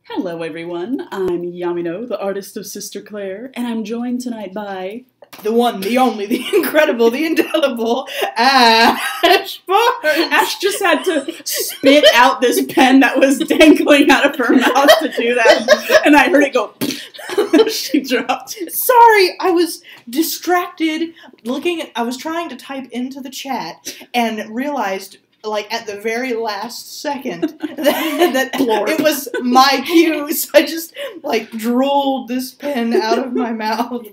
Hello everyone, I'm Yamino, the artist of Sister Claire, and I'm joined tonight by... The one, the only, the incredible, the indelible Ash Barnes. Ash just had to spit out this pen that was dangling out of her mouth to do that, and I heard it go... She dropped. Sorry, I was distracted I was trying to type into the chat and realized... like, at the very last second, that it was my cue, so I just, like, drooled this pen out of my mouth.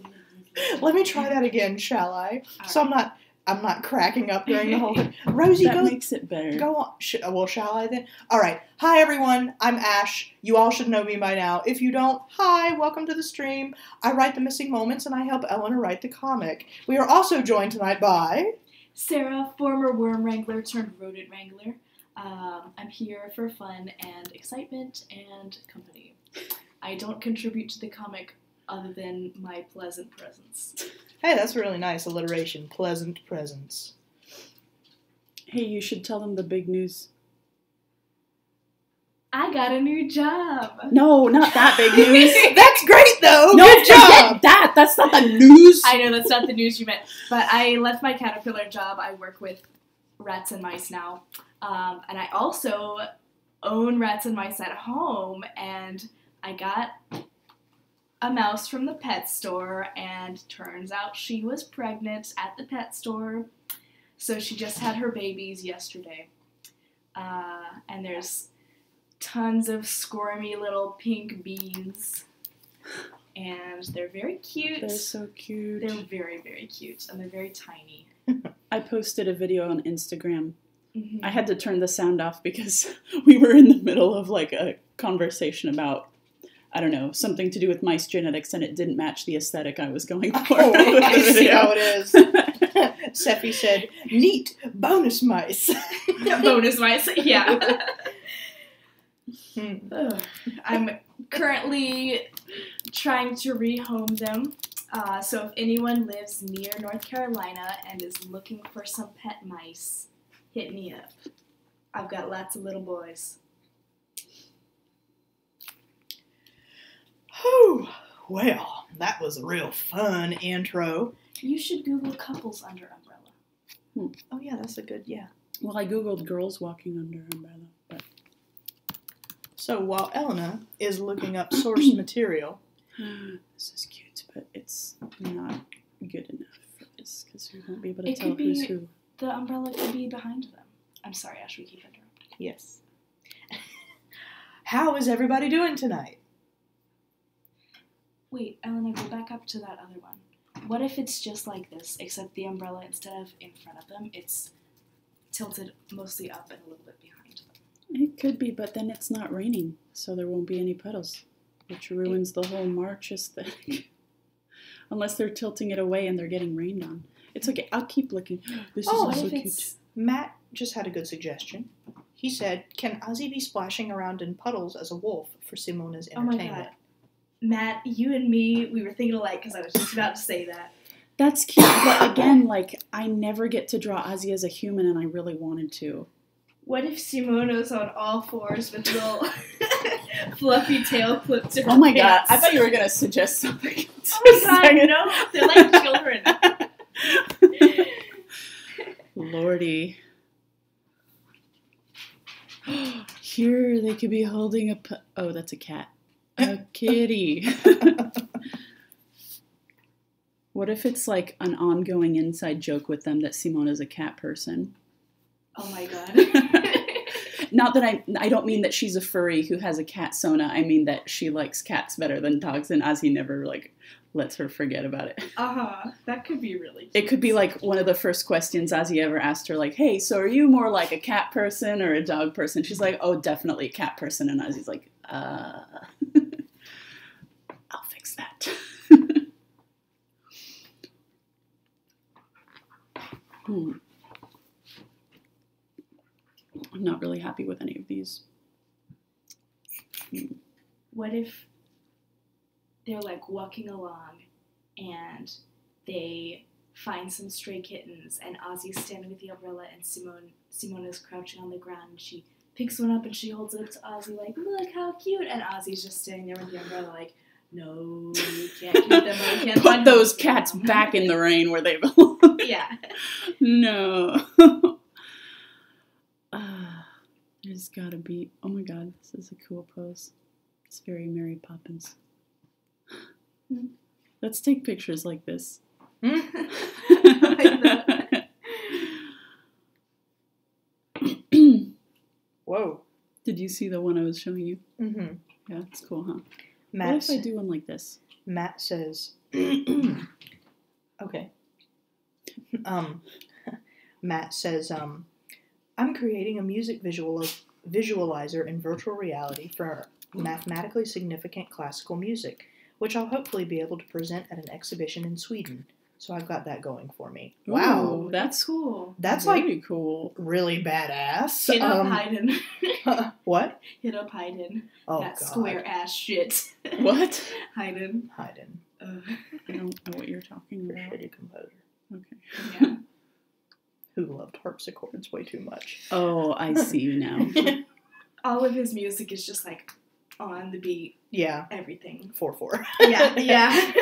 Let me try that again, shall I? So I'm not cracking up during the whole thing. Rosie, that makes it better. Go on. Well, shall I then? Alright. Hi, everyone. I'm Ash. You all should know me by now. If you don't, hi, welcome to the stream. I write the missing moments, and I help Eleanor write the comic. We are also joined tonight by... Sarah, former worm wrangler turned rodent wrangler. I'm here for fun and excitement and company. I don't contribute to the comic other than my pleasant presence. Hey, that's really nice alliteration. Pleasant presence. Hey, you should tell them the big news. I got a new job. No, not that big news. That's great, though. No, good job. That's not the news. I know that's not the news you meant, but I left my caterpillar job. I work with rats and mice now, and I also own rats and mice at home, and I got a mouse from the pet store, and turns out she was pregnant at the pet store, so she just had her babies yesterday, and there's tons of squirmy little pink beans, and they're very cute. They're so cute. They're very, very cute, and they're very tiny. I posted a video on Instagram. Mm-hmm. I had to turn the sound off because we were in the middle of like a conversation about, I don't know, something to do with mice genetics, and it didn't match the aesthetic I was going for. Oh, I see how it is. Seppi said, neat, bonus mice. Bonus mice, yeah. I'm currently trying to rehome them, so if anyone lives near North Carolina and is looking for some pet mice, hit me up. I've got lots of little boys. Whew. Well, that was a real fun intro. You should Google couples under umbrella. Oh yeah, that's a good, yeah. Well, I googled girls walking under umbrella, but... So while Elena is looking up source material... This is cute, but it's not good enough for this, because we won't be able to tell who's who. The umbrella could be behind them. I'm sorry, Ash, we keep interrupting. Yes. How is everybody doing tonight? Wait, Elena, go back up to that other one. What if it's just like this, except the umbrella, instead of in front of them, it's tilted mostly up and a little bit behind them? It could be, but then it's not raining, so there won't be any puddles, which ruins the whole March aesthetic. Unless they're tilting it away and they're getting rained on. It's okay, I'll keep looking. This is also cute. Matt just had a good suggestion. He said, can Azi be splashing around in puddles as a wolf for Simona's entertainment? Oh my god. Matt, you and me, we were thinking alike because I was just about to say that. That's cute, but again, like, I never get to draw Azi as a human, and I really wanted to. What if Simona's on all fours with little fluffy tail clipped to her Oh my pants? god, I thought you were going to suggest something. Oh my god, no, they're like children. Lordy. Here, they could be holding a... Oh, that's a cat. A kitty. What if it's like an ongoing inside joke with them that Simona's a cat person? Oh my god. Not that I don't mean that she's a furry who has a cat sona. I mean that she likes cats better than dogs, and Azi never like lets her forget about it. That could be really cute. It could be like one of the first questions Azi ever asked her, like, hey, so are you more like a cat person or a dog person? She's like, oh, definitely a cat person. And Azi's like, I'll fix that. I'm not really happy with any of these. What if they're like walking along and they find some stray kittens and Azi's standing with the umbrella and Simona's crouching on the ground and she picks one up and she holds it up to Ozzy like, look how cute. And Ozzy's just standing there with the umbrella like, no, you can't keep them. You can't Put those cats back in the rain where they belong. Yeah. No. There's gotta be, oh my god, this is a cool pose. It's very Mary Poppins. Let's take pictures like this. Whoa. Did you see the one I was showing you? Mm-hmm. Yeah, it's cool, huh? Matt, What if I do one like this? Matt says, okay. Matt says, I'm creating a music visualizer in virtual reality for mathematically significant classical music, which I'll hopefully be able to present at an exhibition in Sweden. So I've got that going for me. Wow. Ooh, that's cool. That's very like cool. really badass. Hit up Haydn. What? Hit up Haydn. Oh, that God. square ass shit. What? Haydn. Haydn. I don't know what you're talking The about. shitty composer. Okay. Yeah. Who loved harpsichords way too much. Oh, I see you now. All of his music is just like on the beat. Yeah. Everything. 4/4. Yeah. Yeah.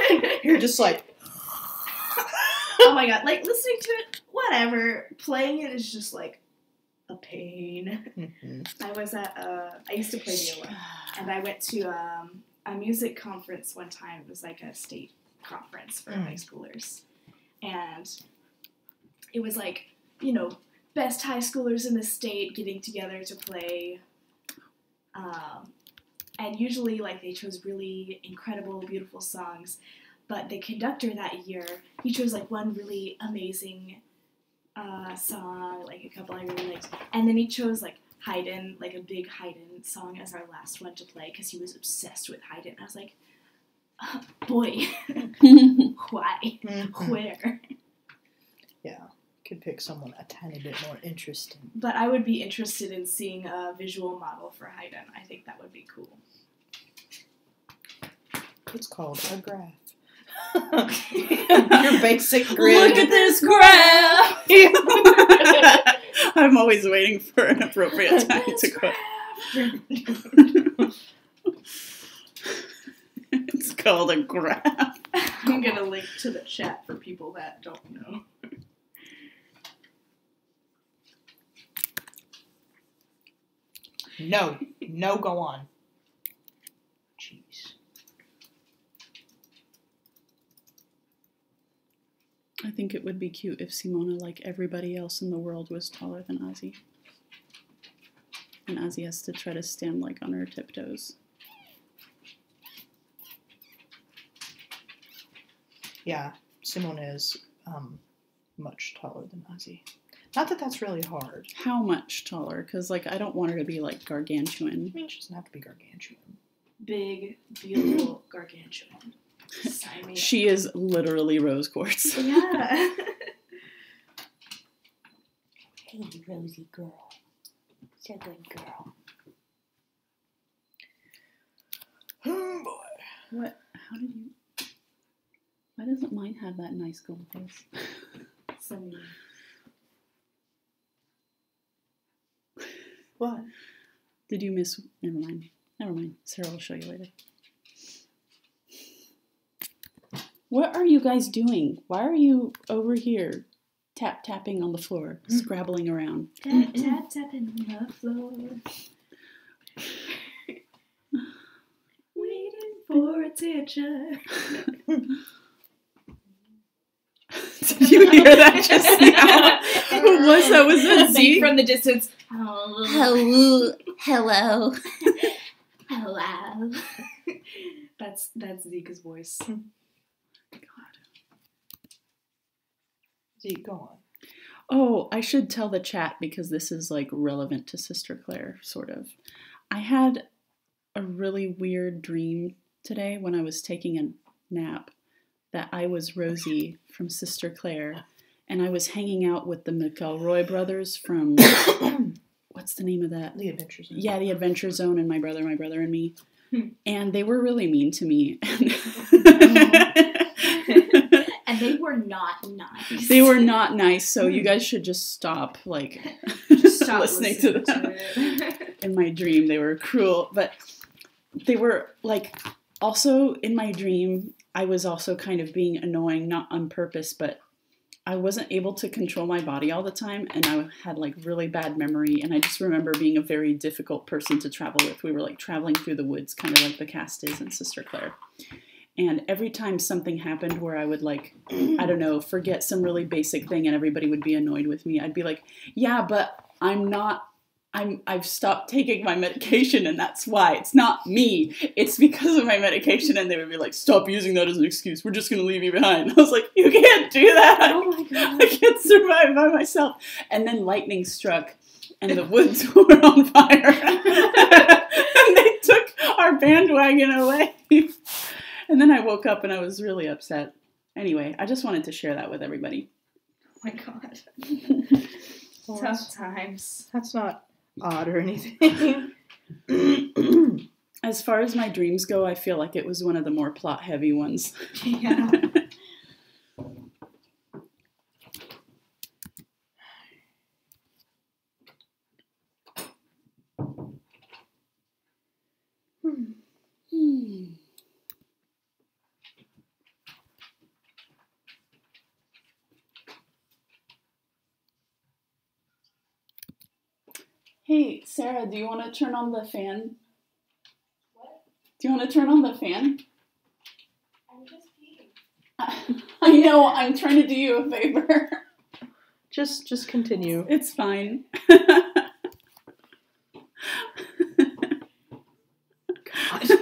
You're just like. Oh my god. Like listening to it, whatever. Playing it is just like a pain. Mm-hmm. I used to play viola, and I went to a music conference one time. It was like a state conference for high schoolers, and it was like, you know, best high schoolers in the state getting together to play, and usually like they chose really incredible, beautiful songs, but the conductor that year, he chose like one really amazing song, like a couple I really liked, and then he chose like Haydn, like a big Haydn song as our last one to play because he was obsessed with Haydn. I was like, boy, why? Mm-hmm. Where? Yeah, could pick someone a tiny bit more interesting. But I would be interested in seeing a visual model for Haydn. I think that would be cool. It's called a graph. Your basic grid. Look at this graph! I'm always waiting for an appropriate time to quote. It's called a graph. I'm going to link to the chat for people that don't know. No, go on. Jeez. I think it would be cute if Simona, like everybody else in the world, was taller than Azi. And Azi has to try to stand like on her tiptoes. Yeah, Simona is much taller than Azi. Not that that's really hard. How much taller? Because like I don't want her to be like gargantuan. I mean, she doesn't have to be gargantuan. Big, beautiful, gargantuan. Sign me up. She is literally rose quartz. Yeah. Hey, Rosie girl. So good girl. Oh boy. What? How did you? Why doesn't mine have that nice gold face? What? Did you miss? Never mind. Never mind. Sarah will show you later. What are you guys doing? Why are you over here tapping on the floor, scrabbling around? Tap, tap, tapping on the floor. Waiting for attention. Did you hear that just now? What was that? Was that Zeke Zeke? from the distance? Hello. Hello. Hello. That's Zeka's voice. Zeke, go on. Oh, I should tell the chat because this is like relevant to Sister Claire, sort of. I had a really weird dream today when I was taking a nap that I was Rosie from Sister Claire and I was hanging out with the McElroy brothers from, what's the name of that? The Adventure Zone. Yeah, The Adventure Zone and my brother and me. And they were really mean to me. And they were not nice. They were not nice, so you guys should just stop, like... Just Stop listening to them. it. In my dream, they were cruel, but they were like, also in my dream, I was also kind of being annoying, not on purpose, but I wasn't able to control my body all the time, and I had like really bad memory, and I just remember being a very difficult person to travel with. We were like traveling through the woods, kind of like the cast is in Sister Claire. And every time something happened where I would like, I don't know, forget some really basic thing and everybody would be annoyed with me, I'd be like, yeah, but I've stopped taking my medication and that's why. It's not me. It's because of my medication. And they would be like, stop using that as an excuse. We're just going to leave you behind. I was like, you can't do that. Oh my God. I can't survive by myself. And then lightning struck and the woods were on fire. And they took our bandwagon away. And then I woke up and I was really upset. Anyway, I just wanted to share that with everybody. Oh my God. Well, Tough times. That's not odd or anything. As far as my dreams go, I feel like it was one of the more plot-heavy ones. Yeah. Hey, Sarah, do you want to turn on the fan? What? Do you want to turn on the fan? I'm just peeing. I know, I'm trying to do you a favor. Just continue. It's fine. Christ.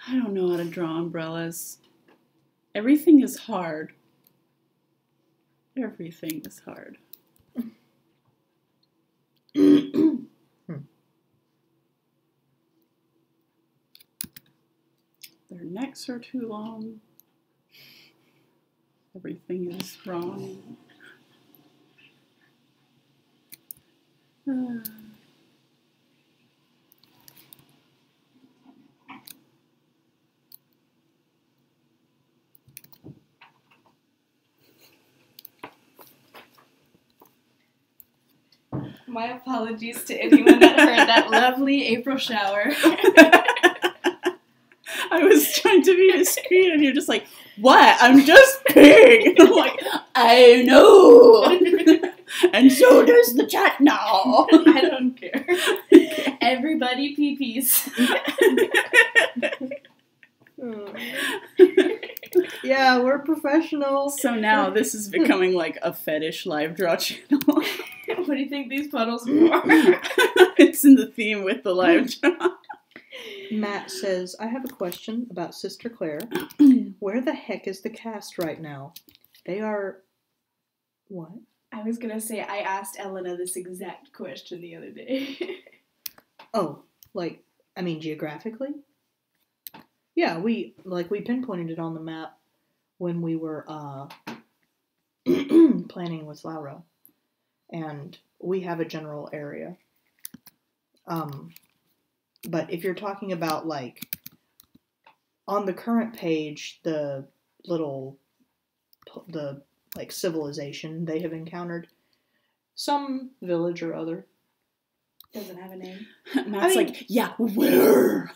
I don't know how to draw umbrellas. Everything is hard. Everything is hard. Their necks are too long. Everything is wrong. My apologies to anyone that heard that lovely April shower. I was trying to be discreet and you're just like, what? I'm just peeing. I'm like, I know. And so does the chat now. I don't care. Everybody pee-pees. Yeah, we're professionals. So now this is becoming like a fetish live draw channel. What do you think these puddles are? It's in the theme with the live draw. Matt says, I have a question about Sister Claire. Where the heck is the cast right now? They are... What? I was gonna say, I asked Elena this exact question the other day. Oh, like, I mean geographically? Yeah, we pinpointed it on the map when we were planning with Laura. And we have a general area. But if you're talking about, like, on the current page, the civilization they have encountered, some village or other. Doesn't have a name. Matt's like, yeah, where?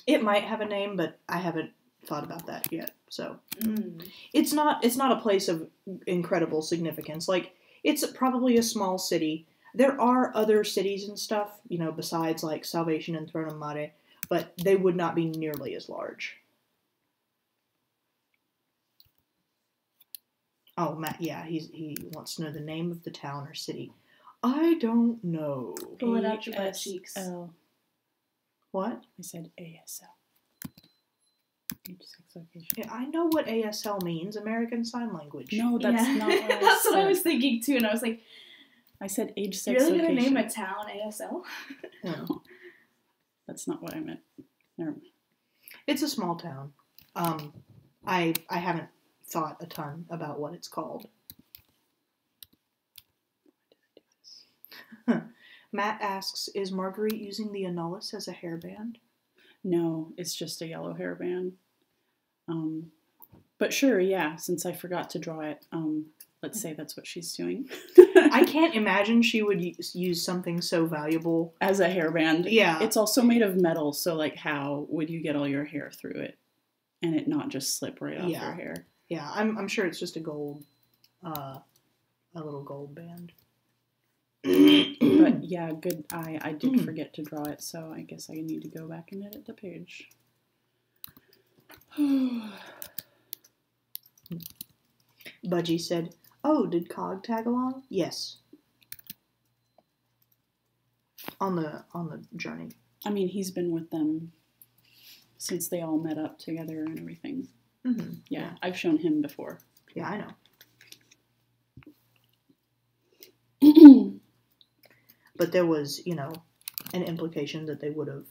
It might have a name, but I haven't thought about that yet. So it's not a place of incredible significance. Like, it's probably a small city. There are other cities and stuff, you know, besides like Salvation and Throne of Mare, but they would not be nearly as large. Oh, Matt, yeah, he wants to know the name of the town or city. I don't know. Pull it out your butt cheeks. ASL. What? I said ASL. Age, sex, location. Yeah, I know what ASL means, American Sign Language. No, that's not what I said. That's what I was thinking too, and I was like, I said age, you sex, really location. gonna name a town ASL? No. That's not what I meant. Never mind. It's a small town. I haven't thought a ton about what it's called. Matt asks, is Marguerite using the annulus as a hairband? No, it's just a yellow hairband. But sure, yeah, since I forgot to draw it, let's say that's what she's doing. I can't imagine she would use something so valuable. As a hairband. Yeah. It's also made of metal, so like how would you get all your hair through it and it not just slip right off your hair? Yeah, I'm sure it's just a gold, a little gold band. But yeah, good eye. I did forget to draw it, so I guess I need to go back and edit the page. Budgie said, "Oh, did Cog tag along?" Yes. On the journey. I mean, he's been with them since they all met up together and everything. Mm-hmm. Yeah, I've shown him before. Yeah, I know. But there was, an implication that they would have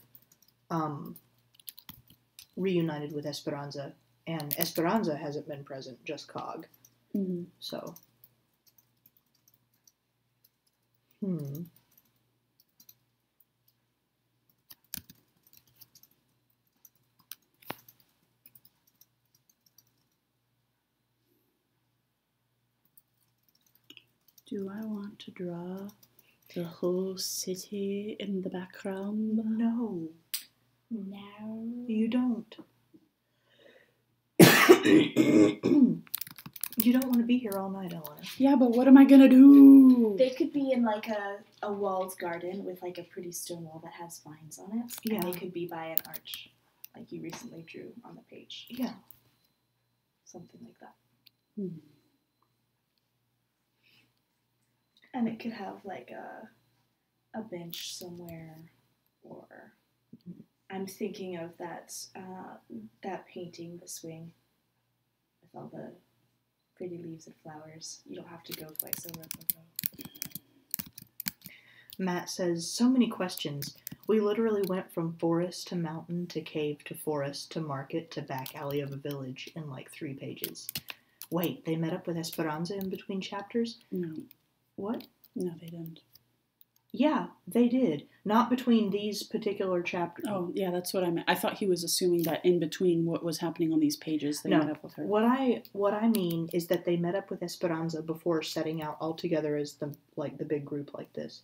reunited with Esperanza, and Esperanza hasn't been present, just Cog. Mm-hmm. So. Do I want to draw the whole city in the background? No. No. You don't. You don't want to be here all night, Eleanor. Yeah, but what am I gonna do? They could be in like a walled garden with like a pretty stone wall that has vines on it. Yeah. And they could be by an arch, like you recently drew on the page. Yeah. Something like that. Hmm. And it could have like a bench somewhere, or I'm thinking of that painting, The Swing, with all the pretty leaves and flowers. You don't have to go quite so rococo. Matt says, so many questions. We literally went from forest to mountain to cave to forest to market to back alley of a village in like 3 pages. Wait, they met up with Esperanza in between chapters? No. What? No, they didn't. Yeah, they did. Not between these particular chapters. Oh, yeah, that's what I meant. I thought he was assuming that in between what was happening on these pages, they met up with her. What I mean is that they met up with Esperanza before setting out all together as the big group like this.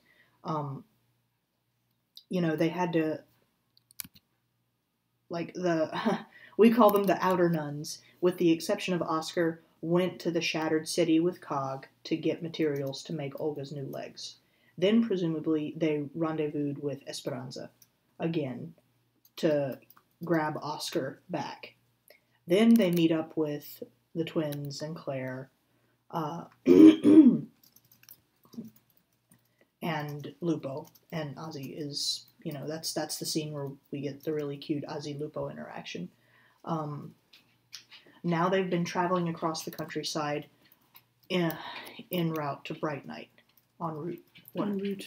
They had to, we call them the outer nuns, with the exception of Oscar, went to the shattered city with Cog to get materials to make Olga's new legs. Then, presumably, they rendezvoused with Esperanza again to grab Oscar back. Then they meet up with the twins and Claire and Lupo. And Azi is, that's the scene where we get the really cute Azi-Lupo interaction. Now they've been traveling across the countryside en route to Bright Night. En route. En route.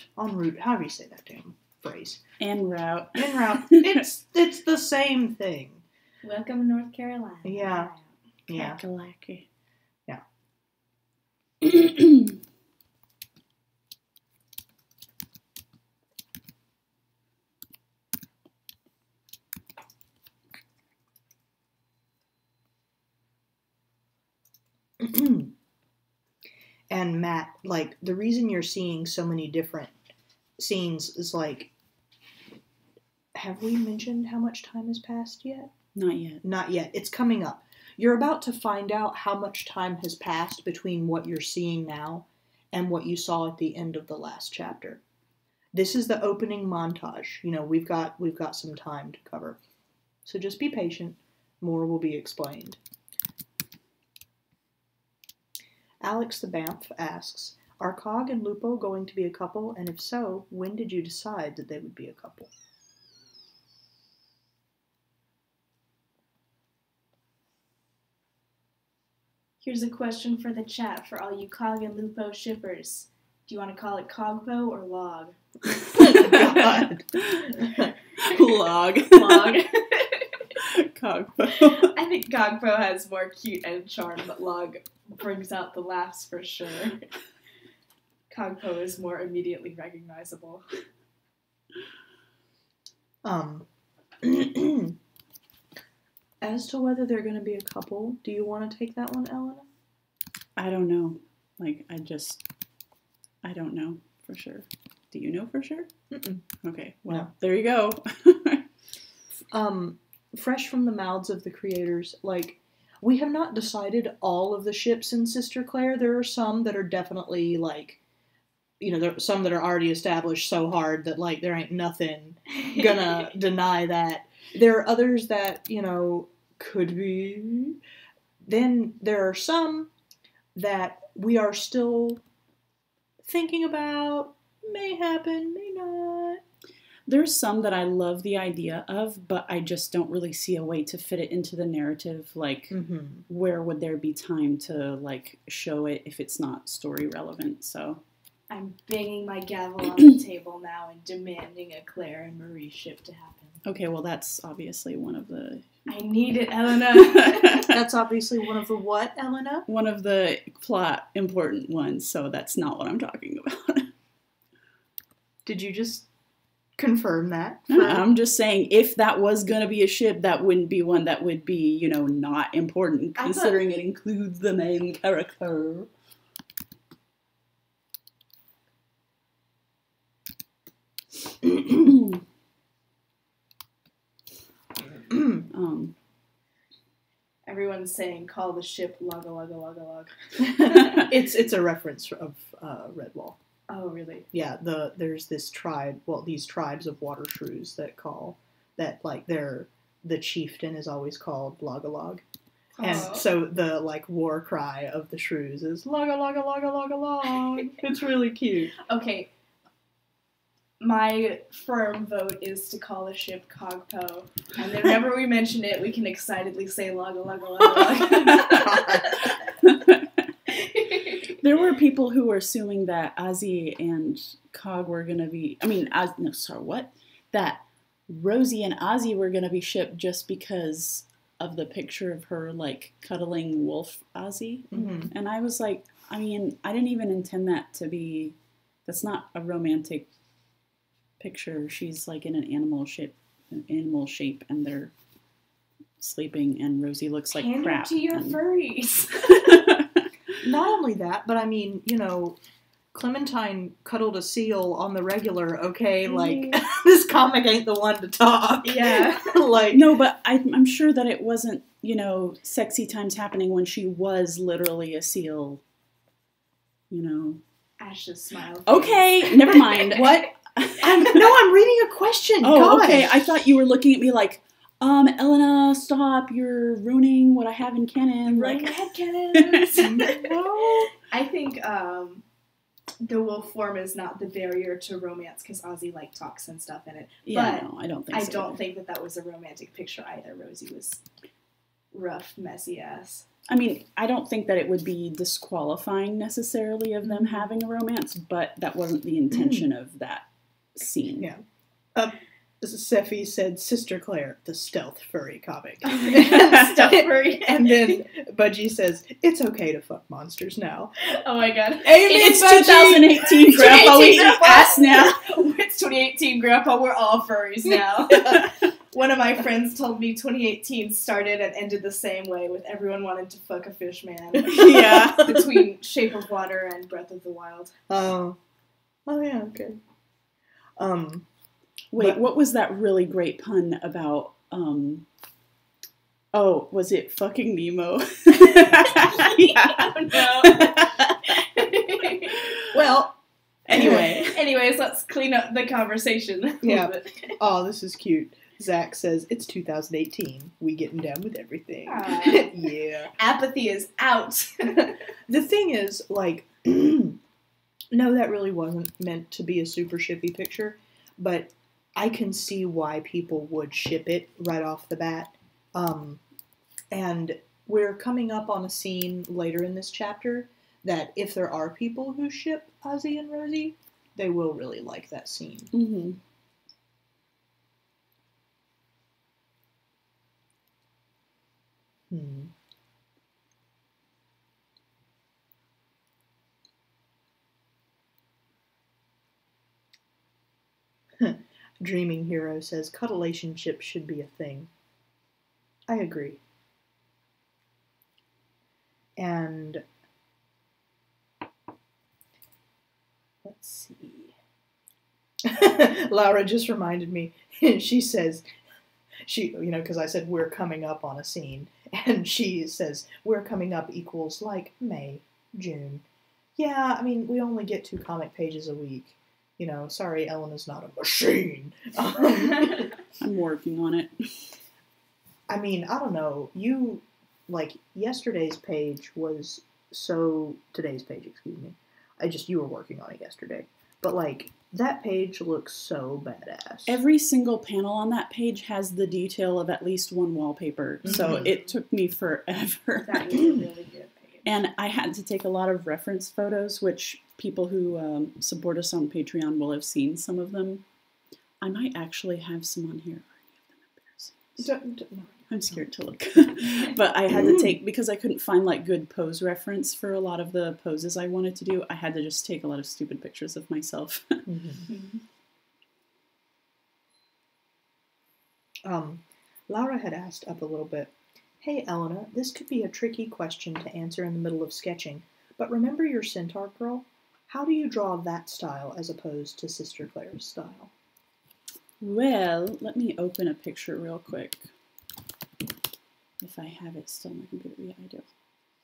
However you say that damn phrase. En route. En route. It's the same thing. Welcome to North Carolina. Yeah. Yeah. Kakalaki. Yeah. And Matt, the reason you're seeing so many different scenes is have we mentioned how much time has passed yet? Not yet. Not yet. It's coming up. You're about to find out how much time has passed between what you're seeing now and what you saw at the end of the last chapter. This is the opening montage. We've got some time to cover. So just be patient. More will be explained. Alex the Banff asks, are Cog and Lupo going to be a couple? And if so, when did you decide that they would be a couple? Here's a question for the chat for all you Cog and Lupo shippers. Do you want to call it Cogpo or Log? God. Log. Log. Cogpo. I think Cogpo has more cute and charm, but Log brings out the laughs for sure. Kagpo is more immediately recognizable. As to whether they're going to be a couple, do you want to take that one, Elena? I don't know. Like, I don't know for sure. Do you know for sure? Mm-mm. Okay, well, No. there you go. Fresh from the mouths of the creators, like, we have not decided all of the ships in Sister Claire. There are some that are definitely, like, there are some that are already established so hard that, like, there ain't nothing gonna deny that. There are others that, could be. Then there are some that we are still thinking about, may happen, may not. There's some that I love the idea of, but I just don't really see a way to fit it into the narrative. Like, where would there be time to, like, show it if it's not story relevant? So I'm banging my gavel on the table now and demanding a Claire and Marie ship to happen. Okay, well, that's obviously one of the... I need it, Elena. That's obviously one of the what, Elena? One of the plot important ones, so that's not what I'm talking about. Did you just confirm that? I'm just saying, if that was going to be a ship, that wouldn't be one that would be, not important, considering it includes the main character. Everyone's saying, call the ship Lugga Lugga Lugga Lug. It's a reference of Redwall. Oh, really? Yeah, there's this tribe, these tribes of water shrews that like the chieftain is always called Loggalog. And so the, like, war cry of the shrews is Logga Logga Logga Logga Log. It's really cute. Okay. My firm vote is to call the ship Kagpo. And then whenever we mention it, we can excitedly say Lugga Lugga Lugga Lug. There were people who were assuming that Azi and Cog were going to be... That Rosie and Azi were going to be shipped just because of the picture of her, like, cuddling wolf Azi. Mm-hmm. And I was like, I didn't even intend that to be... That's not a romantic picture. She's, like, in an animal shape, and they're sleeping, and Rosie looks like Hand crap. it to your furries. Not only that, but Clementine cuddled a seal on the regular, okay? Like, this comic ain't the one to talk. Yeah. Like, no, but I'm sure that it wasn't, sexy times happening when she was literally a seal, Ash's smile. Okay, never mind. What? I'm reading a question. Oh, Gosh. okay. I thought you were looking at me like, Elena, stop. You're ruining what I have in canon. Like, headcanons. No. I think the wolf form is not the barrier to romance because Ozzy, like, talks and stuff in it. Yeah, but no, I don't think I so. don't think that was a romantic picture either. Rosie was rough, messy ass. I don't think that it would be disqualifying necessarily of them having a romance, but that wasn't the intention of that scene. Yeah. Seffi said, Sister Claire, the stealth furry comic. Stealth furry. And then Budgie says, it's okay to fuck monsters now. Oh my god. It's 2018, Grandpa. We eat ass now. It's 2018, Grandpa. We're all furries now. One of my friends told me 2018 started and ended the same way, with everyone wanting to fuck a fish man. Yeah. Between Shape of Water and Breath of the Wild. Oh yeah, okay. Wait, what was that really great pun about, was it fucking Nemo? Yeah. No. Well, Anyways, let's clean up the conversation. Yeah. Oh, this is cute. Zach says, it's 2018. We getting down with everything. Yeah. Apathy is out. The thing is, like, no, that really wasn't meant to be a super shippy picture, but I can see why people would ship it right off the bat. And we're coming up on a scene later in this chapter that if there are people who ship Ozzy and Rosie, they will really like that scene. Mm-hmm. Dreaming Hero says, cuddleationship should be a thing. I agree. And let's see. Laura just reminded me, she says, because I said we're coming up on a scene, and she says, we're coming up equals like May, June. Yeah, I mean, we only get 2 comic pages a week. Sorry, Ellen is not a machine. I'm working on it. I mean, I don't know. Yesterday's page was today's page, excuse me. You were working on it yesterday. But, that page looks so badass. Every single panel on that page has the detail of at least one wallpaper. Mm-hmm. So it took me forever. That was a really good page. And I had to take a lot of reference photos, which people who support us on Patreon will have seen some of them. I might actually have some on here. I'm scared to look. But I had to take, because I couldn't find good pose reference for a lot of the poses I wanted to do, I had to just take a lot of stupid pictures of myself. Laura had asked up a little bit, hey Elena, this could be a tricky question to answer in the middle of sketching, but remember your centaur girl? How do you draw that style as opposed to Sister Claire's style? Well, let me open a picture real quick. If I have it still on my computer, yeah, I do.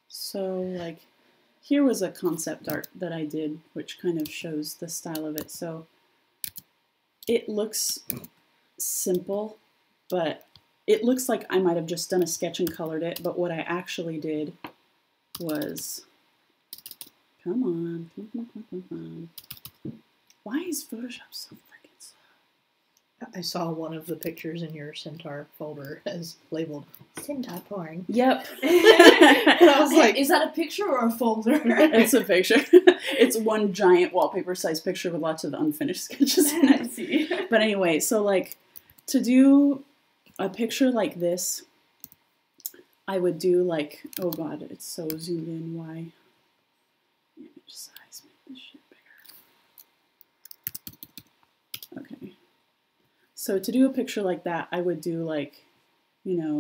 So, here was a concept art that I did, which kind of shows the style of it. So, it looks simple, but it looks like I might have just done a sketch and colored it, but what I actually did was, come on. Why is Photoshop so freaking slow? I saw one of the pictures in your centaur folder as labeled centaur porn. Yep. And I was like, is that a picture or a folder? It's a picture. It's one giant wallpaper-sized picture with lots of unfinished sketches in it. I see. But anyway, so to do a picture like this, I would do oh god, it's so zoomed in. Why? Image size, make this shit bigger. Okay. So to do a picture like that, I would do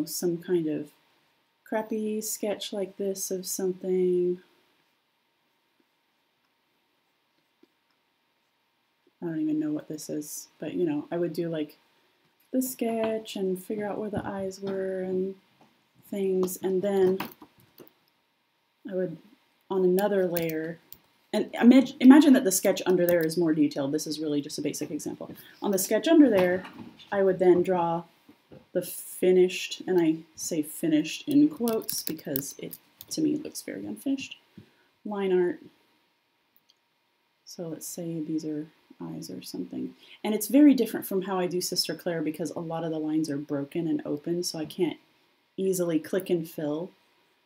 some kind of crappy sketch like this of something. I don't even know what this is, but I would do the sketch and figure out where the eyes were and things, and then I would, on another layer, and imagine that the sketch under there is more detailed. This is really just a basic example. On the sketch under there, I would then draw the finished, and I say finished in quotes because it, to me, looks very unfinished, line art. So let's say these are eyes or something. And it's very different from how I do Sister Claire because a lot of the lines are broken and open, so I can't easily click and fill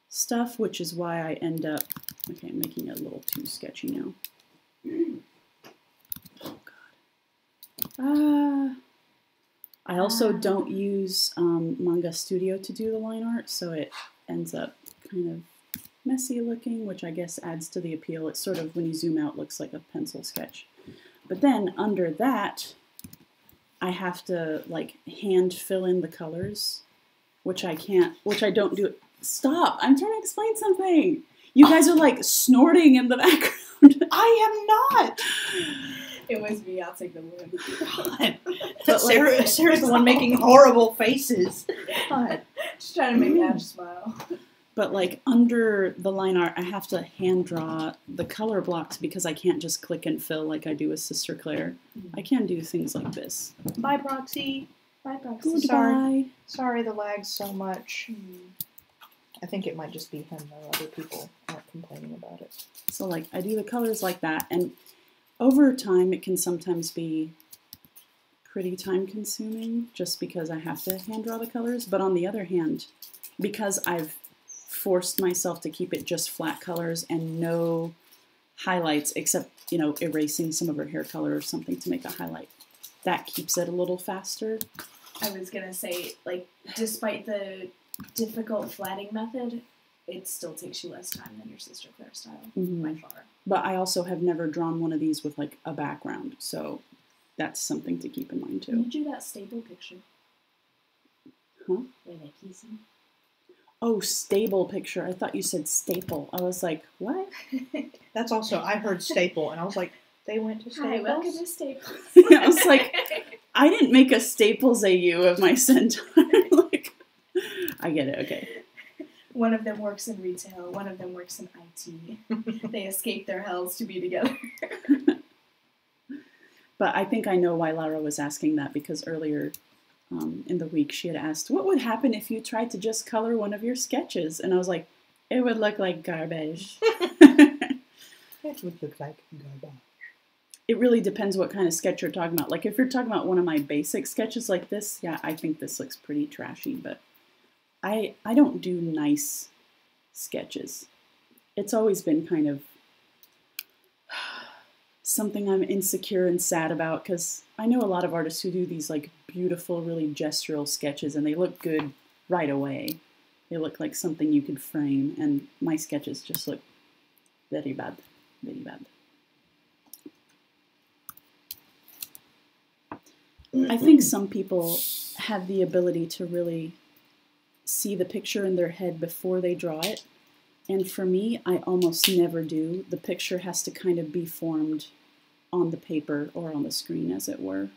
stuff, which is why I end up, okay, I'm making it a little too sketchy now. Oh god. I also don't use Manga Studio to do the line art, so it ends up kind of messy looking, which I guess adds to the appeal. It's sort of, when you zoom out, looks like a pencil sketch. But then under that, I have to hand fill in the colors, which I don't do. Stop! I'm trying to explain something. You guys are snorting in the background. I am not. It was me. I'll take the win. God. Sarah's the one making horrible faces. God. Just trying to make Ash smile. But under the line art, I have to hand draw the color blocks because I can't just click and fill like I do with Sister Claire. I can do things like this. Bye, Proxy. Bye, Proxy. Goodbye. Sorry the lag's so much. I think it might just be him, though. Other people aren't complaining about it. So I do the colors like that, and over time it can sometimes be pretty time consuming just because I have to hand draw the colors. But on the other hand, because I've forced myself to keep it just flat colors and no highlights except, erasing some of her hair color or something to make a highlight, that keeps it a little faster. I was gonna say, despite the difficult flatting method, it still takes you less time than your Sister Claire style, by far. But I also have never drawn one of these with a background, so that's something to keep in mind Can you too. do that staple picture? Huh? Where they kissing? Oh, stable picture. I thought you said staple. I was like, what? That's also, I heard staple, and I was like, they went to Hi, welcome Staples? to Staples. I was like, I didn't make a Staples AU of my centaur. Like, I get it. Okay. One of them works in retail, one of them works in IT. They escape their hells to be together. But I think I know why Lara was asking that, because earlier in the week she had asked, what would happen if you tried to just color one of your sketches? And I was like, it would look like garbage. It would look like garbage. It really depends what kind of sketch you're talking about. Like if you're talking about one of my basic sketches like this, yeah, I think this looks pretty trashy, but I don't do nice sketches. It's always been kind of something I'm insecure and sad about, because I know a lot of artists who do these like beautiful, really gestural sketches, and they look good right away. They look like something you could frame, and my sketches just look very bad, very bad. I think some people have the ability to really see the picture in their head before they draw it. And for me, I almost never do. The picture has to kind of be formed on the paper or on the screen, as it were.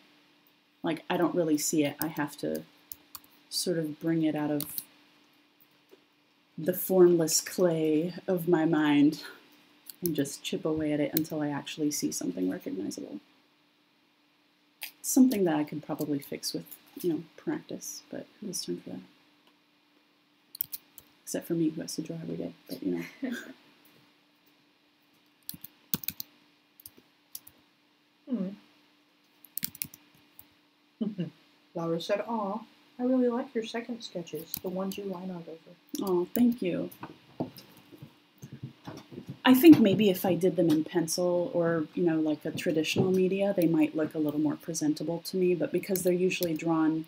Like, I don't really see it. I have to sort of bring it out of the formless clay of my mind and just chip away at it until I actually see something recognizable. Something that I could probably fix with, practice, but who has time for that? Except for me, who has to draw every day, but Laura said, aw, I really like your second sketches, the ones you line art over. Oh, thank you. I think maybe if I did them in pencil or, like a traditional media, they might look a little more presentable to me, but because they're usually drawn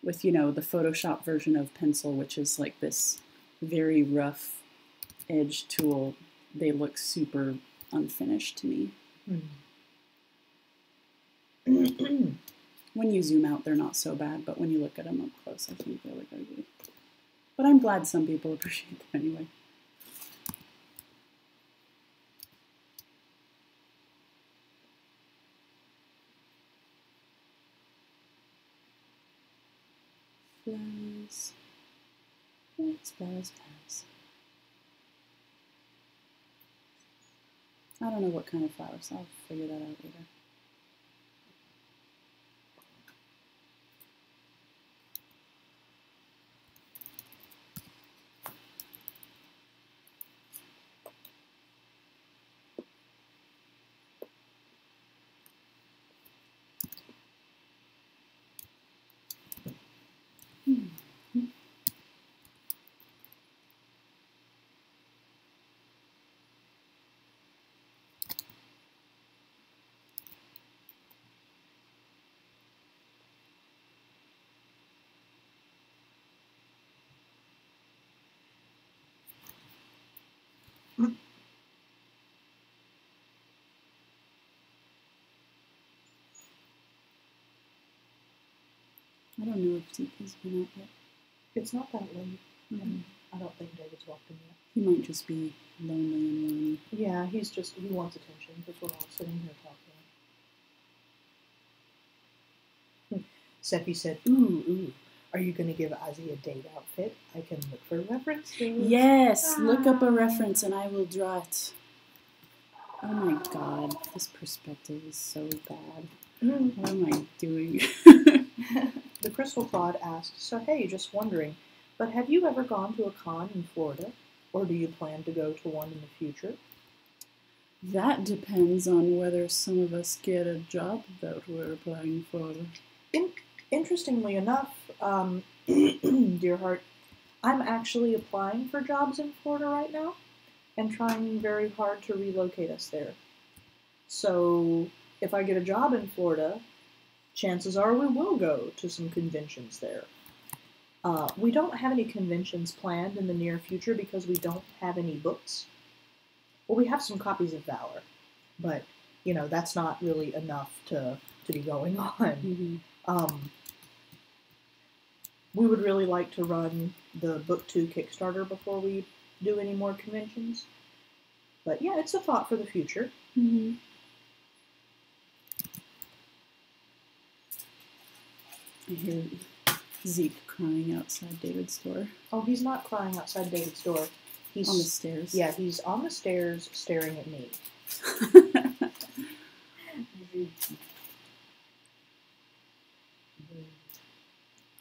with, the Photoshop version of pencil, which is like this very rough edge tool, they look super unfinished to me. When you zoom out, they're not so bad, but when you look at them up close, I think they look ugly. But I'm glad some people appreciate them anyway. Flowers. Flowers. I don't know what kind of flowers. I'll figure that out later. I don't know if Deepa's been out yet. It's not that late. I don't think David's walked in yet. He might just be lonely and lonely. Yeah, he wants attention because we're all sitting here talking. Seppi said, ooh, are you going to give Azi a date outfit? I can look for references. Yes, look up a reference and I will draw it. Oh my god, this perspective is so bad. What am I doing? The Crystal Clod asked, so hey, just wondering, but have you ever gone to a con in Florida? Or do you plan to go to one in the future? That depends on whether some of us get a job that we're applying for. Interestingly enough, dear heart, I'm actually applying for jobs in Florida right now and trying very hard to relocate us there. So if I get a job in Florida, chances are we will go to some conventions there. We don't have any conventions planned in the near future because we don't have any books. Well, we have some copies of Valor, but, that's not really enough to to be going on. Mm-hmm. We would really like to run the Book 2 Kickstarter before we do any more conventions. But yeah, it's a thought for the future. Mm-hmm. I hear Zeke crying outside David's door. Oh, he's not crying outside David's door. He's on the stairs. Yeah, he's on the stairs staring at me.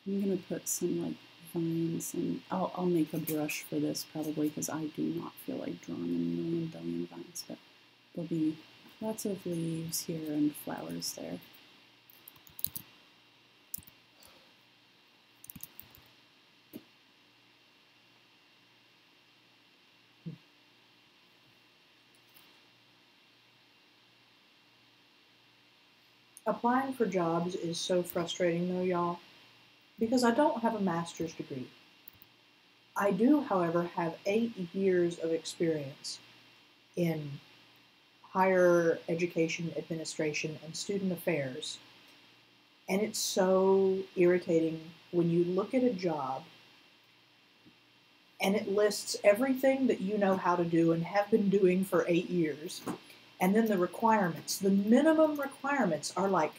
I'm gonna put some like vines, and I'll make a brush for this probably because I do not feel like drawing a million billion vines, but there'll be lots of leaves here and flowers there. Applying for jobs is so frustrating though, y'all, because I don't have a master's degree. I do, however, have 8 years of experience in higher education administration and student affairs. And it's so irritating when you look at a job and it lists everything that you know how to do and have been doing for 8 years. And then the requirements, the minimum requirements are like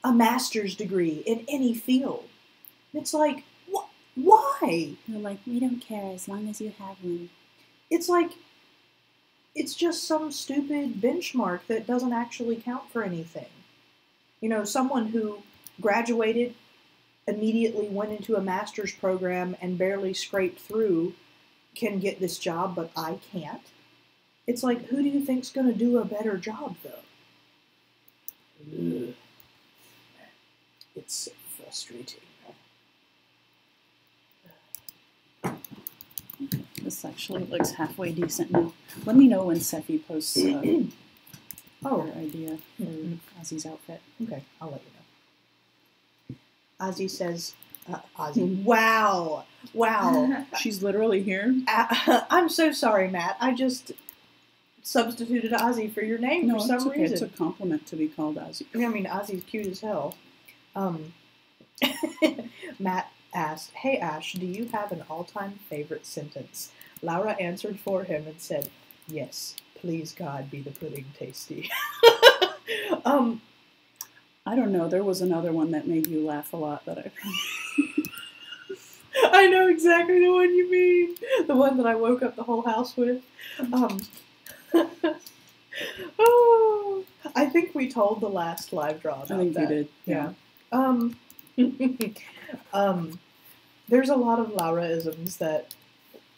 a master's degree in any field. It's like, why? They're like, we don't care as long as you have one. It's like, it's just some stupid benchmark that doesn't actually count for anything. You know, someone who graduated, immediately went into a master's program and barely scraped through can get this job, but I can't. It's like, who do you think's going to do a better job, though? Ugh. It's so frustrating. This actually looks halfway decent now. Let me know when Sephi posts her idea for Ozzy's outfit. Okay, I'll let you know. Ozzy says, Ozzy, wow. She's literally here. I'm so sorry, Matt. I just substituted Ozzy for your name for some okay. reason. It's a compliment to be called Ozzy. I mean, Ozzy's cute as hell. Matt asked, hey Ash, do you have an all-time favorite sentence? Laura answered for him and said, yes, please God be the pudding tasty. I don't know, there was another one that made you laugh a lot that I know exactly the one you mean. The one that I woke up the whole house with. Oh, I think we told the last live draw about I think that. you did. Yeah. There's a lot of Laura-isms that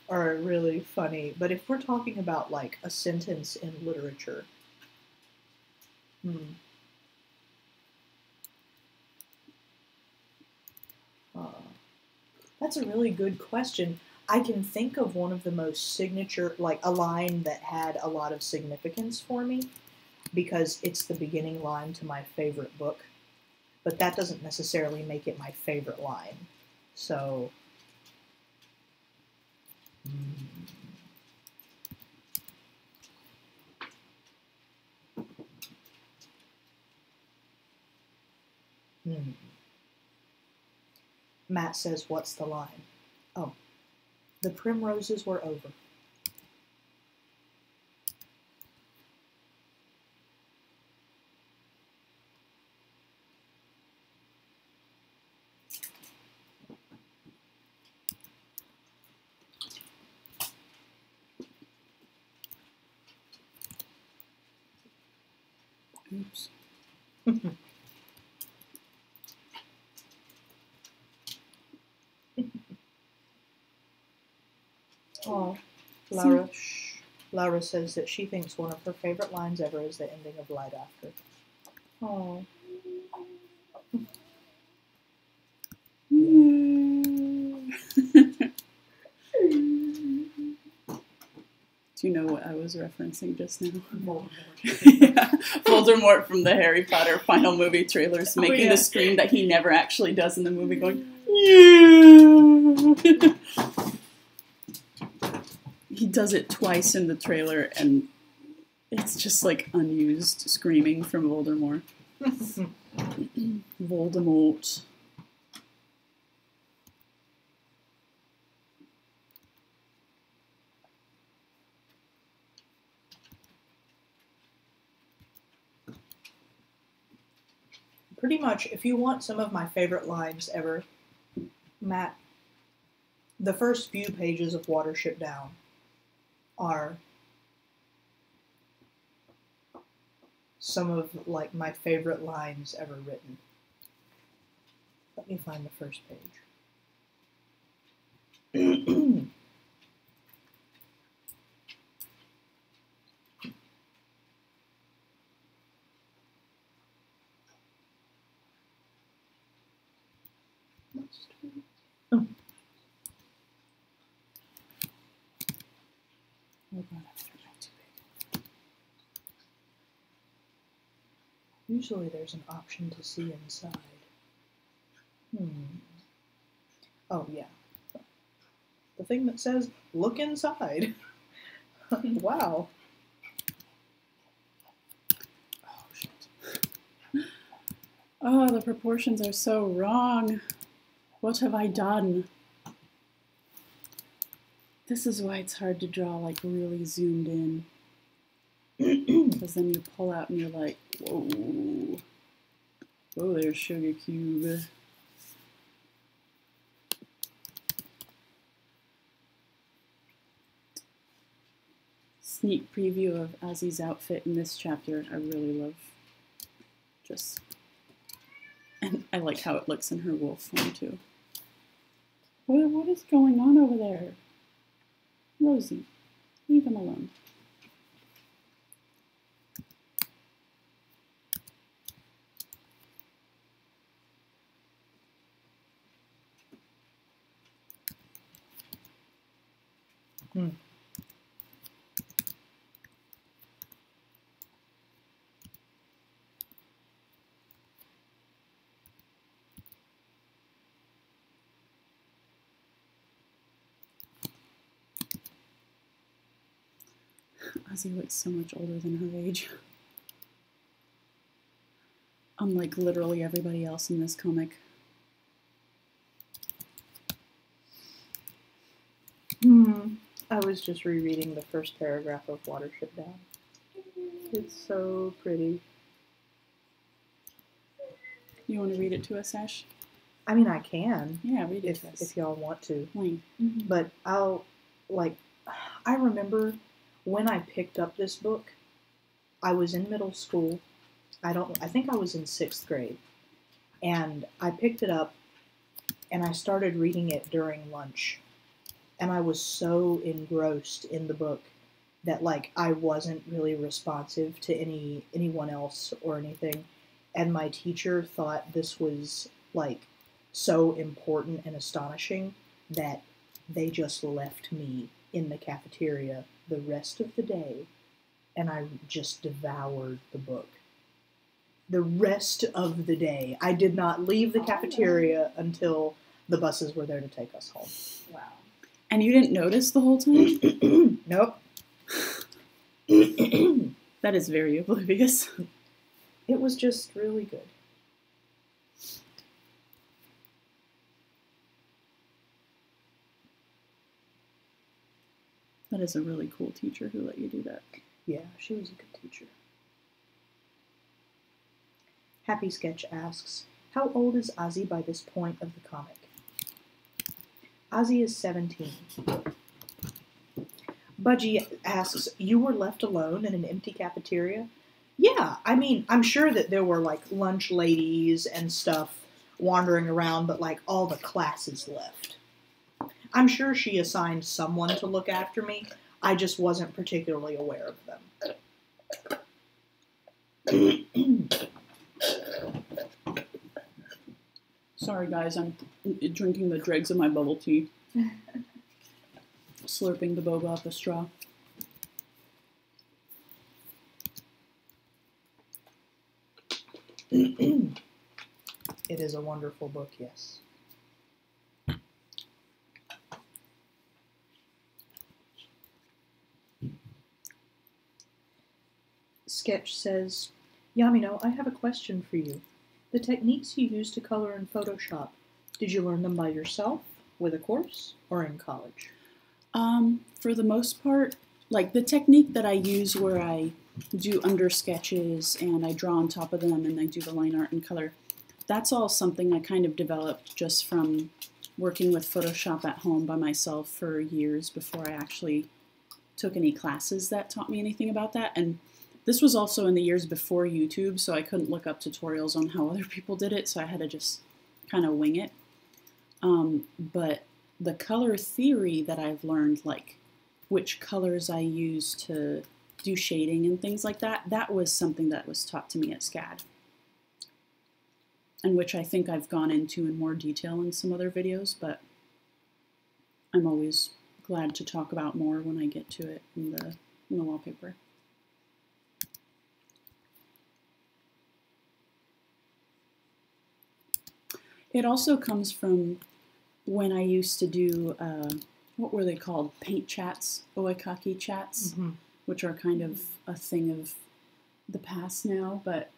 are really funny, but if we're talking about like a sentence in literature, that's a really good question. I can think of one of the most signature, like a line that had a lot of significance for me, because it's the beginning line to my favorite book. But that doesn't necessarily make it my favorite line. So, Matt says, what's the line? Oh, the primroses were over. Oops. Oh, Laura says that she thinks one of her favorite lines ever is the ending of Light After. Oh. Do you know what I was referencing just now? Voldemort. Yeah. Voldemort from the Harry Potter final movie trailers, making the scream that he never actually does in the movie, going, yeah. He does it twice in the trailer, and it's just like unused screaming from Voldemort. Voldemort. Pretty much, if you want some of my favorite lines ever, Matt, the first few pages of Watership Down are some of like my favorite lines ever written. Let me find the first page. Oh. Oh God, I better not too big. Usually there's an option to see inside. Oh yeah. The thing that says, look inside. Wow. Oh, shit. Oh, the proportions are so wrong. What have I done? This is why it's hard to draw like really zoomed in. Because then you pull out and you're like, whoa. Oh, there's Sugar Cube. Sneak preview of Azi's outfit in this chapter. I really love. And I like how it looks in her wolf form too. What is going on over there? Rosie, leave him alone. Azi looks so much older than her age. Unlike literally everybody else in this comic. I was just rereading the first paragraph of Watership Down. It's so pretty. You want to read it to us, Ash? I mean, I can. Yeah, read it to us. If y'all want to. Plain. But I remember when I picked up this book, I was in middle school. I think I was in 6th grade. And I picked it up and I started reading it during lunch. And I was so engrossed in the book that like I wasn't really responsive to anyone else or anything. And my teacher thought this was like so important and astonishing that they just left me in the cafeteria the rest of the day, and I just devoured the book. The rest of the day. I did not leave the cafeteria until the buses were there to take us home. Wow. And you didn't notice the whole time? Nope. That is very oblivious. It was just really good. That is a really cool teacher who let you do that. Yeah, she was a good teacher. Happy Sketch asks, how old is Azi by this point of the comic? Azi is 17. Budgie asks, you were left alone in an empty cafeteria? Yeah, I mean, I'm sure that there were like lunch ladies and stuff wandering around, but like all the classes left. I'm sure she assigned someone to look after me. I just wasn't particularly aware of them. Sorry guys, I'm drinking the dregs of my bubble tea. Slurping the boba off the straw. It is a wonderful book, yes. Sketch says, Yamino, I have a question for you. The techniques you use to color in Photoshop, did you learn them by yourself, with a course, or in college? For the most part, like the technique that I use where I do under sketches and I draw on top of them and I do the line art in color, that's all something I kind of developed just from working with Photoshop at home by myself for years before I actually took any classes that taught me anything about that. And this was also in the years before YouTube, so I couldn't look up tutorials on how other people did it, so I had to just kind of wing it. But the color theory that I've learned, like which colors I use to do shading and things like that, that was something that was taught to me at SCAD. And which I think I've gone into in more detail in some other videos, but I'm always glad to talk about more when I get to it in the wallpaper. It also comes from when I used to do, what were they called? Paint chats, oekaki chats, which are kind of a thing of the past now, but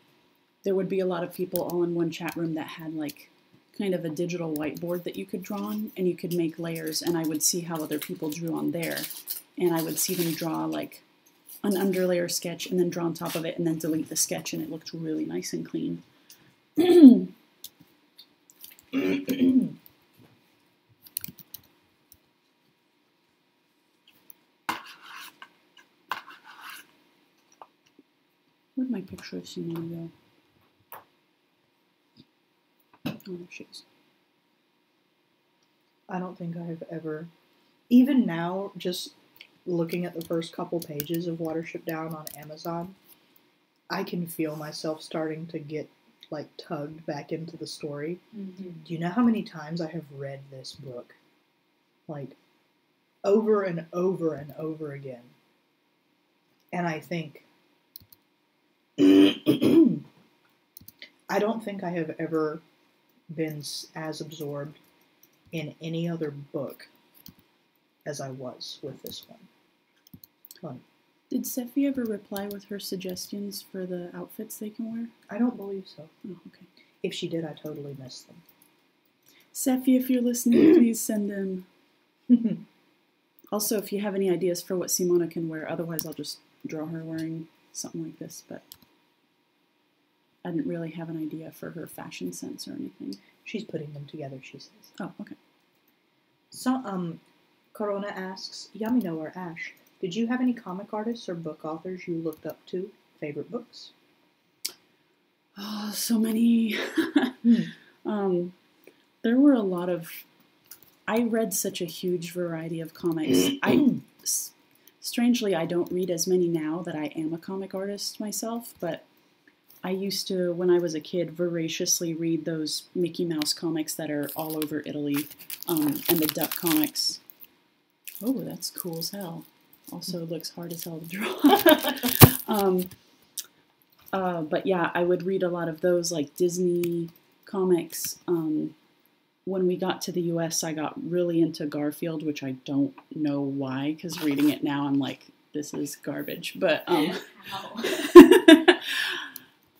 there would be a lot of people all in one chat room that had like kind of a digital whiteboard that you could draw on, and you could make layers, and I would see how other people drew on there, and I would see them draw like an underlayer sketch and then draw on top of it and then delete the sketch, and it looked really nice and clean. Where'd my picture of Simona go? Oh, there she is. I don't think I've ever, even now, just looking at the first couple pages of Watership Down on Amazon, I can feel myself starting to get like tugged back into the story. Do you know how many times I have read this book? Like over and over and over again. And I think I don't think I have ever been as absorbed in any other book as I was with this one. Did Sephi ever reply with her suggestions for the outfits they can wear? I don't believe so. Oh, okay. If she did, I totally missed them. Sephi, if you're listening, please send them. Also, if you have any ideas for what Simona can wear, otherwise I'll just draw her wearing something like this, but I didn't really have an idea for her fashion sense or anything. She's putting them together, she says. Oh, okay. So, Corona asks, Yamino or Ash, did you have any comic artists or book authors you looked up to? Favorite books? Oh, so many. There were a lot of... I read such a huge variety of comics. Strangely, I don't read as many now that I am a comic artist myself, but I used to, when I was a kid, voraciously read those Mickey Mouse comics that are all over Italy, and the Duck comics. Oh, that's cool as hell. Also looks hard as hell to draw. But yeah, I would read a lot of those, like Disney comics. When we got to the US, I got really into Garfield, which I don't know why, because reading it now, I'm like, this is garbage. But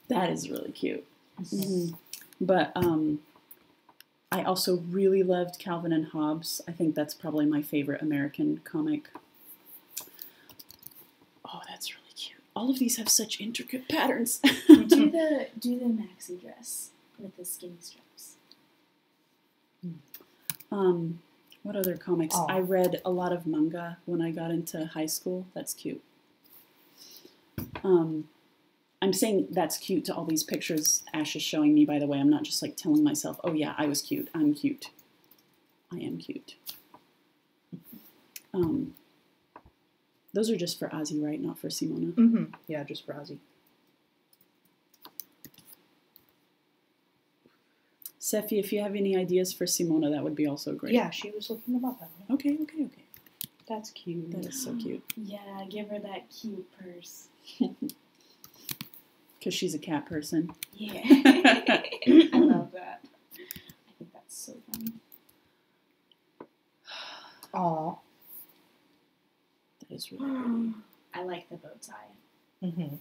that is really cute. But I also really loved Calvin and Hobbes. I think that's probably my favorite American comic. Oh, that's really cute. All of these have such intricate patterns. do the maxi dress with the skinny straps. What other comics? Oh. I read a lot of manga when I got into high school. That's cute. I'm saying that's cute to all these pictures Ash is showing me, by the way. I'm not just like telling myself, oh yeah, I was cute. I'm cute. I am cute. Those are just for Azi, right? Not for Simona? Yeah, just for Azi. Sephi, if you have any ideas for Simona, that would be also great. Yeah, she was looking about that one. Okay. That's cute. That is so cute. Yeah, give her that cute purse. Because she's a cat person. Yeah. I love that. I think that's so funny. Aw. That is really pretty. I like the bow tie. Mm-hmm.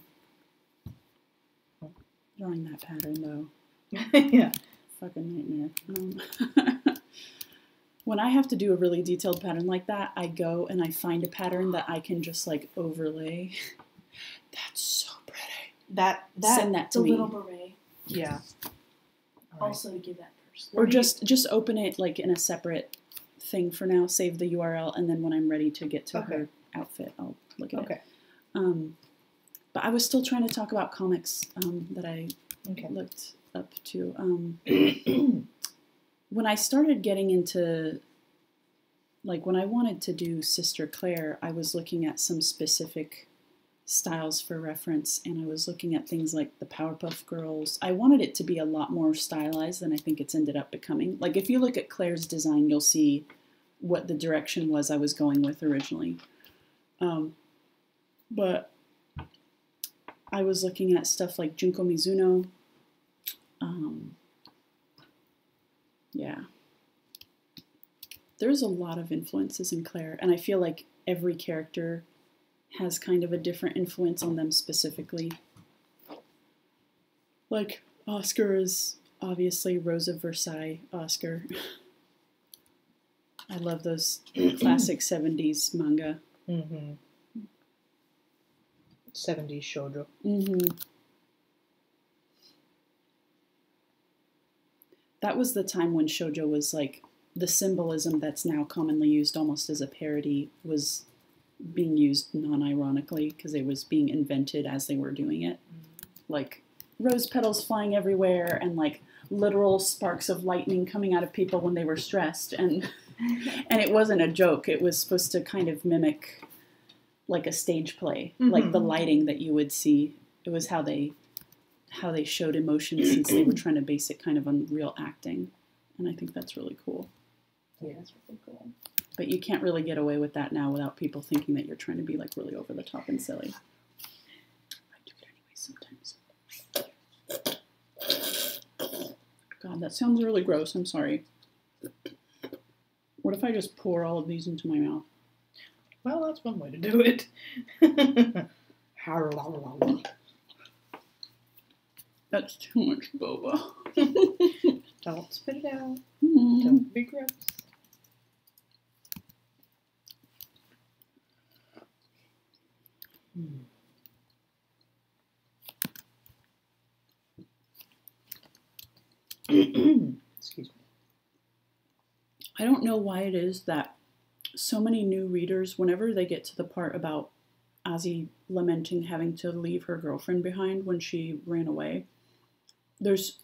Drawing that pattern, though. Yeah. Fucking nightmare. When I have to do a really detailed pattern like that, I go and I find a pattern that I can just like overlay. That's so pretty. That Send that to The me. little beret. Yeah. Also to give that person. Or just open it like in a separate thing for now, save the URL, and then when I'm ready to get to her outfit, I'll look at it. But I was still trying to talk about comics that I looked up to. When I started getting into, like when I wanted to do Sister Claire, I was looking at some specific styles for reference, and I was looking at things like the Powerpuff Girls. I wanted it to be a lot more stylized than I think it's ended up becoming. Like if you look at Claire's design, you'll see what the direction was I was going with originally. But I was looking at stuff like Junko Mizuno. Yeah. There's a lot of influences in Claire, and I feel like every character has kind of a different influence on them specifically. Like, Oscar is obviously Rose of Versailles Oscar. I love those classic 70s manga. 70s shoujo. That was the time when shoujo was like, the symbolism that's now commonly used almost as a parody was being used non-ironically because it was being invented as they were doing it. Like rose petals flying everywhere and like literal sparks of lightning coming out of people when they were stressed, and it wasn't a joke. It was supposed to kind of mimic like a stage play, like the lighting that you would see. It was how they showed emotion since they were trying to base it kind of on real acting, and I think that's really cool. Yeah, that's really cool. But you can't really get away with that now without people thinking that you're trying to be like really over the top and silly. I do it anyway sometimes. God, that sounds really gross. I'm sorry. What if I just pour all of these into my mouth? Well, that's one way to do it. That's too much boba. Don't spit it out. Mm. Don't be gross. Excuse me. I don't know why it is that so many new readers, whenever they get to the part about Azi lamenting having to leave her girlfriend behind when she ran away,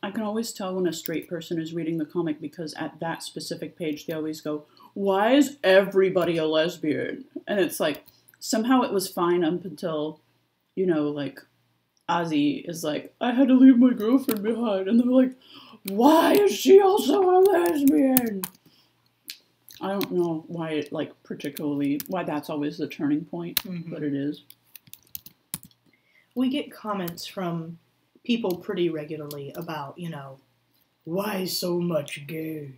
I can always tell when a straight person is reading the comic because at that specific page they always go, why is everybody a lesbian? And it's like, somehow it was fine up until, like, Azi is like, I had to leave my girlfriend behind. And they're like, why is she also a lesbian? I don't know why it, why that's always the turning point, but it is. We get comments from people pretty regularly about, why so much gay?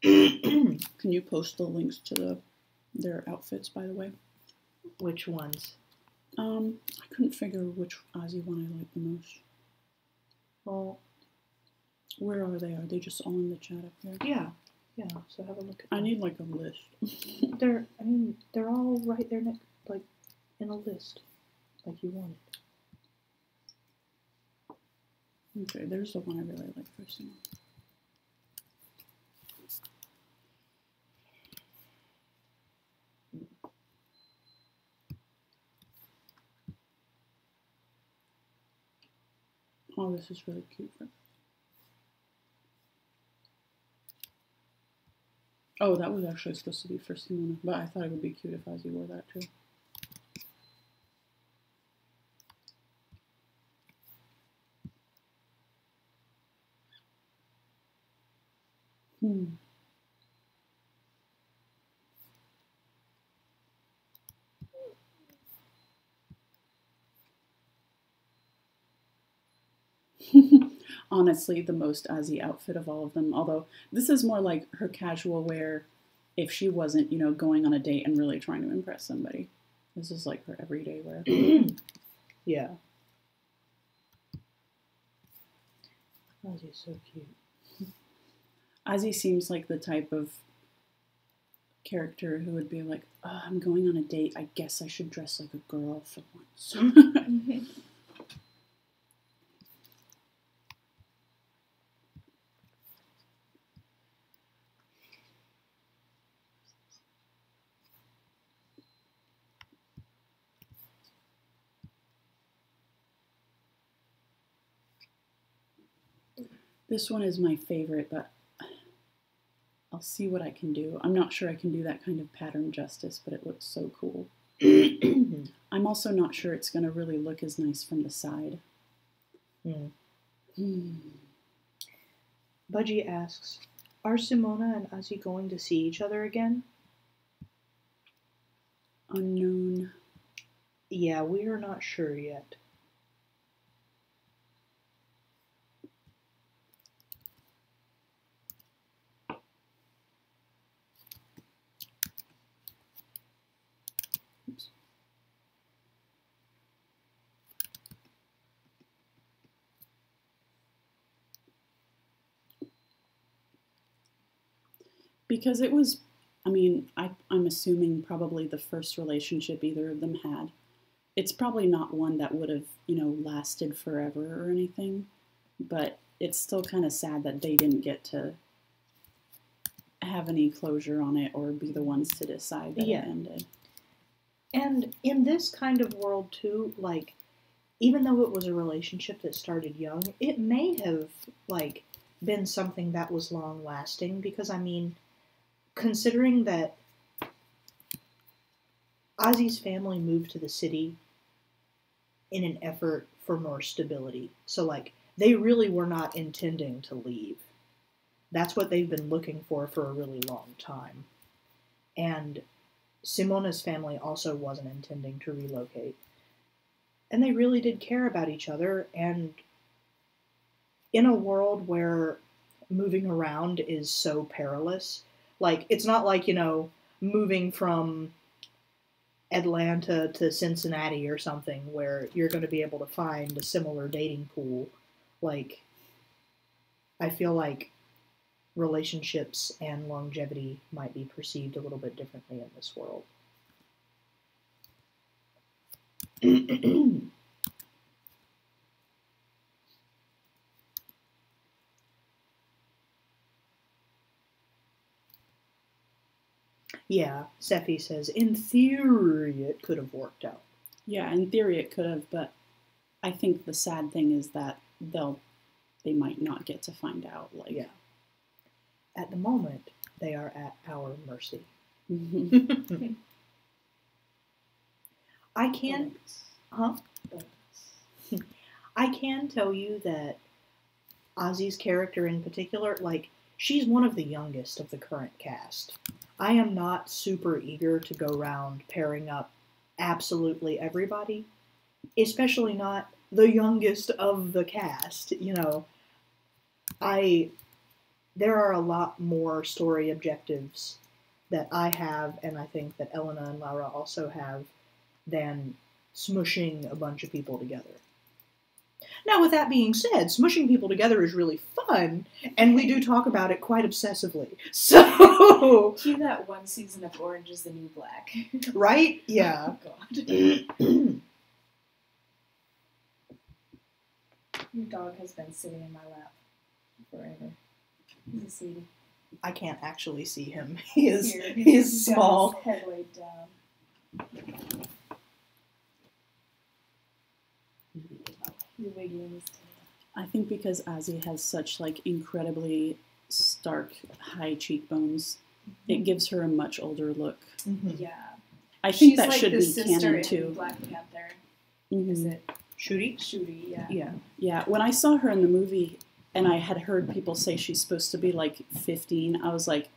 Can you post the links to their outfits, by the way? Which ones? I couldn't figure which Azi one I like the most. Well, where are they? Are they just all in the chat up there? Yeah. Yeah, so have a look at them. I need like a list. They're all right there next, like, in a list, like you wanted. Okay, there's the one I really like personally. Oh, this is really cute. Oh, that was actually supposed to be for Simona, but I thought it would be cute if Azi wore that too. Honestly, the most Azi outfit of all of them, although this is more like her casual wear if she wasn't, going on a date and really trying to impress somebody. This is like her everyday wear. Yeah. Azi's so cute. Azi seems like the type of character who would be like, oh, I'm going on a date. I guess I should dress like a girl for once. This one is my favorite, but I'll see what I can do. I'm not sure I can do that kind of pattern justice, but it looks so cool. I'm also not sure it's going to really look as nice from the side. Budgie asks, are Simona and Azi going to see each other again? Unknown. Yeah, we are not sure yet. Because it was, I mean, I'm assuming probably the first relationship either of them had. It's probably not one that would have, lasted forever or anything. But it's still kind of sad that they didn't get to have any closure on it or be the ones to decide that it ended. And in this kind of world, too, like, even though it was a relationship that started young, it may have, like, been something that was long-lasting. Because, I mean, considering that Azi's family moved to the city in an effort for more stability. So, like, they really were not intending to leave. That's what they've been looking for a really long time. And Simona's family also wasn't intending to relocate. And they really did care about each other. And in a world where moving around is so perilous, like, it's not like, moving from Atlanta to Cincinnati or something where you're going to be able to find a similar dating pool. Like, I feel like relationships and longevity might be perceived a little bit differently in this world. Yeah, Sephi says, in theory, it could have worked out. Yeah, in theory it could have, but I think the sad thing is that they might not get to find out. Like, yeah. At the moment, they are at our mercy. I can, I can tell you that Azi's character in particular, like, she's one of the youngest of the current cast. I am not super eager to go around pairing up absolutely everybody, especially not the youngest of the cast. There are a lot more story objectives that I have, and I think that Elena and Laura also have, than smushing a bunch of people together. Now, with that being said, smushing people together is really fun, and we do talk about it quite obsessively. So, Cue that one season of Orange is the New Black. Right? Yeah. Oh, God. Your dog has been sitting in my lap forever. He's a sweetie. I can't actually see him. He is He's got small. his head laid down. He's wiggling his tail. I think because Azi has such, like, incredibly stark, high cheekbones, it gives her a much older look. Yeah. I think She's that like should the be sister canon, in too. Black Panther. Mhm. Is it Shooty? Shooty? Yeah. Yeah. Yeah, when I saw her in the movie, and I had heard people say she's supposed to be, like, 15, I was like,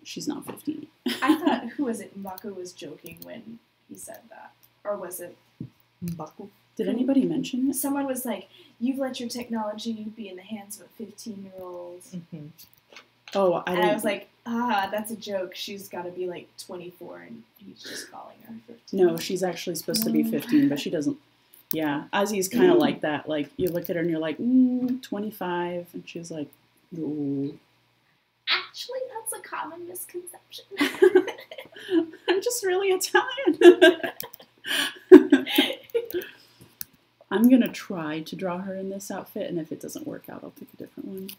she's not 15. I thought, who was it? Mbaku was joking when he said that. Or was it? Mbaku. Did anybody mention it? Someone was like, you've let your technology be in the hands of a 15-year-old. Mm-hmm. Oh, I And didn't. I was like, that's a joke. She's got to be like 24 and he's just calling her 15. No, she's actually supposed to be 15, but she doesn't. Yeah, Ozzy's kind of like that. Like, you look at her and you're like, 25. And she's like, no. Actually, that's a common misconception. I'm just really Italian. I'm going to try to draw her in this outfit, and if it doesn't work out, I'll pick a different one.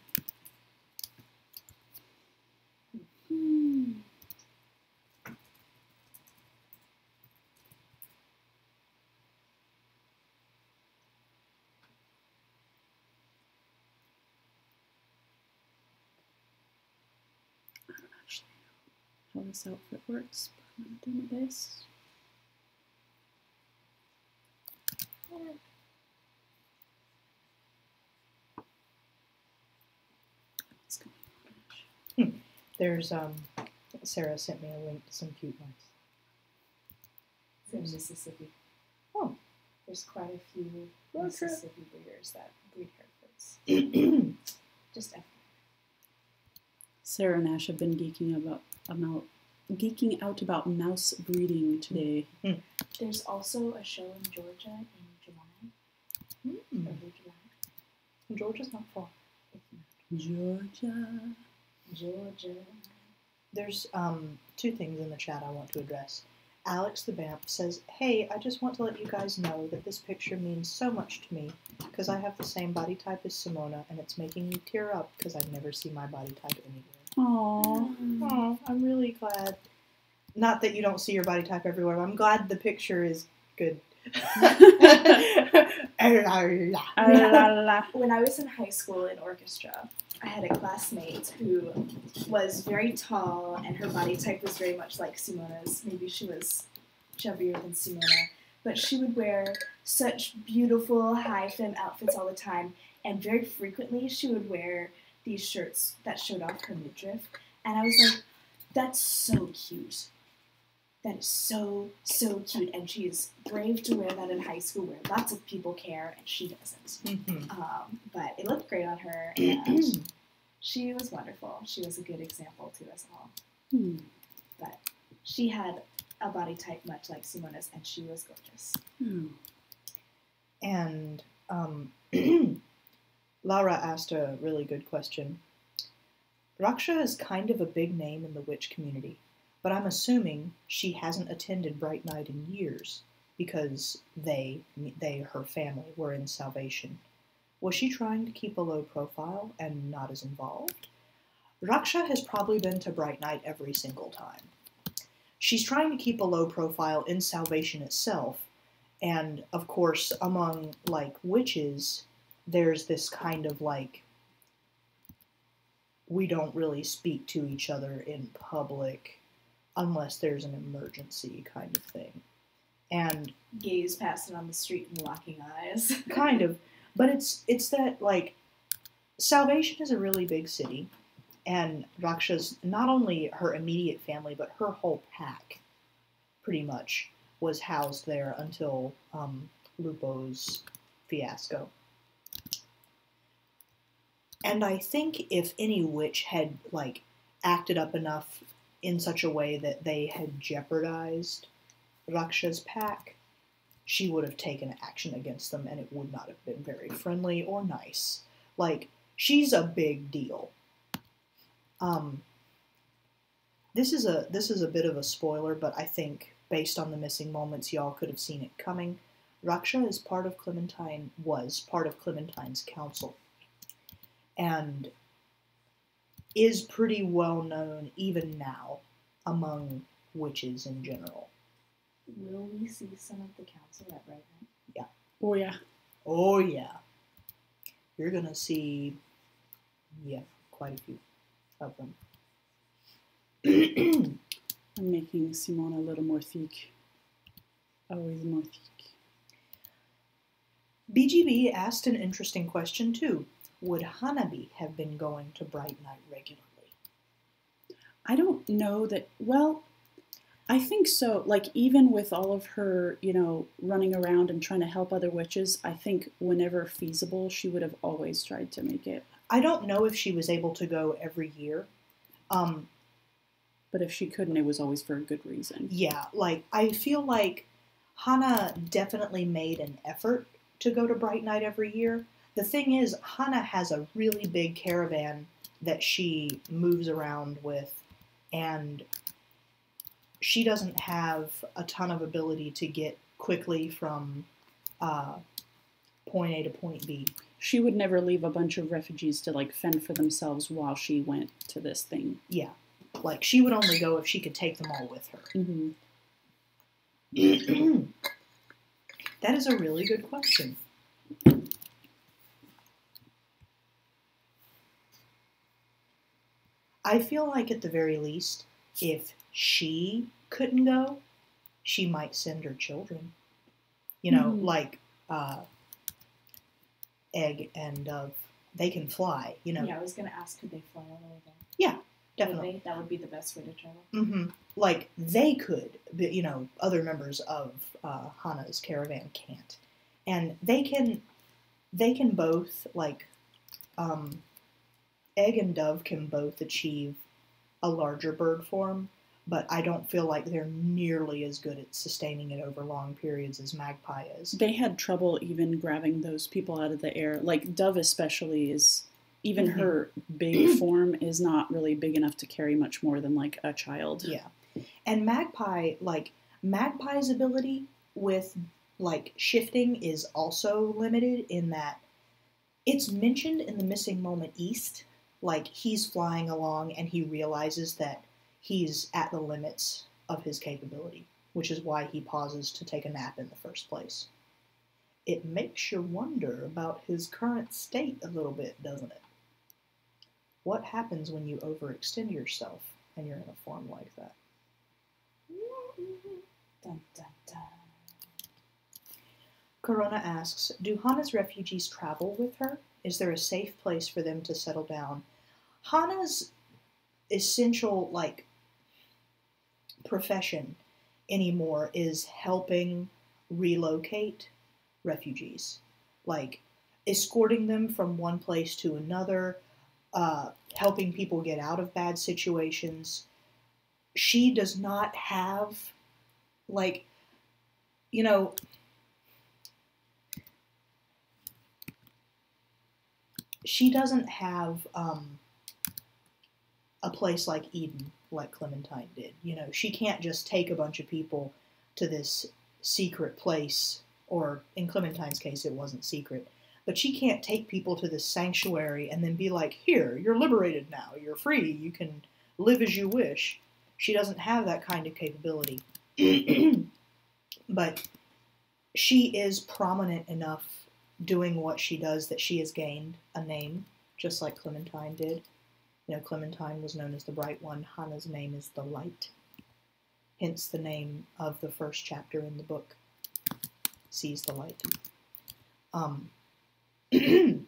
I don't actually know how this outfit works, but I'm going to do my best. There's Sarah sent me a link to some cute ones. It's in Mississippi. Oh. There's quite a few Road trip. Mississippi breeders that breed Herefords. Just FYI. Sarah and Ash have been geeking out about mouse breeding today. There's also a show in Georgia in July. Early July. Georgia's not far. Georgia. There's two things in the chat I want to address. Alex the Vamp says, "Hey, I just want to let you guys know that this picture means so much to me because I have the same body type as Simona and it's making me tear up because I never see my body type anywhere." Aww. Oh, I'm really glad. Not that you don't see your body type everywhere, but I'm glad the picture is good. When I was in high school in orchestra, I had a classmate who was very tall and her body type was very much like Simona's. Maybe she was chubbier than Simona, but she would wear such beautiful high femme outfits all the time, and very frequently she would wear these shirts that showed off her midriff, and I was like, that's so cute. That is so, so cute, and she's brave to wear that in high school where lots of people care, and she doesn't. But it looked great on her, and she was wonderful. She was a good example to us all. But she had a body type much like Simona's, and she was gorgeous. And Laura asked a really good question. Raksha is kind of a big name in the witch community, but I'm assuming she hasn't attended Bright Night in years because her family, were in Salvation. Was she trying to keep a low profile and not as involved? Raksha has probably been to Bright Night every single time. She's trying to keep a low profile in Salvation itself, and of course, among, like, witches, there's this kind of, like, we don't really speak to each other in public unless there's an emergency kind of thing. And Gays passing on the street and locking eyes. kind of. But it's that, like, Salvation is a really big city, and Raksha's, not only her immediate family, but her whole pack, pretty much, was housed there until Lupo's fiasco. And I think if any witch had, like, acted up enough in such a way that they had jeopardized Raksha's pack, she would have taken action against them, and it would not have been very friendly or nice. Like, she's a big deal. This is a bit of a spoiler, but I think based on the missing moments, y'all could have seen it coming. Raksha was part of Clementine's council, and is pretty well known even now among witches in general. Will we see some of the council at Bright Night? Yeah. Oh, yeah. Oh, yeah. You're gonna see, quite a few of them. I'm making Simona a little more thick. Always more thick. BGB asked an interesting question, too. Would Hanabi have been going to Bright Night regularly? I don't know that, well, I think so. Like, even with all of her, running around and trying to help other witches, I think whenever feasible, she would have always tried to make it. I don't know if she was able to go every year. But if she couldn't, it was always for a good reason. Yeah, like, I feel like Hana definitely made an effort to go to Bright Night every year. The thing is, Hana has a really big caravan that she moves around with, and she doesn't have a ton of ability to get quickly from point A to point B. She would never leave a bunch of refugees to like fend for themselves while she went to this thing. Yeah. Like, she would only go if she could take them all with her. Mm-hmm. That is a really good question. I feel like at the very least, if she couldn't go, she might send her children. You know, like Egg and Dove. They can fly, you know. Yeah, I was going to ask, could they fly all the way there? Yeah, definitely. That would be the best way to travel. Mm-hmm. Like, they could, but, you know, other members of Hana's caravan can't. And they can both, like, Egg and Dove can both achieve a larger bird form, but I don't feel like they're nearly as good at sustaining it over long periods as Magpie is. They had trouble even grabbing those people out of the air. Like Dove especially is, even her big form is not really big enough to carry much more than like a child. Yeah. And Magpie, like, Magpie's ability with, like, shifting is also limited in that it's mentioned in the Missing Moment East. Like, he's flying along and he realizes that he's at the limits of his capability, which is why he pauses to take a nap in the first place. It makes you wonder about his current state a little bit, doesn't it? What happens when you overextend yourself and you're in a form like that? Dun, dun, dun. Corona asks, do Hana's refugees travel with her? Is there a safe place for them to settle down? Hana's essential, like, profession anymore is helping relocate refugees. Like, escorting them from one place to another, helping people get out of bad situations. She does not have, like, you know, she doesn't have a place like Eden, like Clementine did. You know, she can't just take a bunch of people to this secret place, or in Clementine's case, it wasn't secret, but she can't take people to this sanctuary and then be like, here, you're liberated now, you're free, you can live as you wish. She doesn't have that kind of capability. But she is prominent enough doing what she does that she has gained a name, just like Clementine did. You know, Clementine was known as the Bright One. Hana's name is the Light. Hence the name of the first chapter in the book, Sees the Light. Didn't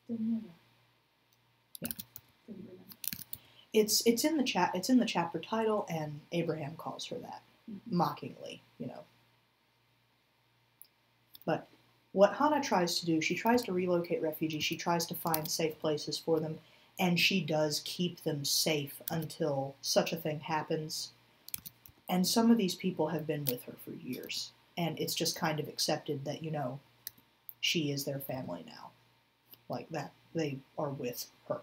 know that. Yeah. Didn't remember. It's in the chapter title, and Abraham calls her that, mockingly, you know. But what Hana tries to do, she tries to relocate refugees, she tries to find safe places for them, and she does keep them safe until such a thing happens. And some of these people have been with her for years, and it's just kind of accepted that, you know, she is their family now. Like that, they are with her.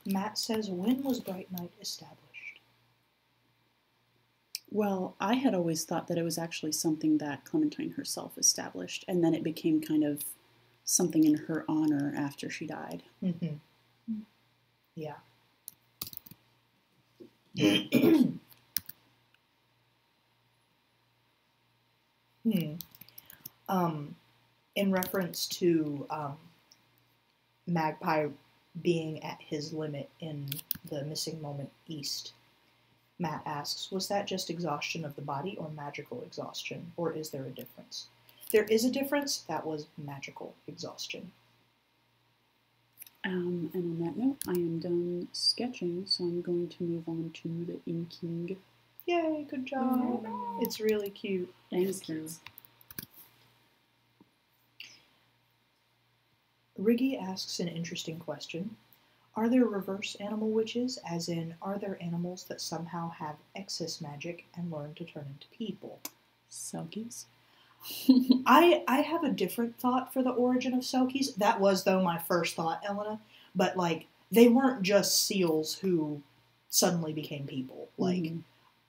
Matt says, when was Bright Night established? Well, I had always thought that it was actually something that Clementine herself established, and then it became kind of something in her honor after she died. Mm-hmm. Yeah. In reference to Magpie being at his limit in the Missing Moment East, Matt asks, was that just exhaustion of the body or magical exhaustion, or is there a difference? There is a difference. That was magical exhaustion. And on that note, I am done sketching, so I'm going to move on to the inking. Yay, good job. It's really cute. Thank you. Riggy asks an interesting question. Are there reverse animal witches, as in, are there animals that somehow have excess magic and learn to turn into people? Selkies. I have a different thought for the origin of Selkies. That was, though, my first thought, Elena. But, like, they weren't just seals who suddenly became people. Like,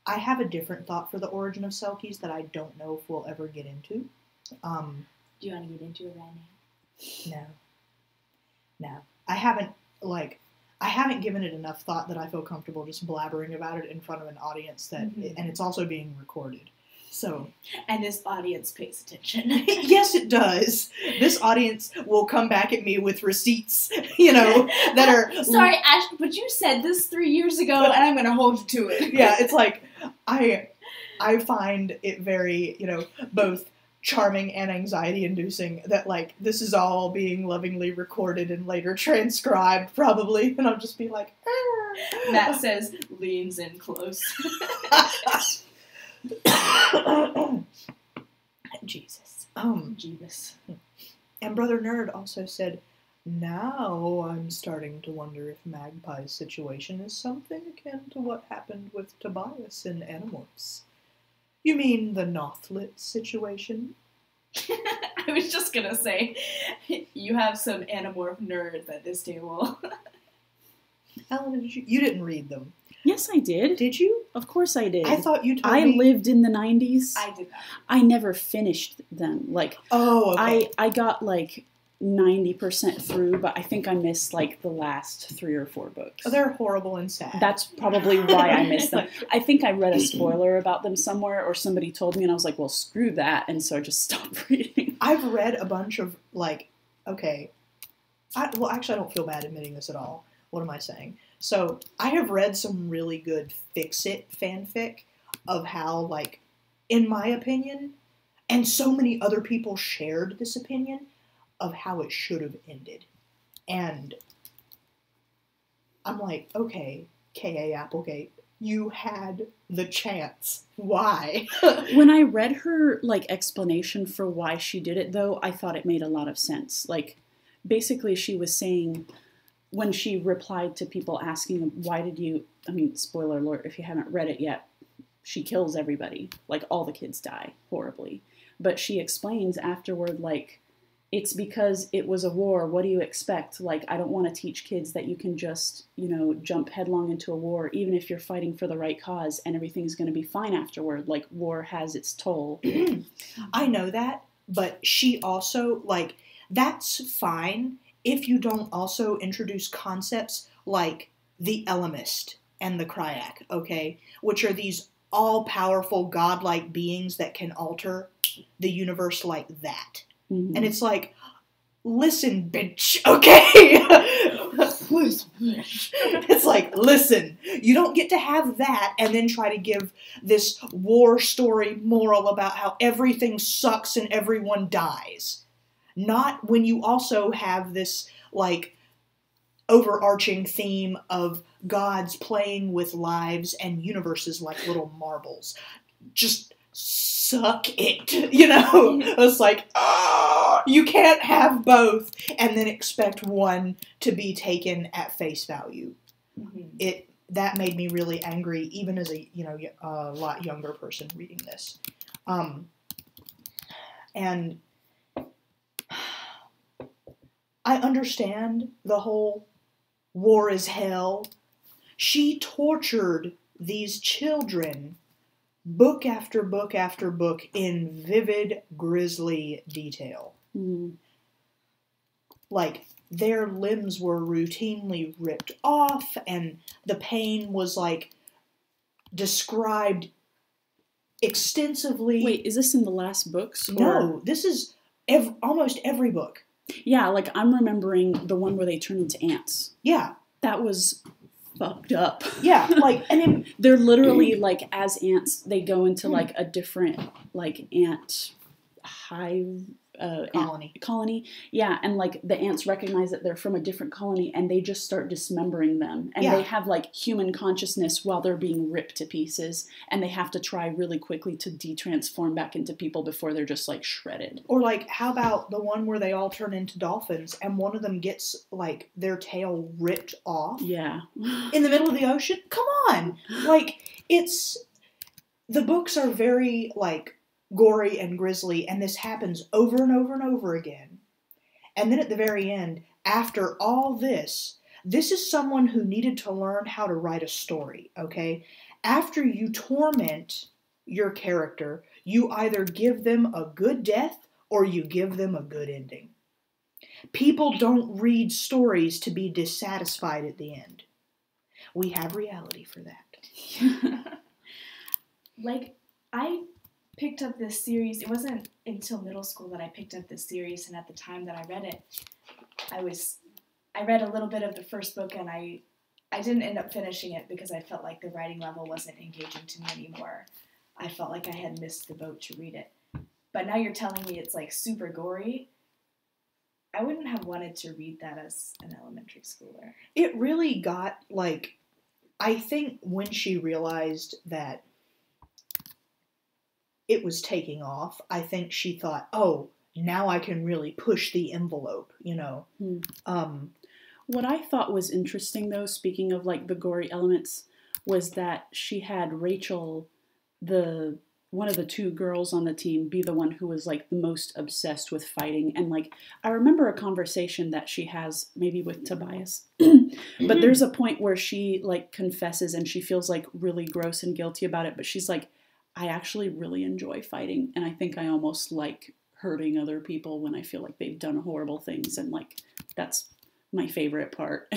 I have a different thought for the origin of Selkies that I don't know if we'll ever get into. Do you want to get into it right now? No. I haven't given it enough thought that I feel comfortable just blabbering about it in front of an audience and it's also being recorded. So, and this audience pays attention. Yes, it does. This audience will come back at me with receipts, that are... Sorry, Ash, but you said this 3 years ago, and I'm going to hold you to it. Yeah, it's like, I find it very, both charming and anxiety-inducing that, like, this is all being lovingly recorded and later transcribed, probably, and I'll just be like, Arr! Matt says, leans in close. Jesus. Jeebus. And Brother Nerd also said, now I'm starting to wonder if Magpie's situation is something akin to what happened with Tobias in Animorphs. You mean the Nothlit situation? I was just gonna say, you have some Animorph nerds at this table. Ellen, you didn't read them. Yes, I did. Did you? Of course I did. I thought you told me. I lived in the 90s. I did not. I never finished them. Like, okay. I got like 90% through, but I think I missed like the last 3 or 4 books. Oh, they're horrible and sad. That's probably why I missed them. I think I read a spoiler about them somewhere, or somebody told me, and I was like, well, screw that, and so I just stopped reading. I've read a bunch of, like, okay. Actually, I don't feel bad admitting this at all. What am I saying? So, I have read some really good Fix-It fanfic of how, like, in my opinion, and so many other people shared this opinion, of how it should have ended. And I'm like, okay, K.A. Applegate, you had the chance. Why? When I read her, like, explanation for why she did it, though, I thought it made a lot of sense. Like, basically she was saying, when she replied to people asking, why did you, spoiler alert, if you haven't read it yet, she kills everybody. Like, all the kids die horribly. But she explains afterward, like, it's because it was a war. What do you expect? Like, I don't want to teach kids that you can just, jump headlong into a war, even if you're fighting for the right cause and everything's going to be fine afterward. Like, war has its toll. I know that, but she also, like, that's fine if you don't also introduce concepts like the Elemist and the Kryak, okay? Which are these all-powerful, godlike beings that can alter the universe like that. And it's like, listen, bitch, okay? It's like, listen, you don't get to have that and then try to give this war story moral about how everything sucks and everyone dies. Not when you also have this, like, overarching theme of gods playing with lives and universes like little marbles. Just suck it, It's like, you can't have both and then expect one to be taken at face value. That made me really angry, even as a lot younger person reading this. And I understand the whole war is hell. She tortured these children book after book after book in vivid, grisly detail. Like, their limbs were routinely ripped off, and the pain was, like, described extensively. Wait, is this in the last books? No, this is almost every book. Yeah, like, I'm remembering the one where they turn into ants. Yeah. That was fucked up. Yeah, like, and then they're literally, like, as ants, they go into, like, a different, like, ant hive, colony. Yeah, and like the ants recognize that they're from a different colony, and they just start dismembering them, and they have like human consciousness while they're being ripped to pieces, and they have to try really quickly to de-transform back into people before they're just like shredded. Or like, how about the one where they all turn into dolphins, and one of them gets like their tail ripped off? Yeah. In the middle of the ocean? Come on! Like, the books are very like gory and grisly, and this happens over and over and over again. And then at the very end, after all this is someone who needed to learn how to write a story, okay? After you torment your character, you either give them a good death or you give them a good ending. People don't read stories to be dissatisfied at the end. We have reality for that. Like, I picked up this series. It wasn't until middle school that I picked up this series, and at the time that I read it, I read a little bit of the first book, and I didn't end up finishing it because I felt like the writing level wasn't engaging to me anymore. I felt like I had missed the boat to read it. But now you're telling me it's like super gory. I wouldn't have wanted to read that as an elementary schooler. It really got, like, I think when she realized that it was taking off, I think she thought, oh, now I can really push the envelope, you know. What I thought was interesting, though, speaking of, like, the gory elements, was that she had Rachel, one of the two girls on the team, be the one who was, like, the most obsessed with fighting. And, like, I remember a conversation that she has, maybe with Tobias, but there's a point where she, like, confesses and she feels, like, really gross and guilty about it, but she's like, I actually really enjoy fighting, and I think I almost like hurting other people when I feel like they've done horrible things, and, like, that's my favorite part.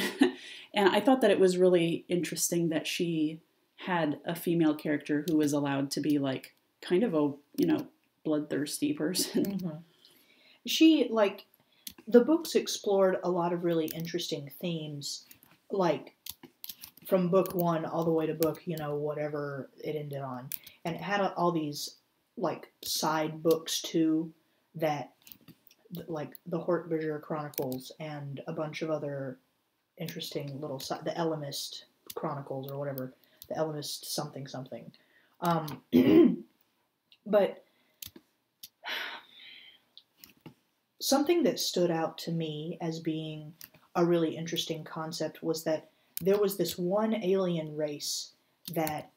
And I thought that it was really interesting that she had a female character who was allowed to be, like, kind of a, you know, bloodthirsty person. Mm-hmm. She, like, the books explored a lot of really interesting themes, like, from book one all the way to book, you know, whatever it ended on. And it had all these, like, side books, too, that, like, the Hortbusher Chronicles and a bunch of other interesting little the Ellimist Chronicles or whatever. The Ellimist something. But something that stood out to me as being a really interesting concept was that there was this one alien race that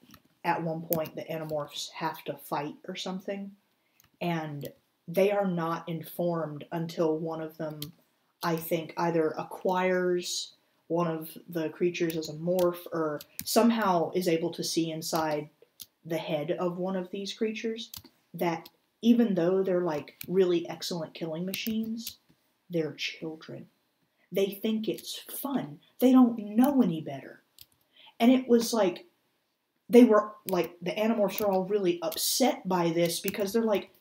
at one point the Animorphs have to fight or something, and they are not informed until one of them, I think, either acquires one of the creatures as a morph or somehow is able to see inside the head of one of these creatures, that even though they're, like, really excellent killing machines, they're children. They think it's fun. They don't know any better. And it was like, they were, like, the Animorphs are all really upset by this because they're like,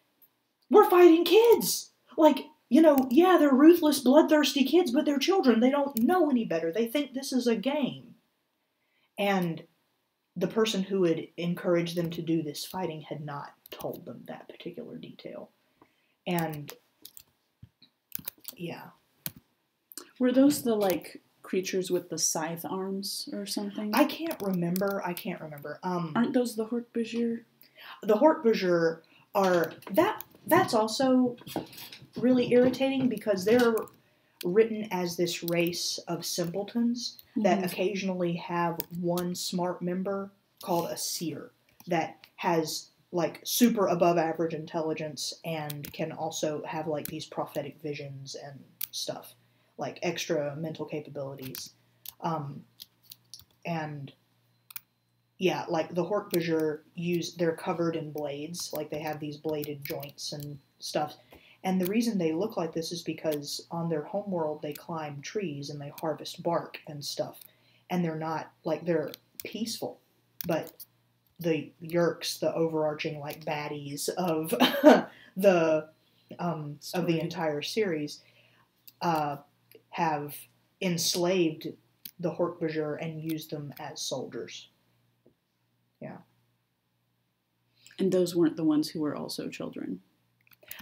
we're fighting kids! Like, you know, yeah, they're ruthless, bloodthirsty kids, but they're children. They don't know any better. They think this is a game. And the person who had encouraged them to do this fighting had not told them that particular detail. And, yeah. Were those the, like, creatures with the scythe arms or something? I can't remember. Aren't those the Hortbusher? The Hortbusher are... That's also really irritating because they're written as this race of simpletons that occasionally have one smart member called a seer that has, like, super above average intelligence and can also have, like, these prophetic visions and stuff, like extra mental capabilities. And yeah, like the Hortbusher they're covered in blades, like they have these bladed joints and stuff. And the reason they look like this is because on their homeworld they climb trees and they harvest bark and stuff. And they're not, like, they're peaceful. But the Yeerks, the overarching, like, baddies of the entire series, have enslaved the Hortbusher and used them as soldiers. Yeah. And those weren't the ones who were also children?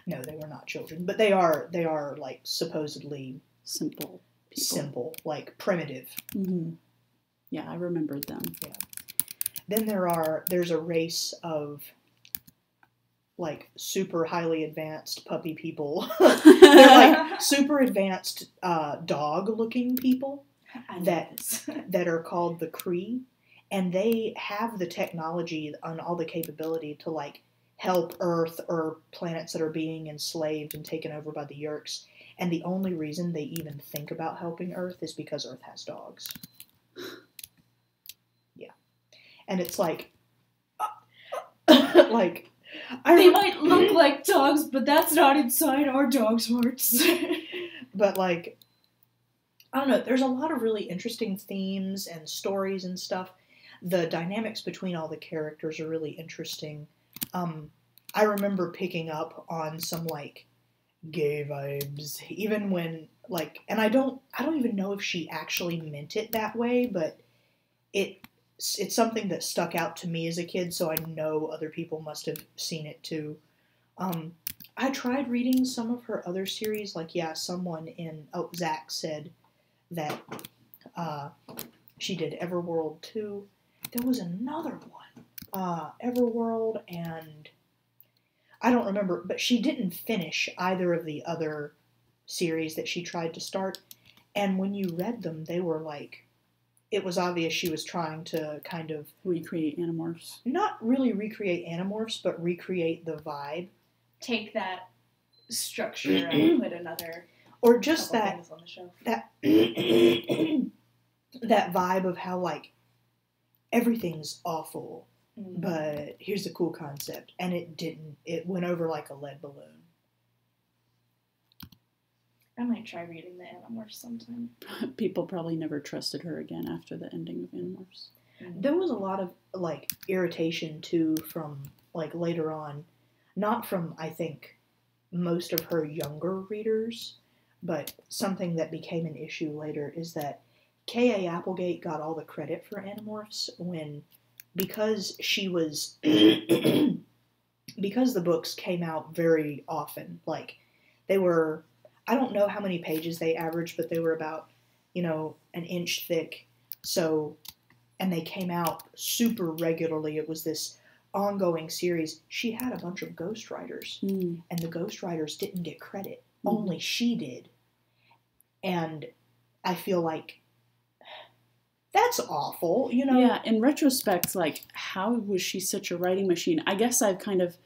No, they were not children, but they are like supposedly Simple people. simple, like primitive. Mm-hmm. Yeah, I remembered them. Yeah. Then there's a race of like super highly advanced puppy people. They're like super advanced dog looking people that are called the Kree, and they have the technology and all the capability to like help Earth or planets that are being enslaved and taken over by the Yeerks. And the only reason they even think about helping Earth is because Earth has dogs. Yeah. And it's like, like, they might look like dogs, but that's not inside our dogs' hearts. But like, I don't know, there's a lot of really interesting themes and stories and stuff. The dynamics between all the characters are really interesting. I remember picking up on some like gay vibes, even when like, and I don't even know if she actually meant it that way, but it's something that stuck out to me as a kid, so I know other people must have seen it too. I tried reading some of her other series, like Zach said that she did Everworld too. There was another one, Everworld, and I don't remember, but she didn't finish either of the other series that she tried to start. And when you read them, they were like, it was obvious she was trying to kind of recreate Animorphs. Not really recreate Animorphs, but recreate the vibe. Take that structure and put another, or just that things on the shelf. That that vibe of how like everything's awful, but here's a cool concept, and it didn't. It went over like a lead balloon. I might try reading the Animorphs sometime. People probably never trusted her again after the ending of Animorphs. There was a lot of like irritation too from like later on, not from I think most of her younger readers, but something that became an issue later is that K.A. Applegate got all the credit for Animorphs because she was because the books came out very often. Like they were, I don't know how many pages they averaged, but they were about, an inch thick. So, and they came out super regularly. It was this ongoing series. She had a bunch of ghostwriters, and the ghostwriters didn't get credit. Only she did. And I feel like that's awful, Yeah, in retrospect, like, how was she such a writing machine? I guess I've kind of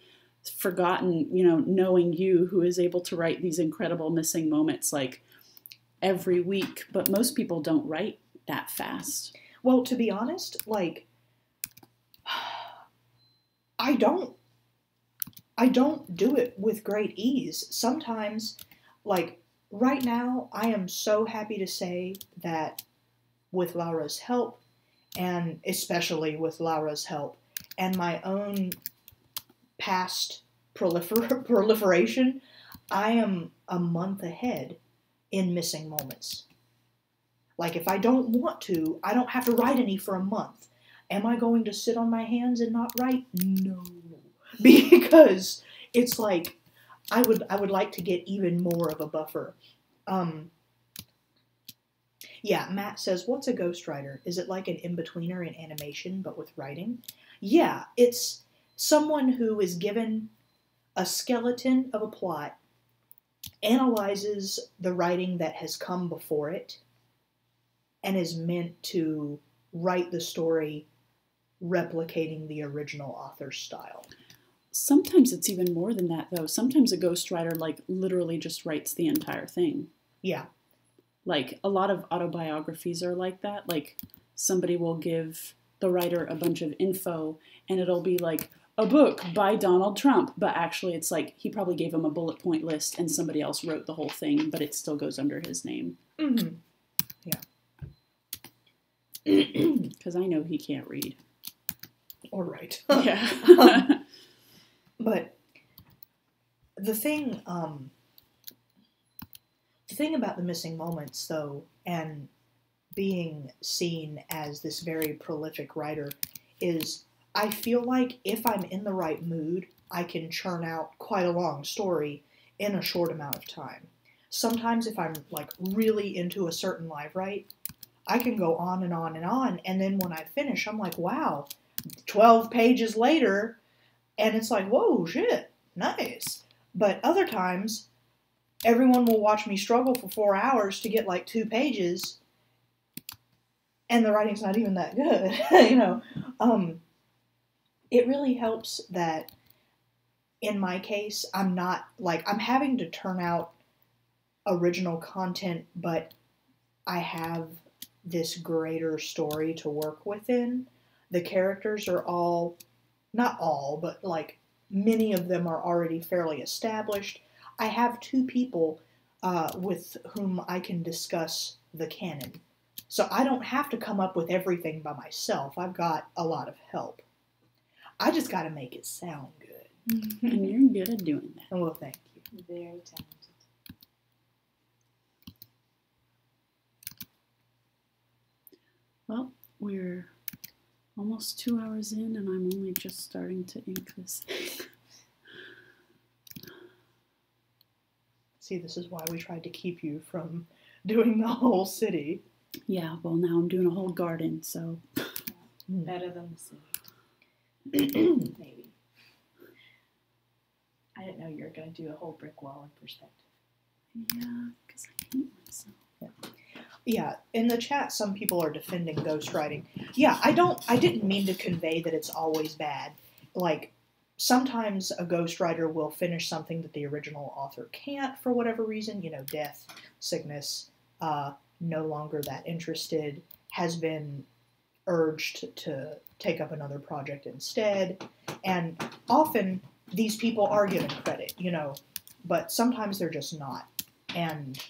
forgotten, knowing you, who is able to write these incredible missing moments, like, every week. But most people don't write that fast. Well, to be honest, like, I don't do it with great ease. Sometimes, like, right now, I am so happy to say that with Laura's help, and especially with Laura's help, and my own past proliferation, I am a month ahead in missing moments. Like, if I don't want to, I don't have to write any for a month. Am I going to sit on my hands and not write? No. Because it's like, I would like to get even more of a buffer. Yeah, Matt says, what's a ghostwriter? Is it like an in-betweener in animation, but with writing? Yeah, it's someone who is given a skeleton of a plot, analyzes the writing that has come before it, and is meant to write the story replicating the original author's style. Sometimes it's even more than that, though. Sometimes a ghostwriter, like, literally just writes the entire thing. Yeah. Like, a lot of autobiographies are like that. Like, somebody will give the writer a bunch of info, and it'll be like, a book by Donald Trump. But actually, it's like, he probably gave him a bullet point list, and somebody else wrote the whole thing, but it still goes under his name. Mm-hmm. Yeah. Because I know he can't read. Or write. Yeah. But the thing about the missing moments, though, and being seen as this very prolific writer, is I feel like if I'm in the right mood, I can churn out quite a long story in a short amount of time. Sometimes if I'm like really into a certain live write, I can go on and on and on, and then when I finish, I'm like, wow, 12 pages later, and it's like, whoa, shit, nice. But other times, everyone will watch me struggle for 4 hours to get like 2 pages, and the writing's not even that good, you know. It really helps that, in my case, I'm having to turn out original content, but I have this greater story to work within. The characters are all, not all, but like many of them are already fairly established. I have 2 people with whom I can discuss the canon. So I don't have to come up with everything by myself. I've got a lot of help. I just got to make it sound good. And you're good at doing that. Well, thank you. Very talented. Well, we're almost 2 hours in, and I'm only just starting to ink this thing. See, this is why we tried to keep you from doing the whole city. Yeah, well, now I'm doing a whole garden, so. Better than the city. Maybe. I didn't know you were going to do a whole brick wall in perspective. Yeah, because I hate myself. Yeah, in the chat, some people are defending ghostwriting. Yeah, I didn't mean to convey that it's always bad. Like, sometimes a ghostwriter will finish something that the original author can't for whatever reason. You know, death, sickness, no longer that interested, has been urged to take up another project instead. And often, these people are given credit, you know, but sometimes they're just not. And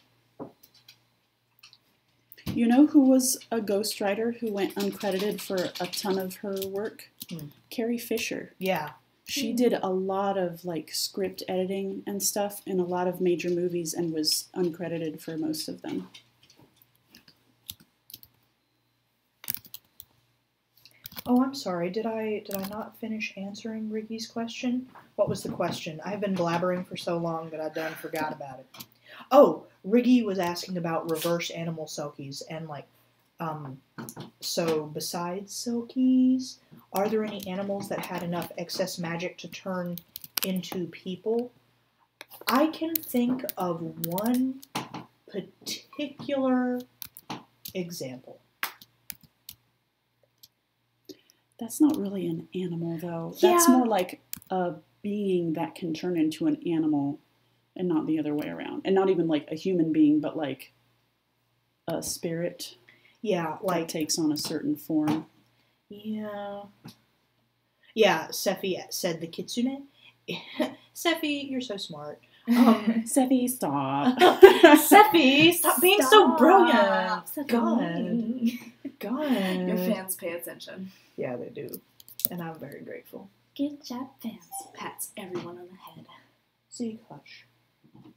you know who was a ghostwriter who went uncredited for a ton of her work? Carrie Fisher. yeah. She did a lot of like script editing and stuff in a lot of major movies and was uncredited for most of them. Oh, I'm sorry. Did I not finish answering Ricky's question? What was the question? I've been blabbering for so long that I done forgot about it. Oh, Riggy was asking about reverse animal selkies and like, so besides selkies, are there any animals that had enough excess magic to turn into people? I can think of one particular example. That's not really an animal, though. That's more like a being that can turn into an animal and not the other way around. And not even like a human being, but like a spirit. Yeah, like that takes on a certain form. Yeah. Yeah, Sephi said the kitsune. Sephi, you're so smart. Sephi, stop. Sephi, stop being so brilliant. Sephi. God. Your fans pay attention. Yeah, they do. And I'm very grateful. Good job, fans. Pats everyone on the head. See, hush.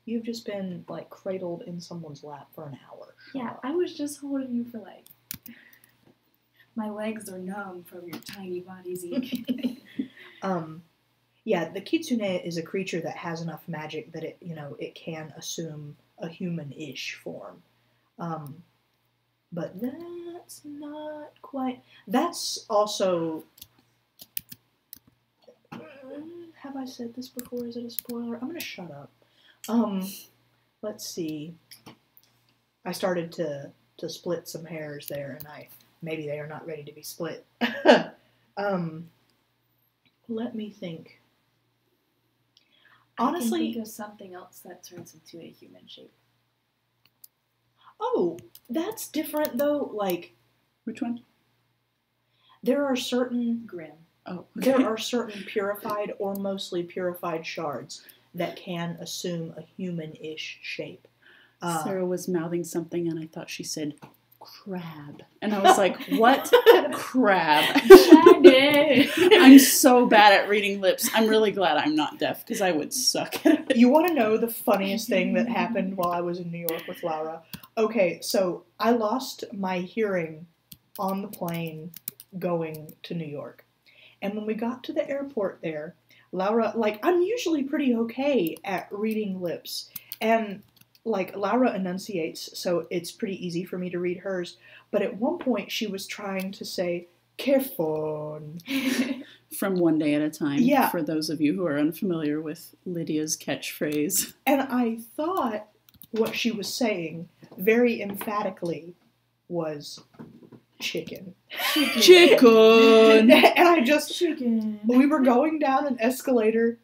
You've just been, like, cradled in someone's lap for an hour. Yeah, I was just holding you for like. My legs are numb from your tiny body, Zeke. Yeah, the kitsune is a creature that has enough magic that it, you know, it can assume a human-ish form. But that's not quite... That's also... Have I said this before? Is it a spoiler? I'm going to shut up. Let's see. I started to split some hairs there, and maybe they are not ready to be split. Let me think. Honestly, I can think of something else that turns into a human shape. oh, that's different though. Like, Which one? there are certain Grim. Oh, there are certain purified or mostly purified shards that can assume a human-ish shape. Sarah was mouthing something, and I thought she said crab. And I was like, what? Crab. I'm so bad at reading lips. I'm really glad I'm not deaf, because I would suck at it. You want to know the funniest thing that happened while I was in New York with Laura? Okay, so I lost my hearing on the plane going to New York. And when we got to the airport there, Laura, like, I'm usually pretty okay at reading lips. And, like, Laura enunciates, so it's pretty easy for me to read hers. But at one point, she was trying to say, "Kefon." From One Day at a Time, Yeah. for those of you who are unfamiliar with Lydia's catchphrase. And I thought what she was saying, very emphatically, was chicken. Chicken! And I just... Chicken. We were going down an escalator,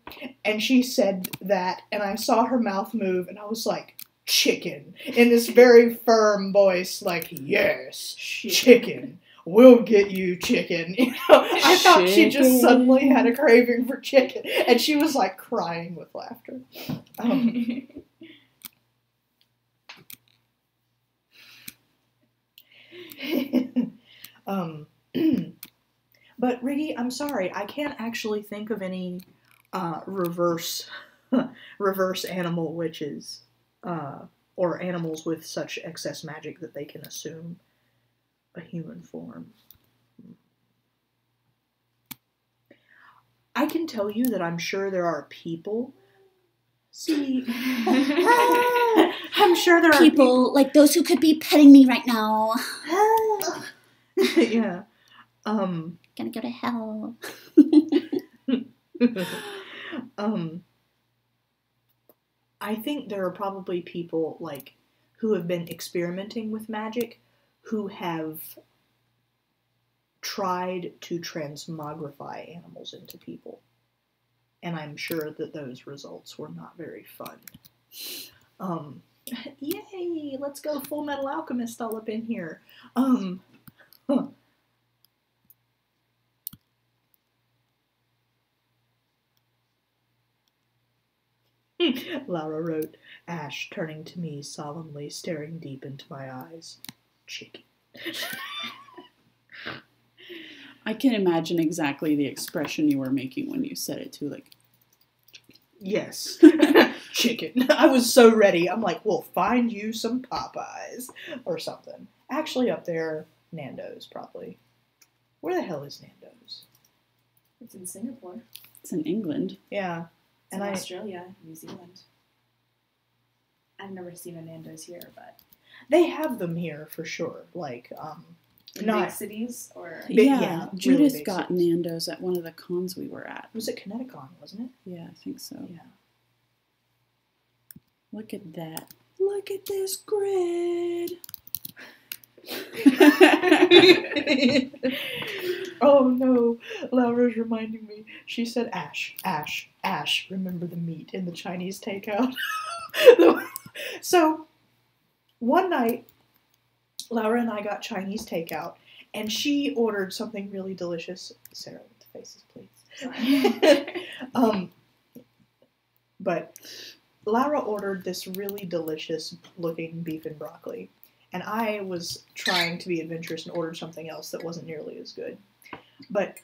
and she said that, and I saw her mouth move, and I was like, chicken, in this very firm voice, like, yes, chicken. We'll get you chicken. You know, I thought she just suddenly had a craving for chicken, and she was like crying with laughter. But Riggy, I'm sorry, I can't actually think of any reverse animal witches, or animals with such excess magic that they can assume a human form. I can tell you that I'm sure there are people. See, I'm sure there are People like those who could be petting me right now. Yeah. Gonna go to hell. I think there are probably people, like, who have been experimenting with magic who have tried to transmogrify animals into people. And I'm sure that those results were not very fun. Yay! Let's go Full Metal Alchemist all up in here. Laura wrote, Ash turning to me solemnly, staring deep into my eyes. Chicken. I can imagine exactly the expression you were making when you said it too, like... Yes. Chicken. I was so ready. I'm like, we'll find you some Popeyes. Or something. Actually, up there, Nando's, probably. Where the hell is Nando's? It's in Singapore. It's in England. Yeah. It's in Australia, New Zealand. I've never seen a Nando's here, but... They have them here, for sure. Like, in not... big cities, or... Yeah, really Judith big got cities. Nando's at one of the cons we were at. Was it Connecticut, wasn't it? Yeah, I think so. Yeah. Look at that. Look at this grid. Oh no, Laura's reminding me. She said, Ash, Ash, Ash, remember the meat in the Chinese takeout? So, one night, Laura and I got Chinese takeout, and she ordered something really delicious. Sarah, with the faces, please. But Laura ordered this really delicious looking beef and broccoli. And I was trying to be adventurous and ordered something else that wasn't nearly as good. But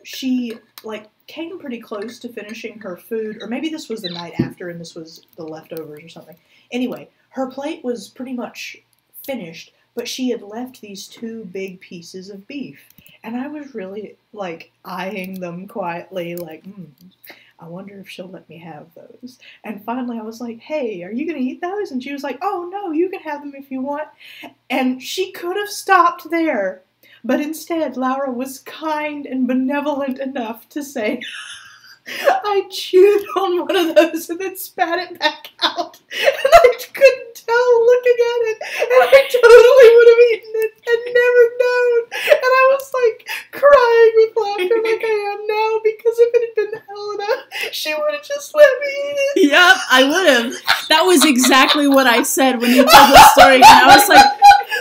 she, like, came pretty close to finishing her food. Or maybe this was the night after and this was the leftovers or something. Anyway, her plate was pretty much finished, but she had left these two big pieces of beef. And I was really, like, eyeing them quietly, like, I wonder if she'll let me have those. And finally I was like, hey, are you going to eat those? And she was like, oh no, you can have them if you want. And she could have stopped there. But instead, Laura was kind and benevolent enough to say, I chewed on one of those and then spat it back out. And I couldn't tell looking at it. And I totally would have eaten it and never known. And I was like crying with laughter like I am now, because if it had been Helena, she would have just let me eat it. Yep, I would have. That was exactly what I said when you told the story. And I was like,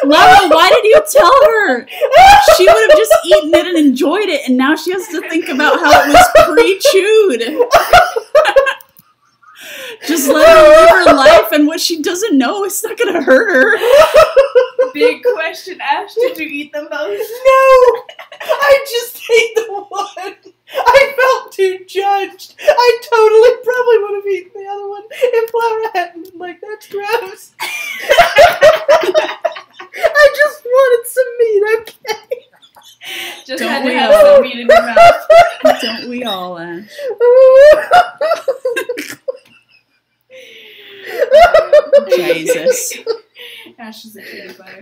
Laura, why did you tell her? She would have just eaten it and enjoyed it, and now she has to think about how it was pre-chewed. Just let her live her life, and what she doesn't know, it's not going to hurt her. Big question, Ash. Did you eat them both? No! I just ate the one. I felt too judged. I totally probably would have eaten the other one if Laura hadn't been like, that's gross. I just wanted some meat, okay? Just Don't had we to have all? some meat in your mouth. Jesus. Ash is a cutie pie.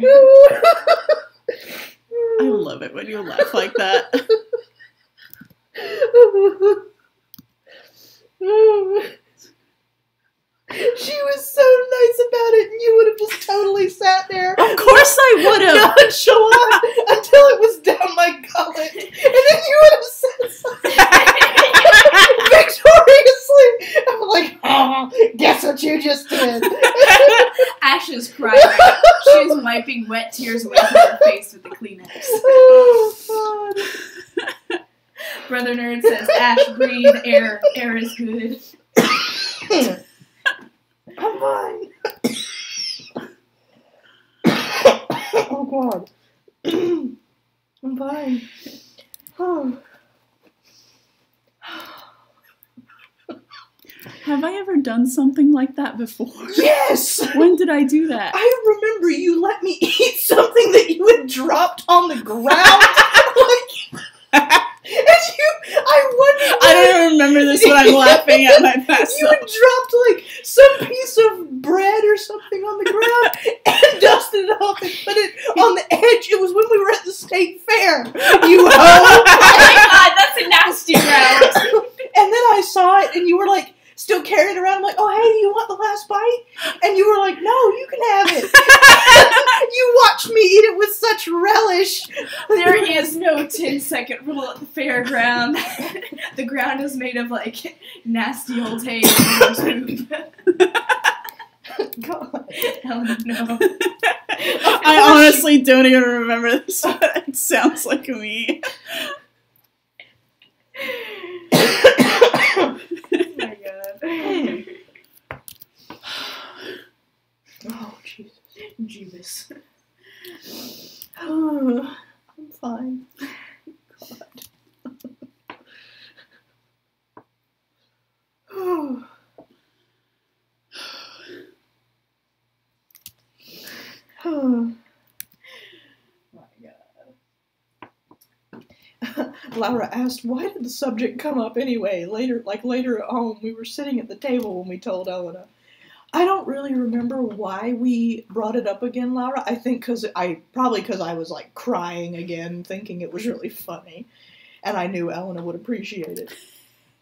I love it when you laugh like that. She was so nice about it, and you would have just totally sat there. Of course I would have. Nonchalant until it was down my gullet, and then you would have said something victoriously. I'm like, oh, guess what you just did? Ash is crying. She's wiping wet tears away from her face with the Kleenex. Oh, God. Brother Nerd says, Ash, breathe. Air is good. I'm fine. Oh, God. I'm fine. Oh. Have I ever done something like that before? Yes! When did I do that? I remember you let me eat something that you had dropped on the ground. I don't even remember this when I'm laughing at my past You had dropped like some piece of bread or something on the ground and dusted it off and put it on the edge. It was when we were at the state fair. You hoe! Oh my god, that's a nasty round. And then I saw it and you were like, still carrying it around. I'm like, oh, hey, do you want the last bite? And you were like, no, you can have it. You watched me eat it with such relish. There is no 10-second rule at the fairground. The ground is made of, like, nasty old hay and horse poop. God. Hell no. I honestly don't even remember this, but it sounds like me. Oh my god. Oh, Jesus. Jeebus. Oh, I'm fine. God. Oh. Oh. Laura asked, why did the subject come up anyway? Later at home, we were sitting at the table when we told Elena. I don't really remember why we brought it up again, Laura. I think probably because I was like crying again, thinking it was really funny. And I knew Elena would appreciate it.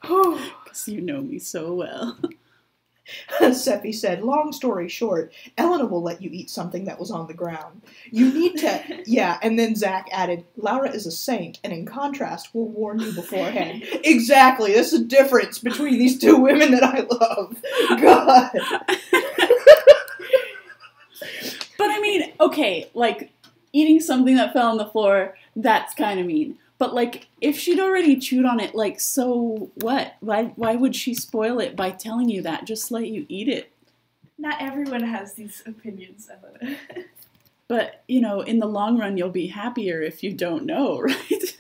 Because you know me so well. Seppi said, long story short, Elena will let you eat something that was on the ground. You need to, yeah, and then Zach added, Laura is a saint, and in contrast, will warn you beforehand. Exactly, that's the difference between these two women that I love. God. But I mean, okay, like, eating something that fell on the floor, that's kind of mean. But, like, if she'd already chewed on it, like, so what? Why would she spoil it by telling you that? Just let you eat it. Not everyone has these opinions, Elena. But, you know, in the long run, you'll be happier if you don't know, right?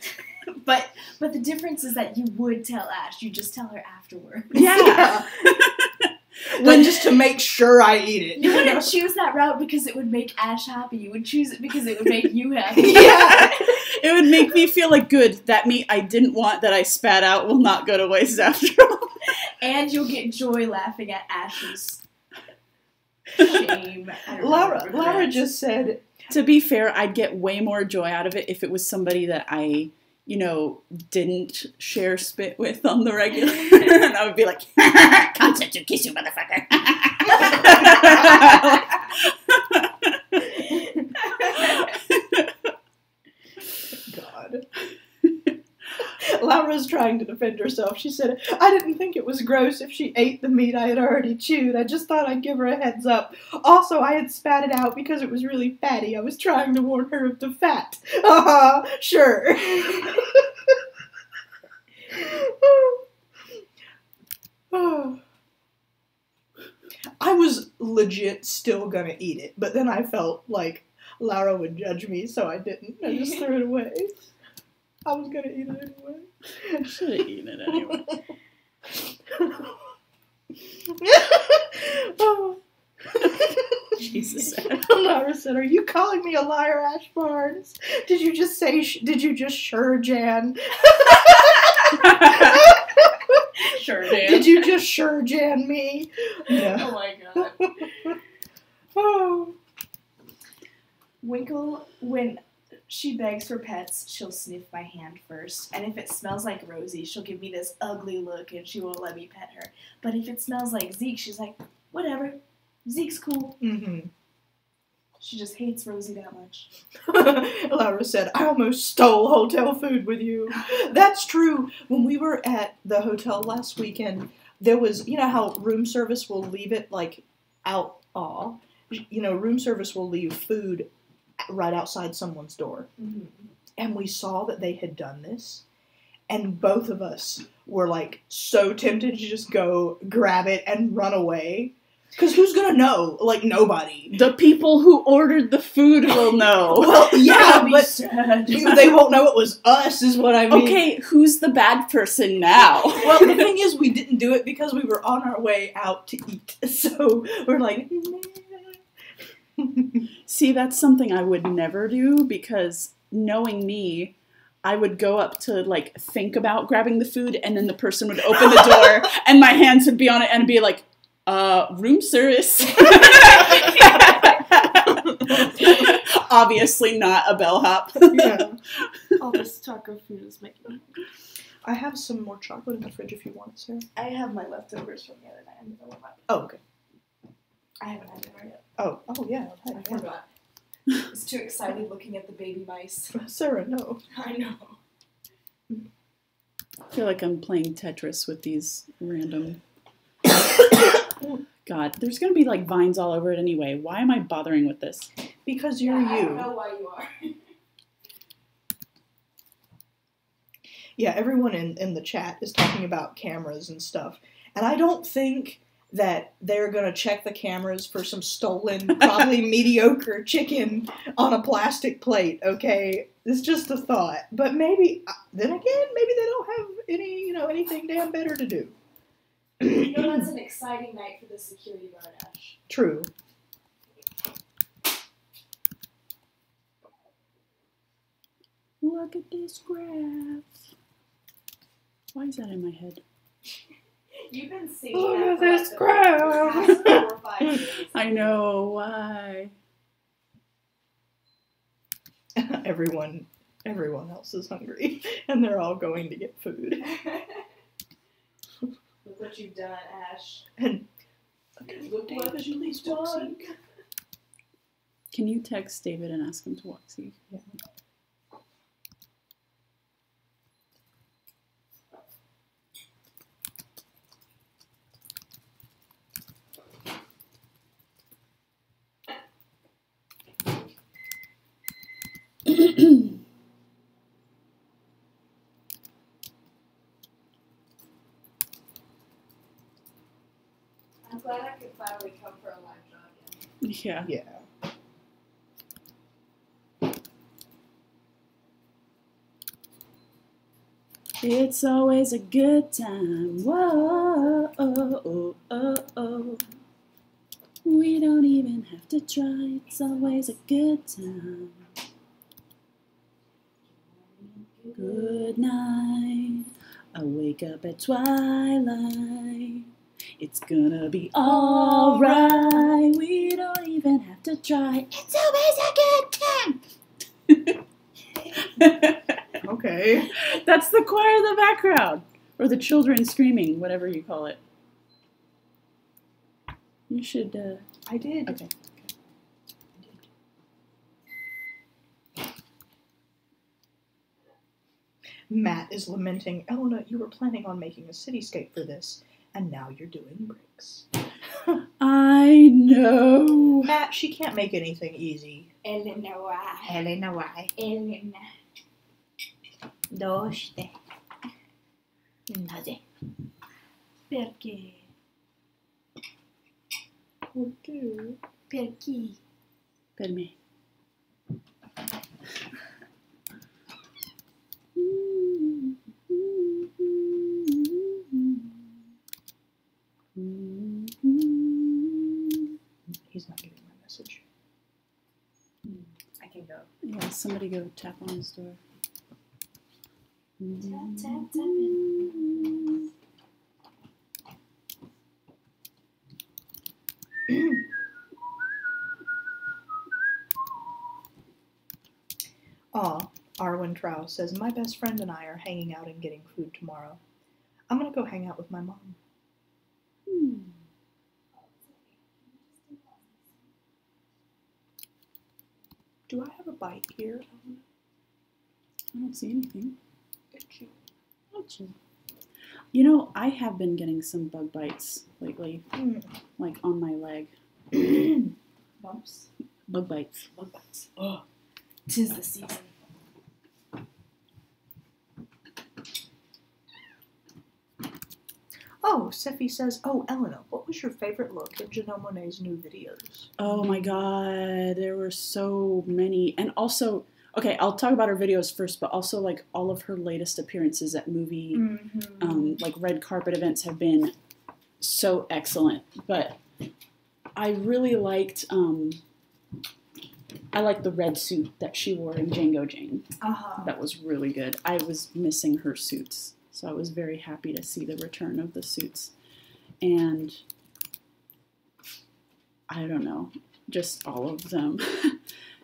But the difference is that you would tell Ash. You just tell her afterwards. Yeah. When just to make sure I eat it. You wouldn't choose that route because it would make Ash happy. You would choose it because it would make you happy. Yeah. It would make me feel like, good, that meat I didn't want that I spat out will not go to waste after all. And you'll get joy laughing at Ash's shame. Laura just said... To be fair, I'd get way more joy out of it if it was somebody that I, you know, didn't share spit with on the regular. And I would be like, content to kiss you, motherfucker. God. Laura's trying to defend herself. She said, I didn't think it was gross if she ate the meat I had already chewed. I just thought I'd give her a heads up. Also, I had spat it out because it was really fatty. I was trying to warn her of the fat. Sure. I was legit still gonna eat it, but then I felt like Laura would judge me, so I didn't. I just threw it away. I was gonna eat it anyway. I should have eaten it anyway. Oh. Jesus. Laura said, are you calling me a liar, Ash Barnes? Did you just say, did you just sure, Jan? Jan. Did you just sure Jan me? No. Oh my god. Oh. Winkle, when she begs for pets, she'll sniff my hand first. And if it smells like Rosie, she'll give me this ugly look and she won't let me pet her. But if it smells like Zeke, she's like, whatever. Zeke's cool. Mm-hmm. She just hates Rosie that much. Laura said, I almost stole hotel food with you. That's true. When we were at the hotel last weekend, there was, you know how room service will leave it like out, room service will leave food right outside someone's door. Mm-hmm. And we saw that they had done this. And both of us were like so tempted to just go grab it and run away. Because who's going to know? Like, nobody. The people who ordered the food will know. Well, yeah, but sad. they won't know it was us, is what I mean. Okay, who's the bad person now? Well, the thing is, we didn't do it because we were on our way out to eat. So we're like, See, that's something I would never do because knowing me, I would go up to like think about grabbing the food and then the person would open the door and my hands would be on it and I'd be like, room service. Obviously not a bellhop. yeah. All this talk of food is making me. I have some more chocolate in the fridge if you want it, Sarah. I have my leftovers from the other night. I'm gonna warm up. Oh, okay. I haven't had dinner yet. Oh, yeah. I forgot. I was too excited looking at the baby mice. Sarah, no. I know. I feel like I'm playing Tetris with these random... God, there's going to be like vines all over it anyway. Why am I bothering with this? Because you're I don't you. know why you are. Yeah, everyone in the chat is talking about cameras and stuff. And I don't think that they're going to check the cameras for some stolen, probably mediocre chicken on a plastic plate, okay? It's just a thought. But maybe, then again, maybe they don't have anything damn better to do. You know, that's an exciting night for the security guard, Ash. True. Look at this graph. Why is that in my head? You've been singing Look that at for this like graph. the past 4 or 5 days. I know, why? Everyone else is hungry, and they're all going to get food. Look what you've done, Ash. And Look what you've done. Can you text David and ask him to walk? See? Yeah. I'm glad I could finally come for a live job again. Yeah. yeah. It's always a good time. Whoa, oh, oh, oh, oh. We don't even have to try. It's always a good time. Good night. I wake up at twilight. It's gonna be alright. We don't even have to try. It's always a good time. Okay. That's the choir in the background. Or the children screaming, whatever you call it. You should, I did. okay. Matt is lamenting, Elena, you were planning on making a cityscape for this, and now you're doing bricks. I know. Matt, she can't make anything easy. Elena, why? Elena, why? Elena. どうしてなぜ Perché? Okay. Per chi? Per me. He's not getting my message. I can go. Yeah, somebody go tap on his door. Tap, tap, tap it. Aw, Arwen Trow says, my best friend and I are hanging out and getting food tomorrow. I'm gonna go hang out with my mom. Do I have a bite here? I don't see anything. Itchy. You know, I have been getting some bug bites lately, like on my leg. Bumps. Bug bites. Bug bites. Oh, 'tis the season. Oh, Sephi says, oh, Eleanor, what was your favorite look in Janelle Monáe's new videos? Oh my god, there were so many. And also, okay, I'll talk about her videos first, but also like all of her latest appearances at movie, like red carpet events have been so excellent. But I really liked, I liked the red suit that she wore in Django Jane. That was really good. I was missing her suits. So I was very happy to see the return of the suits. And I don't know, just all of them.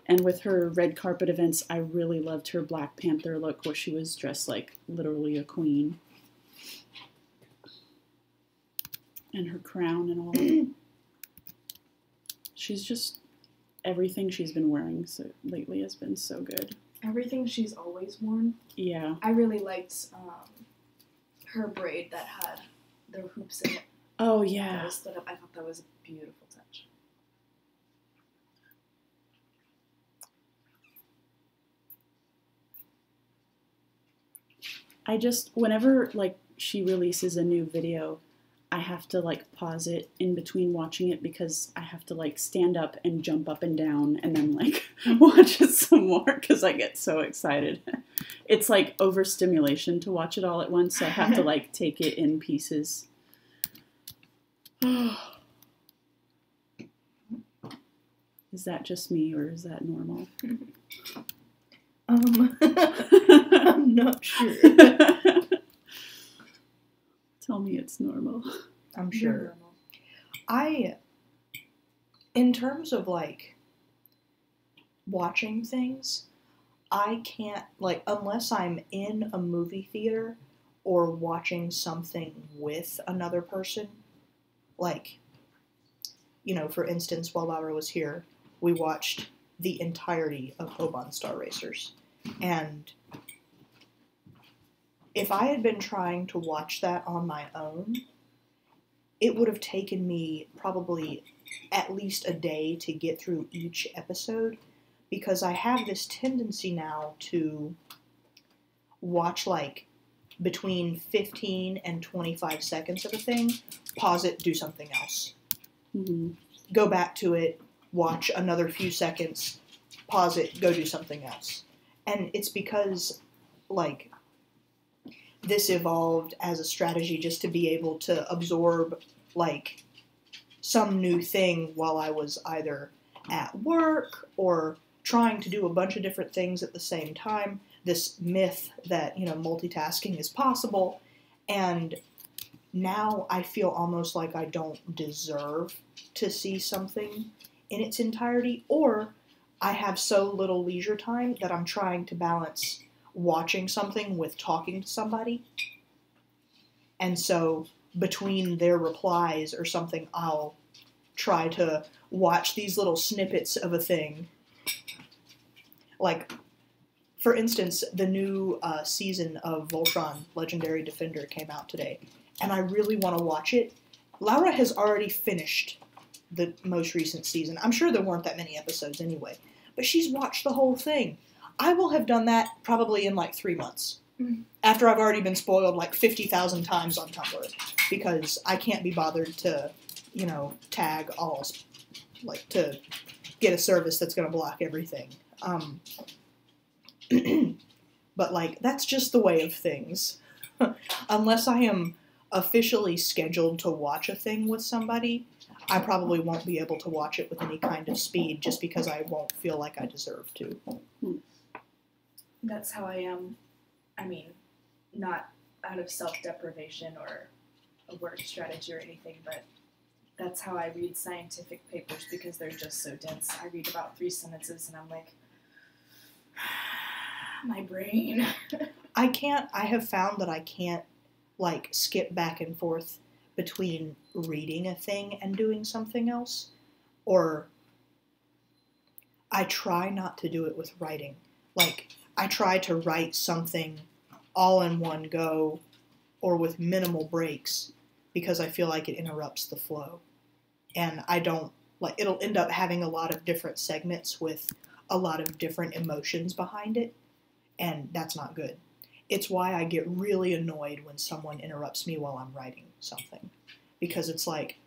And with her red carpet events, I really loved her Black Panther look where she was dressed like literally a queen. And her crown and all. She's just, everything she's been wearing lately has been so good. Everything she's always worn. Yeah. I really liked her braid that had the hoops in it. Oh, That yeah. was stood up. I thought that was a beautiful touch. I just, whenever, like, she releases a new video, I have to, like, pause it in between watching it because I have to, like, stand up and jump up and down and then, like, watch it some more because I get so excited. It's, like, overstimulation to watch it all at once, so I have to, like, take it in pieces. Is that just me or is that normal? I'm not sure. Tell me it's normal. I'm sure. In terms of, like, watching things, I can't, like, unless I'm in a movie theater or watching something with another person, like, you know, for instance, while Laura was here, we watched the entirety of Hoban Star Racers. And if I had been trying to watch that on my own, it would have taken me probably at least a day to get through each episode, because I have this tendency now to watch, like, between 15 and 25 seconds of a thing, pause it, do something else. Mm-hmm. Go back to it, watch another few seconds, pause it, go do something else. And it's because, like, this evolved as a strategy just to be able to absorb, like, some new thing while I was either at work or trying to do a bunch of different things at the same time. This myth that, you know, multitasking is possible. And now I feel almost like I don't deserve to see something in its entirety, or I have so little leisure time that I'm trying to balance watching something with talking to somebody. And so between their replies or something, I'll try to watch these little snippets of a thing. Like, for instance, the new season of Voltron Legendary Defender came out today, and I really want to watch it. Laura has already finished the most recent season. I'm sure there weren't that many episodes anyway, but she's watched the whole thing. I will have done that probably in like 3 months, after I've already been spoiled like 50,000 times on Tumblr, because I can't be bothered to, you know, tag all, like, to get a service that's going to block everything. But, like, that's just the way of things. Unless I am officially scheduled to watch a thing with somebody, I probably won't be able to watch it with any kind of speed just because I won't feel like I deserve to. That's how I am. I mean, not out of self-deprivation or a work strategy or anything, but that's how I read scientific papers because they're just so dense. I read about 3 sentences and I'm like, my brain. I have found that I can't, like, skip back and forth between reading a thing and doing something else. Or I try not to do it with writing. Like, I try to write something all in one go or with minimal breaks because I feel like it interrupts the flow. And I don't, like, it'll end up having a lot of different segments with a lot of different emotions behind it, and that's not good. It's why I get really annoyed when someone interrupts me while I'm writing something. Because it's like,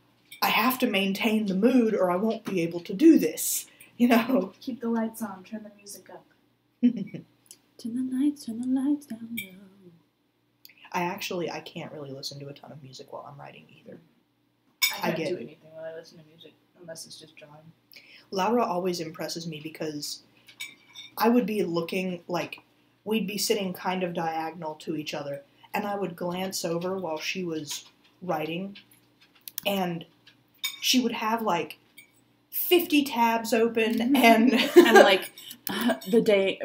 I have to maintain the mood or I won't be able to do this, you know? Keep the lights on, turn the music up. Turn the lights down low. I can't really listen to a ton of music while I'm writing either. I can't do anything when I listen to music unless it's just drawing. Laura always impresses me because I would be looking, like, we'd be sitting kind of diagonal to each other, and I would glance over while she was writing, and she would have, like, 50 tabs open, and like, not the day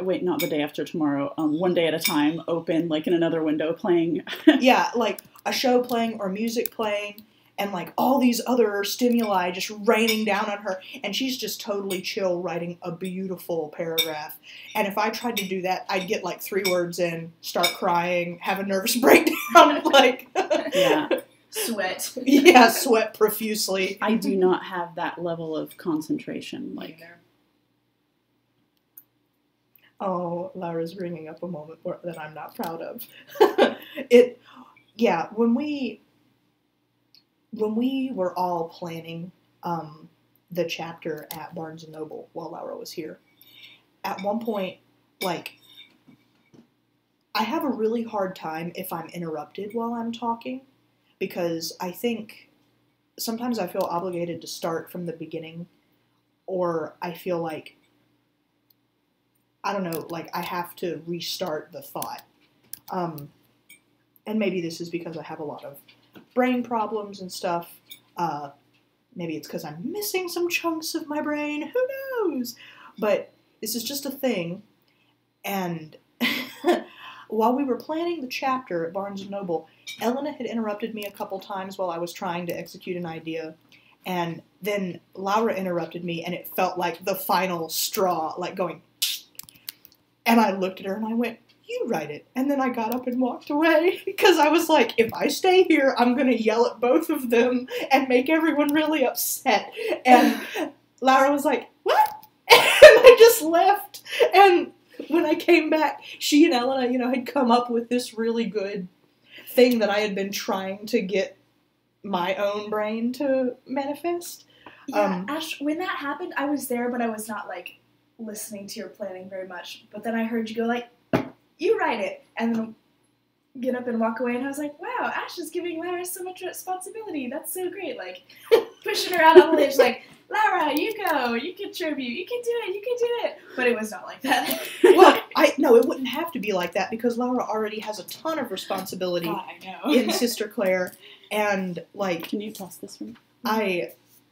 after tomorrow, one day at a time, open, like, in another window playing. Yeah, like, a show playing or music playing, and, like, all these other stimuli just raining down on her, and she's just totally chill writing a beautiful paragraph. And if I tried to do that, I'd get, like, 3 words in, start crying, have a nervous breakdown, like... Yeah. Sweat. Yeah, sweat profusely. I do not have that level of concentration, like... Oh, Laura's bringing up a moment that I'm not proud of. When we were all planning the chapter at Barnes & Noble while Laura was here, at one point, like, I have a really hard time if I'm interrupted while I'm talking, because I think sometimes I feel obligated to start from the beginning, or I feel like, I don't know, like I have to restart the thought. And maybe this is because I have a lot of brain problems and stuff. Maybe it's because I'm missing some chunks of my brain. Who knows? But this is just a thing. And while we were planning the chapter at Barnes & Noble, Elena had interrupted me a couple times while I was trying to execute an idea. And then Laura interrupted me, and it felt like the final straw, like going... And I looked at her and I went, "You write it." And then I got up and walked away because I was like, if I stay here, I'm going to yell at both of them and make everyone really upset. And Laura was like, "What?" And I just left. And when I came back, she and Elena, had come up with this really good thing that I had been trying to get my own brain to manifest. Yeah, Ash, when that happened, I was there, but I was not, like, listening to your planning very much. But then I heard you go, like, "You write it," and then get up and walk away, and I was like, wow, Ash is giving Lara so much responsibility. That's so great. Like, pushing her out on the ledge, like, "Lara, you go, you contribute, you can do it. But it was not like that. Well, no, it wouldn't have to be like that because Laura already has a ton of responsibility I know. in Sister Claire, and, like... Can you toss this one?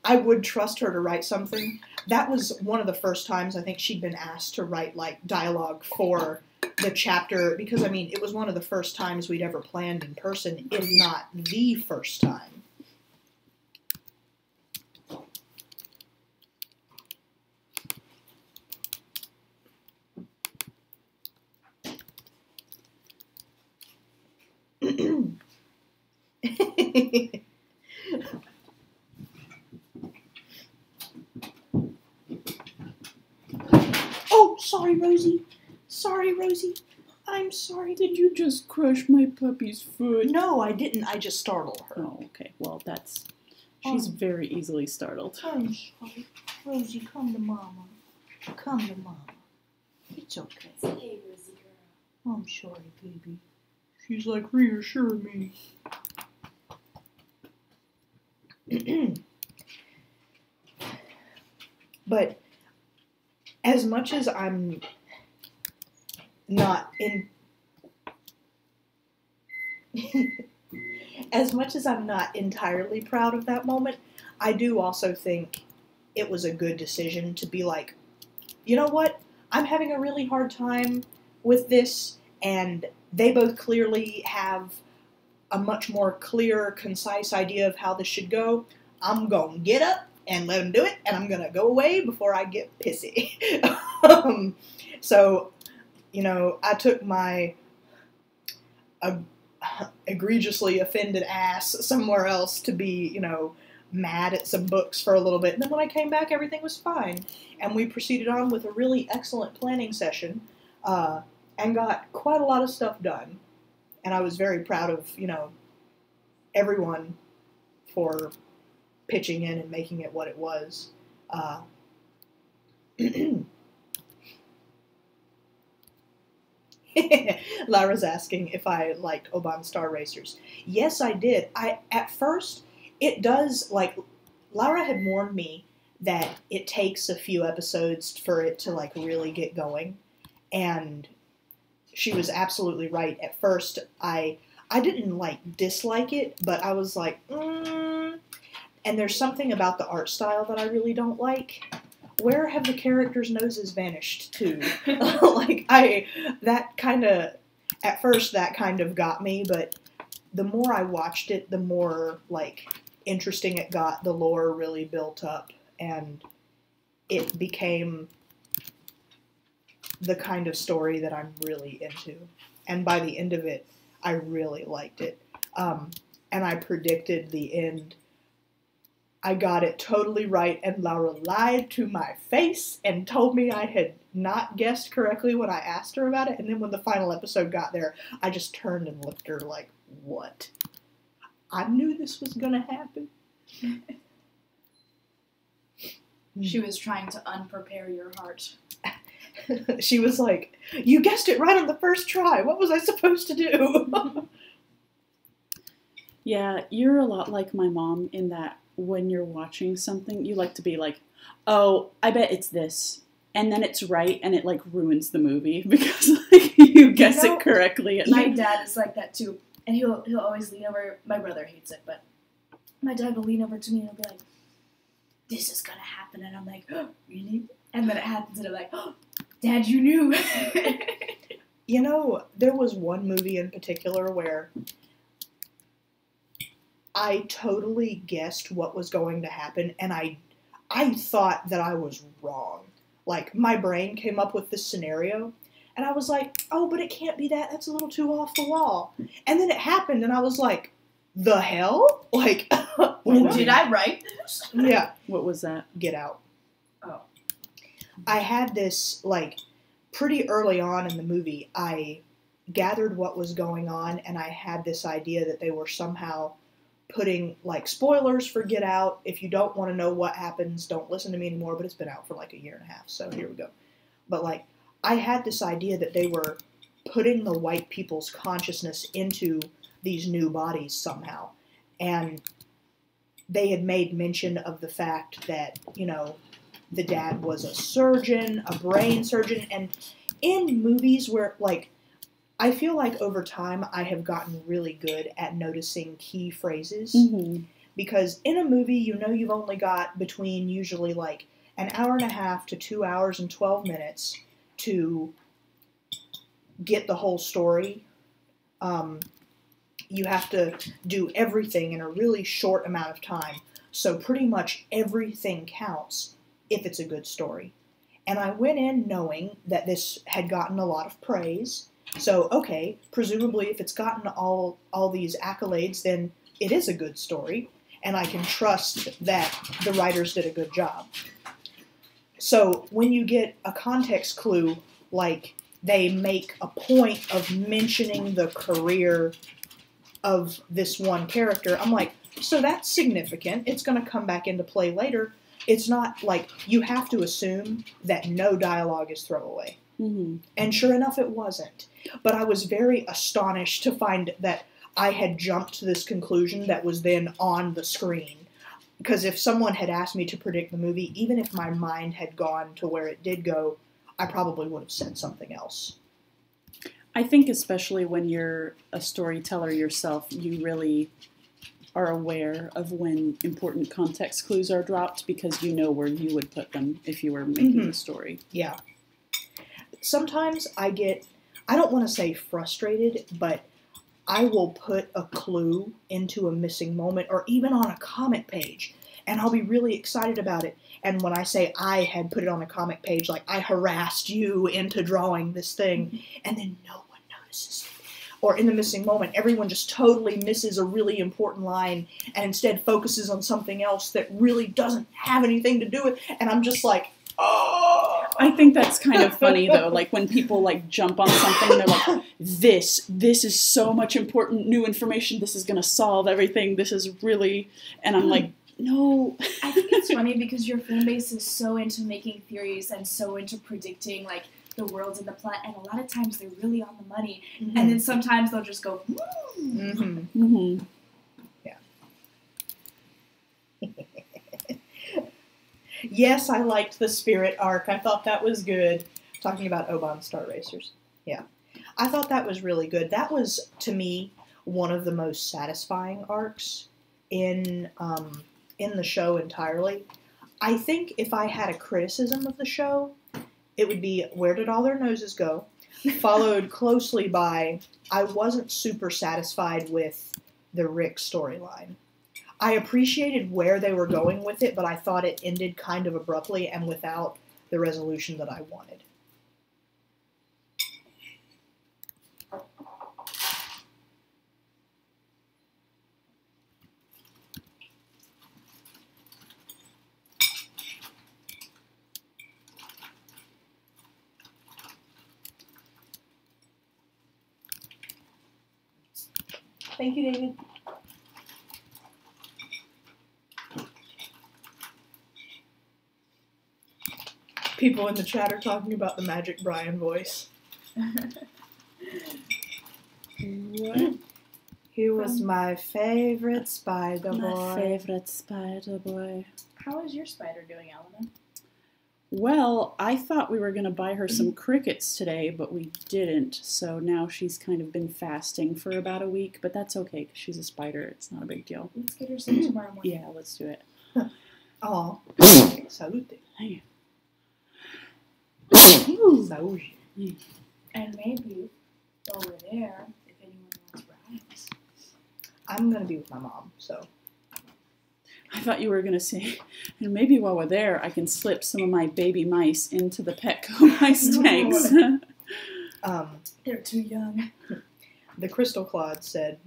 I would trust her to write something. That was one of the first times I think she'd been asked to write, like, dialogue for the chapter, because, I mean, it was one of the first times we'd ever planned in person, if not the first time. Oh, sorry, Rosie. Sorry, Rosie. I'm sorry. Did you just crush my puppy's foot? No, I didn't. I just startled her. Oh, okay. Well, she's very easily startled. I'm sorry. Rosie, come to Mama. Come to Mama. It's okay. It's okay, Rosie girl. I'm sorry, baby. She's like, reassure me. But as much as I'm not in... as much as I'm not entirely proud of that moment, I do also think it was a good decision to be like, you know what? I'm having a really hard time with this, and they both clearly have a much more clear, concise idea of how this should go. I'm going to get up and let them do it, and I'm going to go away before I get pissy. So, you know, I took my egregiously offended ass somewhere else to be, you know, mad at some books for a little bit. And then when I came back, everything was fine. And we proceeded on with a really excellent planning session and got quite a lot of stuff done. And I was very proud of, you know, everyone for pitching in and making it what it was. Laura's asking if I liked Oban Star Racers. Yes, I did. At first, it does, like, Laura had warned me that it takes a few episodes for it to, like, really get going. And she was absolutely right. At first, I didn't, like, dislike it, but I was like, And there's something about the art style that I really don't like. Where have the characters' noses vanished to? At first that kind of got me, but the more I watched it, the more, like, interesting it got. The lore really built up, and it became the kind of story that I'm really into. And by the end of it, I really liked it. And I predicted the end. I got it totally right, and Laura lied to my face and told me I had not guessed correctly when I asked her about it, and then when the final episode got there, I just turned and looked at her like, what? I knew this was gonna happen. She was trying to unprepare your heart. She was like, you guessed it right on the first try. What was I supposed to do? Yeah, you're a lot like my mom in that when you're watching something, you like to be like, oh, I bet it's this. And then it's right, and it, like, ruins the movie because, like, you guess it correctly. And my dad is like that, too. And he'll always lean over. My brother hates it, but my dad will lean over to me and he'll be like, this is gonna happen. And I'm like, oh, really? And then it happens, and I'm like, oh, Dad, you knew. You know, there was one movie in particular where I totally guessed what was going to happen, and I thought that I was wrong. Like, my brain came up with this scenario, and I was like, oh, but it can't be that. That's a little too off the wall. And then it happened, and I was like, the hell? Like, did I write this? Yeah. What was that? Get Out. Oh. I had this, like, pretty early on in the movie, I gathered what was going on, and I had this idea that they were somehow putting, like, spoilers for Get Out. If you don't want to know what happens, don't listen to me anymore, but it's been out for, like, a year and a half, so here we go. But, like, I had this idea that they were putting the white people's consciousness into these new bodies somehow, and they had made mention of the fact that, you know, the dad was a surgeon, a brain surgeon, and in movies where, like, I feel like over time I have gotten really good at noticing key phrases, because in a movie, you know, you've only got between usually, like, an hour and a half to 2 hours and 12 minutes to get the whole story. You have to do everything in a really short amount of time, so pretty much everything counts if it's a good story. And I went in knowing that this had gotten a lot of praise, so, okay, presumably if it's gotten all these accolades, then it is a good story, and I can trust that the writers did a good job. So when you get a context clue, like they make a point of mentioning the career of this one character, I'm like, so that's significant. It's going to come back into play later. It's not like you have to assume that no dialogue is throwaway. And sure enough, it wasn't. But I was very astonished to find that I had jumped to this conclusion that was then on the screen. Because if someone had asked me to predict the movie, even if my mind had gone to where it did go, I probably would have said something else. I think especially when you're a storyteller yourself, you really are aware of when important context clues are dropped because you know where you would put them if you were making the story. Yeah. Sometimes I don't want to say frustrated, but I will put a clue into a missing moment or even on a comic page, and I'll be really excited about it. And when I say I had put it on a comic page, like I harassed you into drawing this thing, and then no one notices it. Or in the missing moment, everyone just totally misses a really important line and instead focuses on something else that really doesn't have anything to do with it. And I'm just like, oh. I think that's kind of funny, though. Like, when people, like, jump on something, they're like, this is so much important new information. This is going to solve everything. This is really... And I'm like, no. I think it's funny because your fan base is so into making theories and so into predicting, like, the worlds and the plot, and a lot of times they're really on the money, and then sometimes they'll just go, Yeah. Yes, I liked the Spirit arc. I thought that was good. Talking about Oban Star Racers. Yeah. I thought that was really good. That was, to me, one of the most satisfying arcs in the show entirely. I think if I had a criticism of the show, it would be, where did all their noses go? Followed closely by, I wasn't super satisfied with the Rick storyline. I appreciated where they were going with it, but I thought it ended kind of abruptly and without the resolution that I wanted. Thank you, David. People in the chat are talking about the Magic Brian voice. What? He was my favorite spider boy. My favorite spider boy. How is your spider doing, Elena? Well, I thought we were going to buy her some crickets today, but we didn't. So now she's kind of been fasting for about a week, but that's okay because she's a spider. It's not a big deal. Let's get her some tomorrow morning. Yeah, let's do it. Oh, salute. Hey. Salute. And maybe while we're there, if anyone wants rides. I'm going to be with my mom, so. I thought you were going to say, and maybe while we're there, I can slip some of my baby mice into the Petco mice tanks. They're too young. The Crystal Claude said,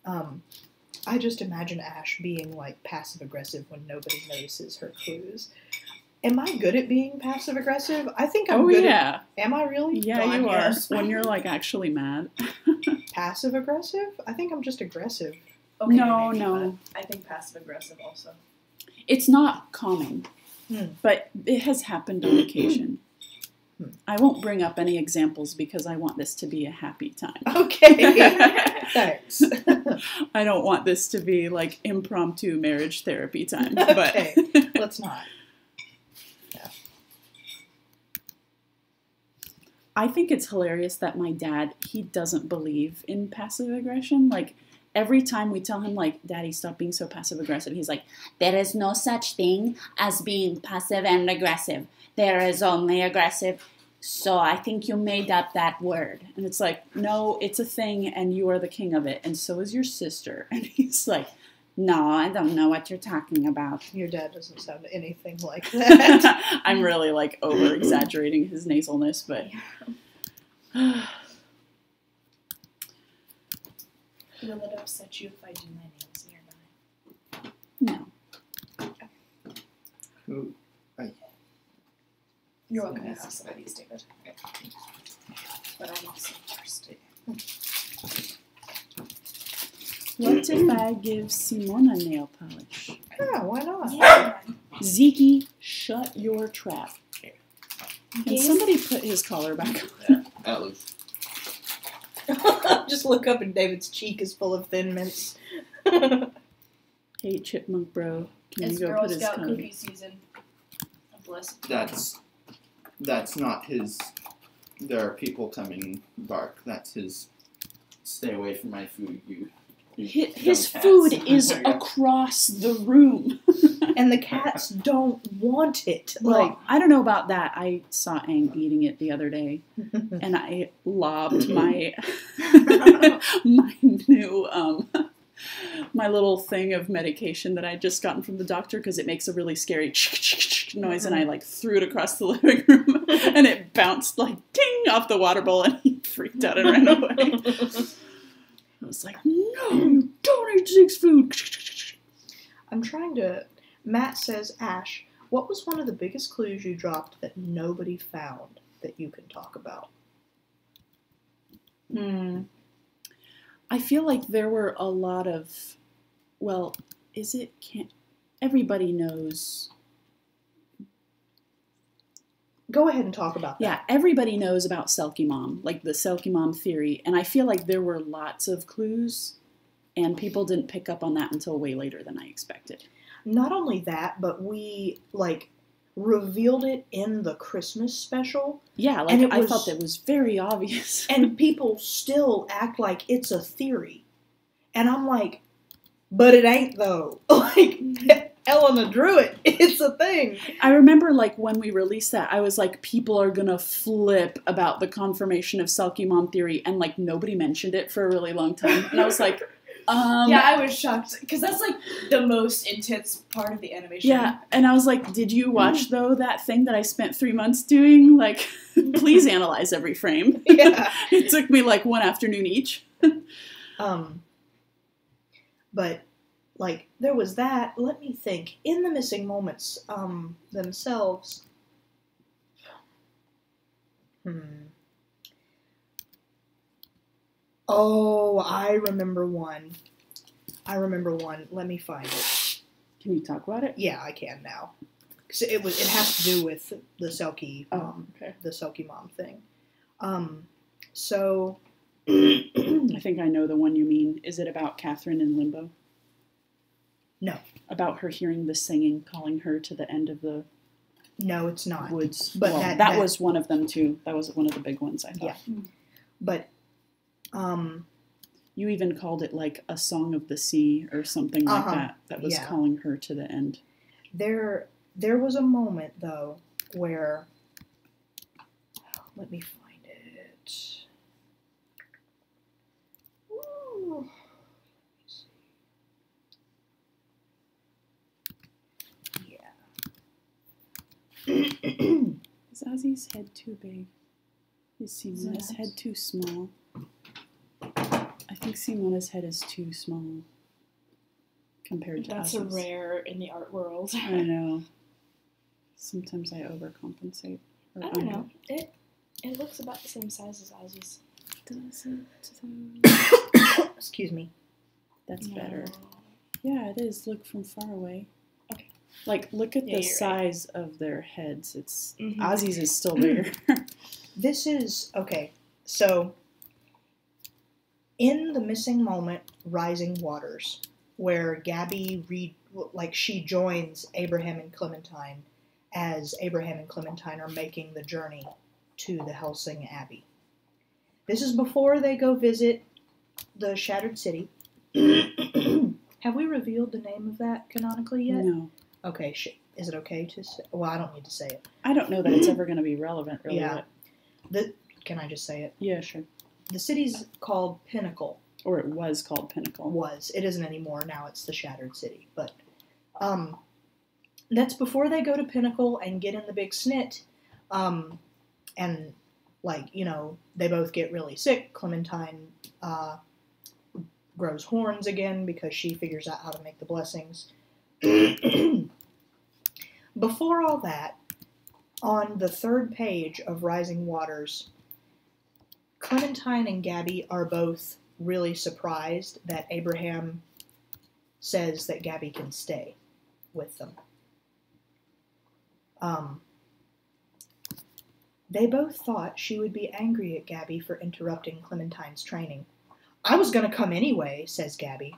I just imagine Ash being, like, passive-aggressive when nobody notices her clues. Am I good at being passive-aggressive? I think I'm good at... Am I really? Yeah, God, you are. yes. When you're, like, actually mad. Passive-aggressive? I think I'm just aggressive. Okay, No, maybe, no. but I think passive-aggressive also. It's not common, but it has happened on occasion. I won't bring up any examples because I want this to be a happy time. Okay. Thanks. I don't want this to be like impromptu marriage therapy time. Okay. But Let's not. Yeah. I think it's hilarious that my dad, he doesn't believe in passive aggression. Like, every time we tell him, like, Daddy, stop being so passive aggressive, he's like, there is no such thing as being passive and aggressive. There is only aggressive. So I think you made up that word. And it's like, no, it's a thing and you are the king of it. And so is your sister. And he's like, no, I don't know what you're talking about. Your dad doesn't sound anything like that. I'm really, like, over-exaggerating his nasalness, but... Will it upset you if I do my nails nearby? No. Who? You're welcome to have some of these, David. But I'm also thirsty. What if I give Simona nail polish? Yeah, why not? Yeah. Zeke, shut your trap. Can Yes. somebody put his collar back on? That looks. Just look up and David's cheek is full of Thin Mints. Hey, Chipmunk bro, can It's you go Girl put his Scout collar? cookie season. Bless. That's not his. There are people coming bark. That's his. Stay away from my food, you His cats. food is Yeah. across the room. And the cats don't want it. Well, I don't know about that. I saw Aang eating it the other day, and I lobbed my my new my little thing of medication that I'd just gotten from the doctor because it makes a really scary noise, and I like threw it across the living room, and it bounced like ding off the water bowl, and he freaked out and ran away. I was like, no, you don't eat Zeke's food. I'm trying to... Matt says, Ash, what was one of the biggest clues you dropped that nobody found that you can talk about? I feel like there were a lot of, well, everybody knows. Go ahead and talk about that. Yeah, everybody knows about Selkie Mom, like the Selkie Mom theory, and I feel like there were lots of clues, and people didn't pick up on that until way later than I expected. Not only that, but we, revealed it in the Christmas special. Yeah, And I thought that was very obvious. And people still act like it's a theory. And I'm like, but it ain't, though. Elena drew it. It's a thing. I remember, when we released that, I was like, people are gonna flip about the confirmation of Selkie Mom theory, and, nobody mentioned it for a really long time. And I was like, yeah, I was shocked, because that's, the most intense part of the animation. Yeah, and I was like, did you watch, though, that thing that I spent 3 months doing? Please analyze every frame. Yeah. It took me, one afternoon each. But, there was that. Let me think. In the missing moments themselves... Oh, I remember one. Let me find it. Can you talk about it? Yeah, I can now. 'Cause it has to do with the Selkie, okay. the Selkie Mom thing. So I think I know the one you mean. Is it about Catherine in Limbo? No. About her hearing the singing, calling her to the end of the no, it's not. woods. But well, that was one of them too. That was one of the big ones, I thought. Yeah. But you even called it a song of the sea or something like that. That was calling her to the end. There was a moment though where let me find it. Ooh. Is Ozzy's head too big? Is Simona's head too small? I think Simona's head is too small compared to That's Ozzy's. a rare in the art world. I know. Sometimes I overcompensate. I don't know. It looks about the same size as Ozzy's. Does it? Excuse me. That's No. better. Yeah, it is. Look from far away. Okay. Look at Yeah, the you're size of their heads. It's Mhm. Ozzy's is still bigger. This is okay. So in the missing moment, Rising Waters, where Gabby she joins Abraham and Clementine as Abraham and Clementine are making the journey to the Helsing Abbey. This is before they go visit the Shattered City. Have we revealed the name of that canonically yet? No. Okay, is it okay to say? Well, I don't need to say it. I don't know that it's ever going to be relevant, really. Yeah. Can I just say it? Yeah, sure. The city's called Pinnacle. Or it was called Pinnacle. It isn't anymore. Now it's the Shattered City. But that's before they go to Pinnacle and get in the big snit. And, they both get really sick. Clementine grows horns again because she figures out how to make the blessings. Before all that, on the third page of Rising Waters, Clementine and Gabby are both really surprised that Abraham says that Gabby can stay with them. They both thought she would be angry at Gabby for interrupting Clementine's training. I was going to come anyway, says Gabby.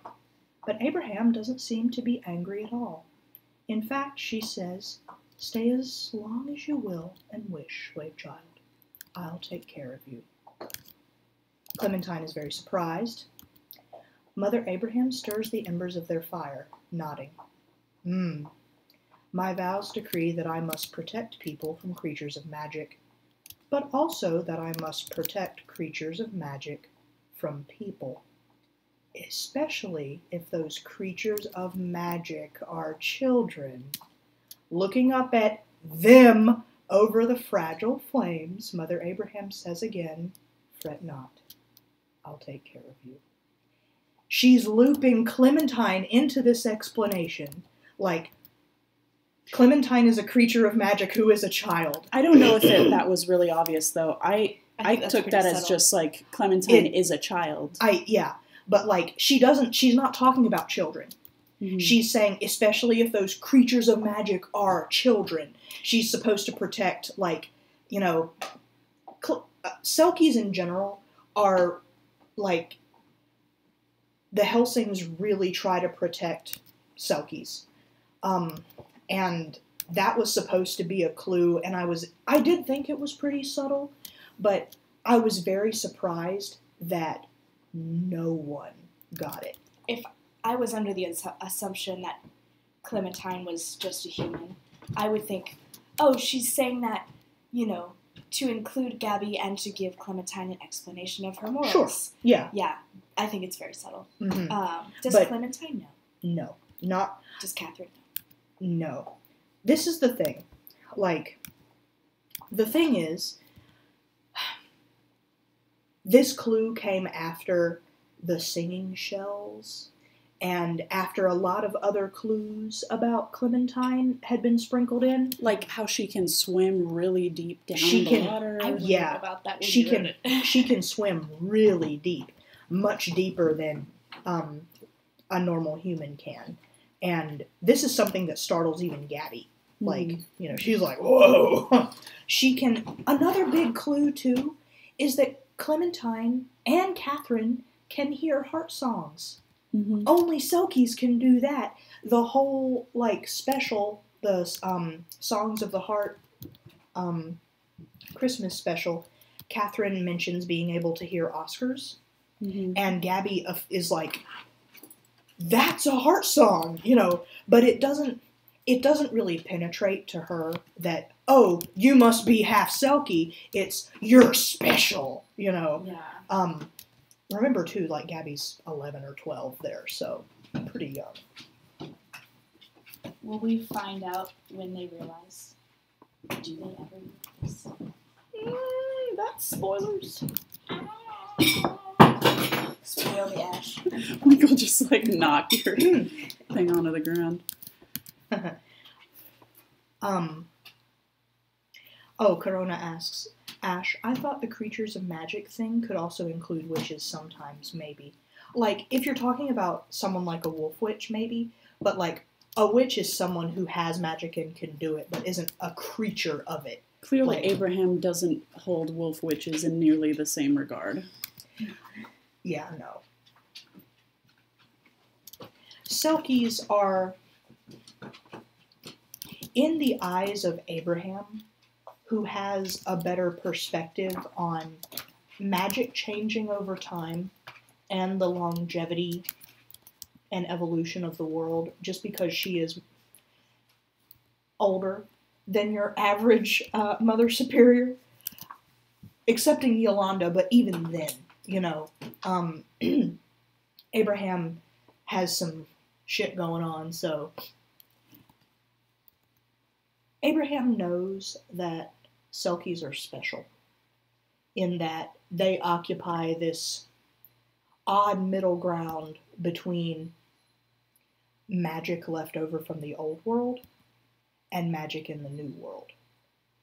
But Abraham doesn't seem to be angry at all. In fact, she says, stay as long as you will and wish, slave child. I'll take care of you. Clementine is very surprised. Mother Abraham stirs the embers of their fire, nodding. My vows decree that I must protect people from creatures of magic, but also that I must protect creatures of magic from people, especially if those creatures of magic are children. Looking up at them over the fragile flames, Mother Abraham says again, fret not, I'll take care of you. She's looping Clementine into this explanation, like Clementine is a creature of magic who is a child. I don't know if that was really obvious, though. I took that as just like Clementine is a child. But like she's not talking about children. Mm-hmm. She's saying, especially if those creatures of magic are children, she's supposed to protect, like, you know, Selkies in general are, like, the Helsings really try to protect Selkies. And that was supposed to be a clue, and I did think it was pretty subtle, but I was very surprised that no one got it. If I was under the assumption that Clementine was just a human, I would think, oh, she's saying that, you know, to include Gabby and to give Clementine an explanation of her morals. Sure, yeah. Yeah, I think it's very subtle. Mm-hmm. Does Clementine know? No, not... Does Catherine know? No. This is the thing. Like, the thing is, this clue came after the singing shells, and after a lot of other clues about Clementine had been sprinkled in. Like how she can swim really deep down in the water. I wondered about that when she you read it. She can swim really deep, much deeper than a normal human can. And this is something that startles even Gabby. Like, you know, she's like, whoa! Another big clue, too, is that Clementine and Catherine can hear heart songs. Mm-hmm. Only Selkies can do that. The whole, like, special, the Songs of the Heart Christmas special, Catherine mentions being able to hear Oscars. Mm-hmm. And Gabby is like, that's a heart song, you know, but it doesn't really penetrate to her that, oh, you must be half Selkie. It's, you're special, you know. Yeah. Remember, too, like, Gabby's 11 or 12 there, so pretty young. Will we find out when they realize? Do they ever realize? That's spoilers. Spoil the Ash. Michael just, like, knocked your thing onto the ground. Corona asks, Ash, I thought the creatures of magic thing could also include witches sometimes, maybe. Like, if you're talking about someone like a wolf witch, maybe, but, like, a witch is someone who has magic and can do it, but isn't a creature of it. Clearly, like, Abraham doesn't hold wolf witches in nearly the same regard. Yeah, no. Selkies are, in the eyes of Abraham, who has a better perspective on magic changing over time and the longevity and evolution of the world, just because she is older than your average Mother Superior, excepting Yolanda, but even then, you know, Abraham has some shit going on, so Abraham knows that Selkies are special in that they occupy this odd middle ground between magic left over from the old world and magic in the new world.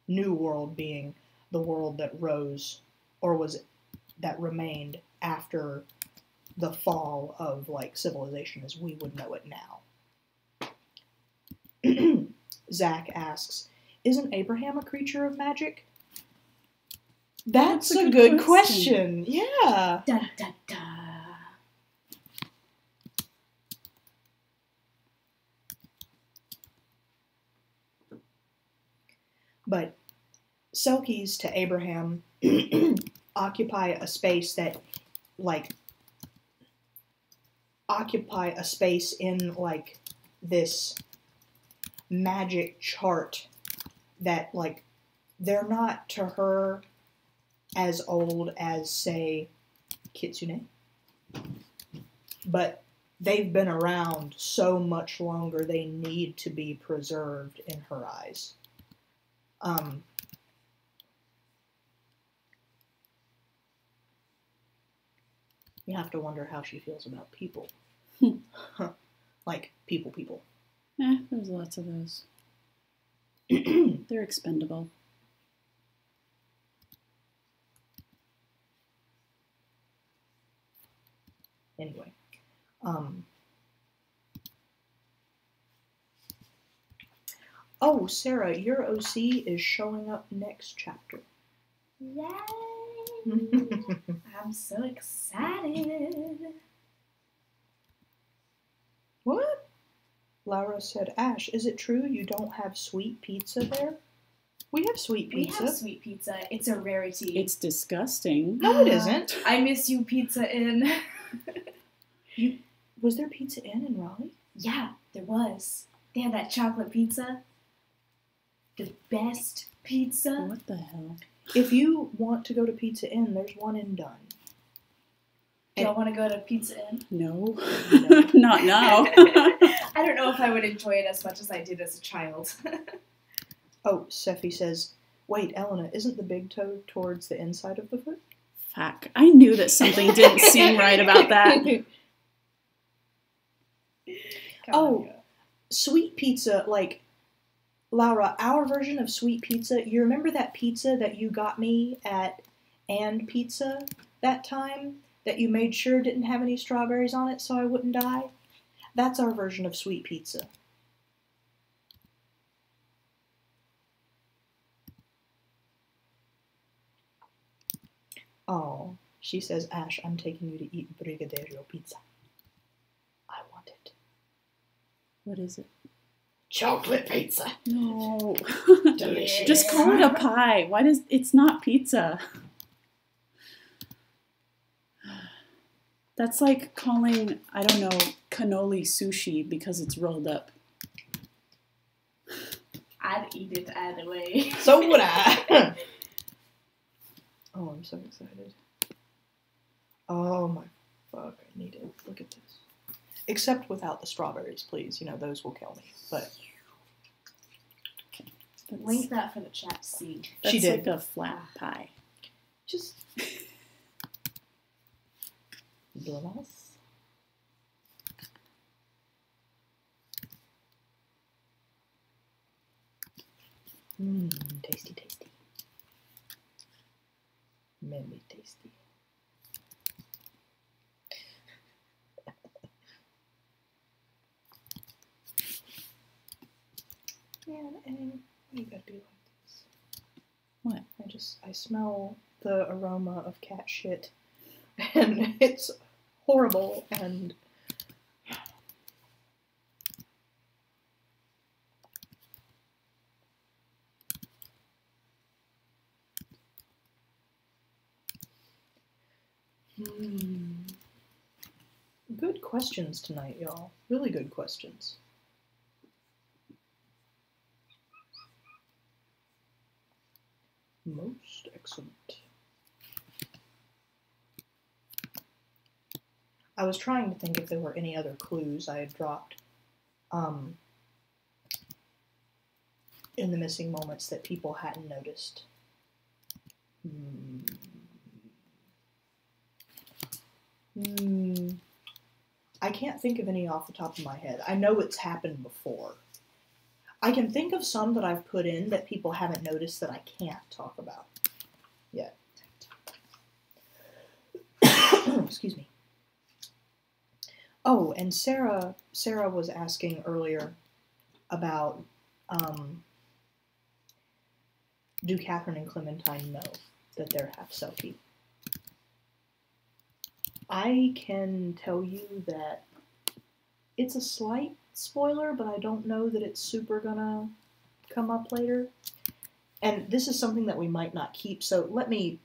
New world being the world that rose, or that remained after the fall of, like, civilization as we would know it now. Zach asks, isn't Abraham a creature of magic? That's a good question. Yeah. Da, da, da. But Selkies to Abraham occupy a space that, like, occupy a space in, like, this magic chart that, like, they're not to her as old as, say, Kitsune. But they've been around so much longer, they need to be preserved in her eyes. You have to wonder how she feels about people. Like, people. There's lots of those. They're expendable. Anyway. Oh, Sarah, your OC is showing up next chapter. Yay! I'm so excited. What? Laura said, Ash, is it true you don't have sweet pizza there? We have sweet pizza. We have sweet pizza. It's a rarity. It's disgusting. No, it isn't. I miss you, Pizza Inn. Was there Pizza Inn in Raleigh? Yeah, there was. They had that chocolate pizza. The best pizza. What the hell? If you want to go to Pizza Inn, there's one in Dunn. Do y'all want to go to Pizza Inn? No. Not now. I don't know if I would enjoy it as much as I did as a child. Oh, Seffi says, wait, Elena, isn't the big toe towards the inside of the foot? Fuck. I knew that something didn't seem right about that. Oh, sweet pizza, like, Laura, our version of sweet pizza, you remember that pizza that you got me at And Pizza that time? That you made sure didn't have any strawberries on it so I wouldn't die? That's our version of sweet pizza. Oh, she says, Ash, I'm taking you to eat Brigadeiro pizza. I want it. What is it? Chocolate pizza. No. Delicious. Just call it a pie. Why does it's not pizza? That's like calling, I don't know, cannoli sushi because it's rolled up. I'd eat it either way. So would I. Oh, I'm so excited. Oh my fuck, I need it. Look at this. Except without the strawberries, please. You know, those will kill me. But Link that for the chat to see. That's she did. like a flat pie. Just glass. Tasty, tasty. Very tasty. Man, and why you gotta be like this? What? I smell the aroma of cat shit, and it's horrible, and good questions tonight, y'all. Really good questions. Most excellent. I was trying to think if there were any other clues I had dropped in the missing moments that people hadn't noticed. I can't think of any off the top of my head. I know it's happened before. I can think of some that I've put in that people haven't noticed that I can't talk about yet. Excuse me. Oh, and Sarah was asking earlier about do Catherine and Clementine know that they're half selkie? I can tell you that it's a slight spoiler, but I don't know that it's super gonna come up later. And this is something that we might not keep, so let me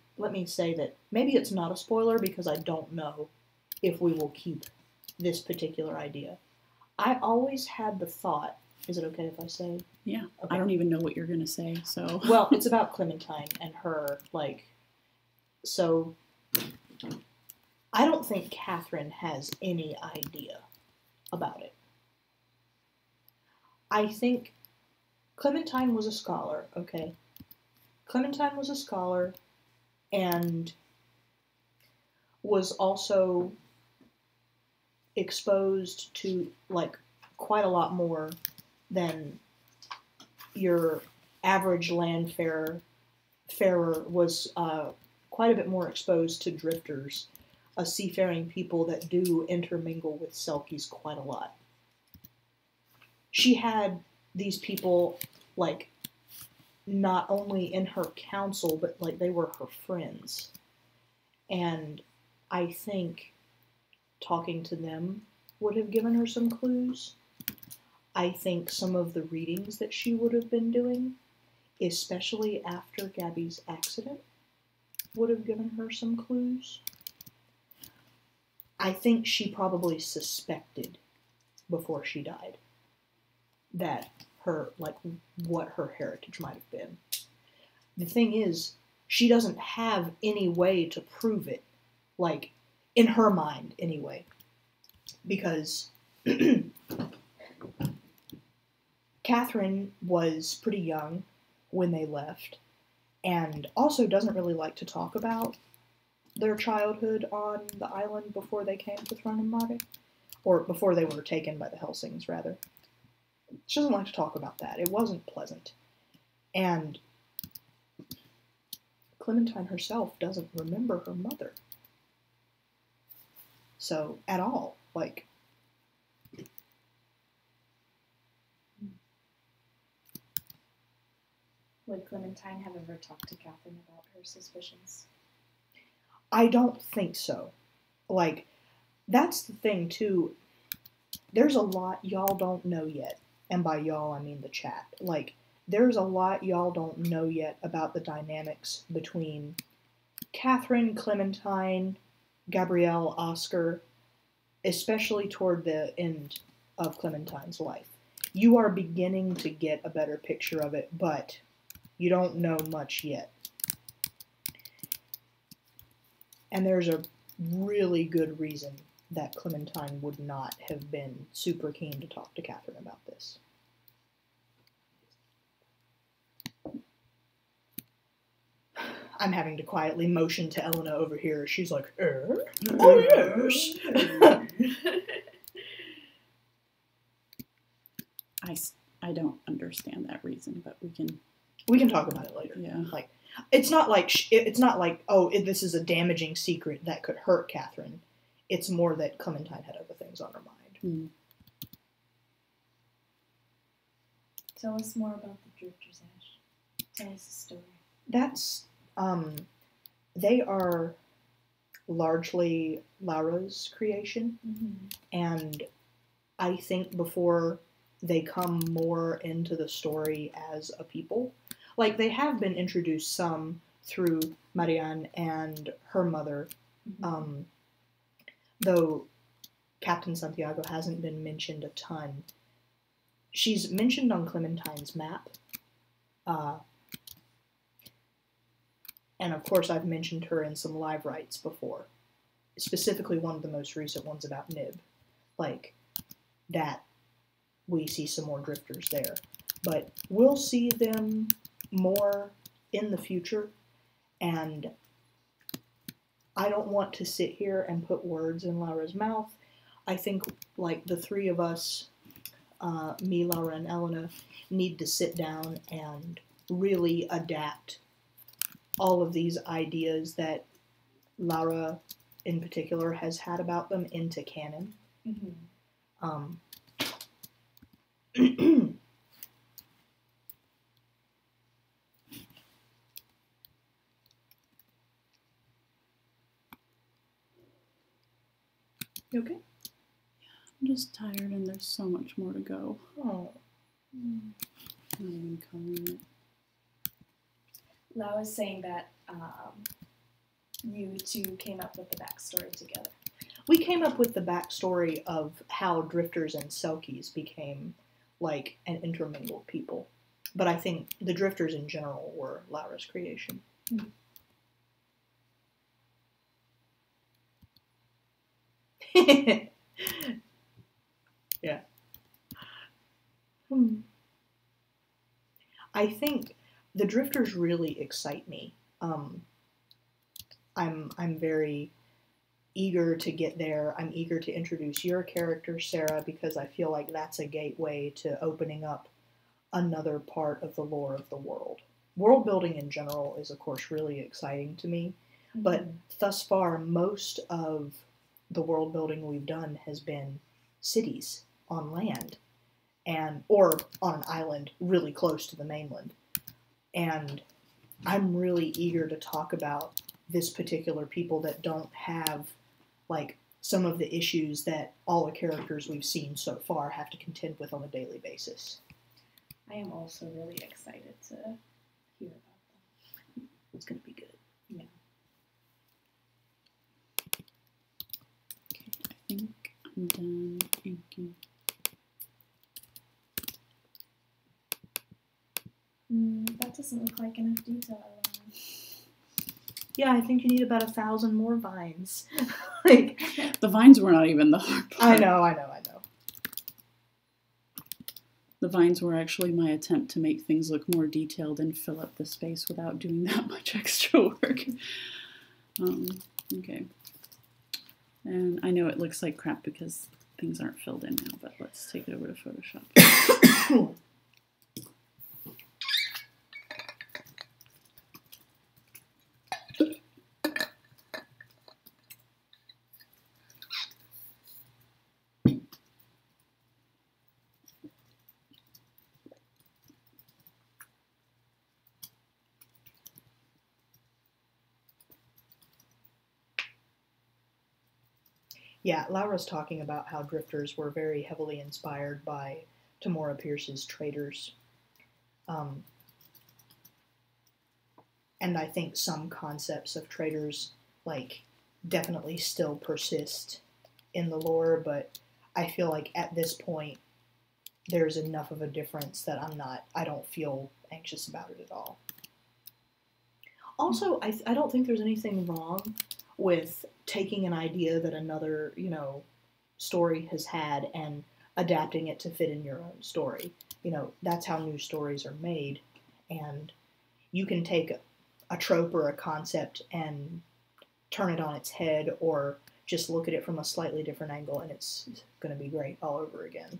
say that maybe it's not a spoiler because I don't know if we will keep this particular idea. I always had the thought, is it okay if I say? Yeah. Okay. I don't even know what you're going to say, so. Well, it's about Clementine and her, so I don't think Catherine has any idea about it. I think Clementine was a scholar, okay? Clementine was a scholar and was also exposed to, quite a lot more than your average farer was quite a bit more exposed to drifters, seafaring people that do intermingle with Selkies quite a lot. She had these people, not only in her council, but, they were her friends. And I think talking to them would have given her some clues. I think some of the readings that she would have been doing, especially after Gabby's accident, would have given her some clues. I think she probably suspected before she died that what her heritage might have been. The thing is, she doesn't have any way to prove it, in her mind anyway, because Catherine was pretty young when they left, and also doesn't really like to talk about their childhood on the island before they came to Throne and Mare, or before they were taken by the Helsings, rather. She doesn't like to talk about that. It wasn't pleasant. And Clementine herself doesn't remember her mother. So, at all. Would Clementine have ever talked to Catherine about her suspicions? I don't think so. That's the thing, too. There's a lot y'all don't know yet. And by y'all, I mean the chat. There's a lot y'all don't know yet about the dynamics between Catherine, Clementine, Gabrielle, Oscar, especially toward the end of Clementine's life. You are beginning to get a better picture of it, but you don't know much yet. And there's a really good reason that Clementine would not have been super keen to talk to Catherine about this. I'm having to quietly motion to Elena over here. She's like, oh yes. I don't understand that reason, but we can talk about it later. Yeah. It's not like this is a damaging secret that could hurt Catherine. It's more that Clementine had other things on her mind. Tell us more about the Drifters, Ash. Tell us a story. That's, they are largely Laura's creation. Mm-hmm. And I think before they come more into the story as a people, they have been introduced some through Marianne and her mother, though Captain Santiago hasn't been mentioned a ton. She's mentioned on Clementine's map, and of course I've mentioned her in some live rights before, specifically one of the most recent ones about Nib, that we see some more drifters there. But we'll see them more in the future, and I don't want to sit here and put words in Laura's mouth. I think, the three of us, me, Laura, and Elena, need to sit down and really adapt all of these ideas that Laura, in particular, has had about them into canon. Mm-hmm. You okay? I'm just tired and there's so much more to go. Oh. Not even coloring it. Lau was saying that you two came up with the backstory together. We came up with the backstory of how drifters and selkies became like an intermingled people. But I think the drifters in general were Laura's creation. Yeah. I think the drifters really excite me. I'm very eager to get there. I'm eager to introduce your character, Sarah, because I feel like that's a gateway to opening up another part of the lore of the world. World building in general is, of course, really exciting to me, but thus far, most of the world building we've done has been cities on land, or on an island really close to the mainland. And I'm really eager to talk about this particular people that don't have like some of the issues that all the characters we've seen so far have to contend with on a daily basis. I am also really excited to hear about them. It's going to be good. Yeah. Okay, I think I'm done inking. That doesn't look like enough detail. Yeah, I think you need about 1,000 more vines. Like, The vines were not even the hard part. I know. The vines were actually my attempt to make things look more detailed and fill up the space without doing that much extra work. Okay. And I know it looks like crap because things aren't filled in now, but let's take it over to Photoshop. Yeah, Laura's talking about how drifters were very heavily inspired by Tamora Pierce's Traders. And I think some concepts of traders, like, definitely still persist in the lore, but I feel like at this point, there's enough of a difference that I don't feel anxious about it at all. Also, I don't think there's anything wrong with taking an idea that another, story has had and adapting it to fit in your own story. That's how new stories are made, and you can take a trope or a concept and turn it on its head, or just look at it from a slightly different angle, and it's going to be great all over again.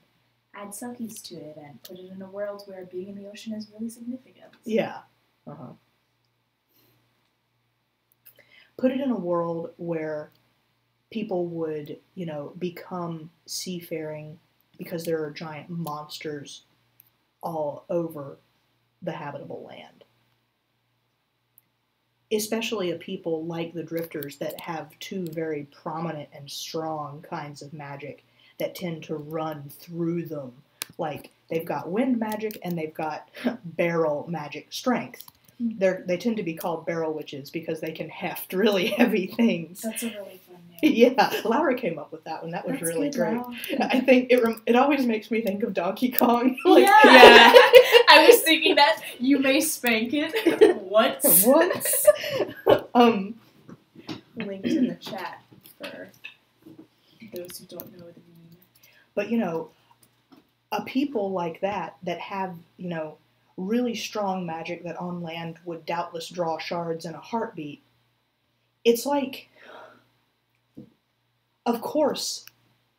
Add selkies to it and put it in a world where being in the ocean is really significant. Yeah. Put it in a world where people would, become seafaring because there are giant monsters all over the habitable land. Especially a people like the drifters that have two very prominent and strong kinds of magic that tend to run through them. Like, they've got wind magic and they've got barrel magic strength. They tend to be called barrel witches because they can heft really heavy things. That's a really fun name. Yeah, Laura came up with that one. That was That's really good, great. Laura. I think it always makes me think of Donkey Kong. Like, yeah. I was thinking that you may spank it once. Once. Linked in the chat for those who don't know the meme. But a people like that have really strong magic that on land would doubtless draw shards in a heartbeat. It's like, of course,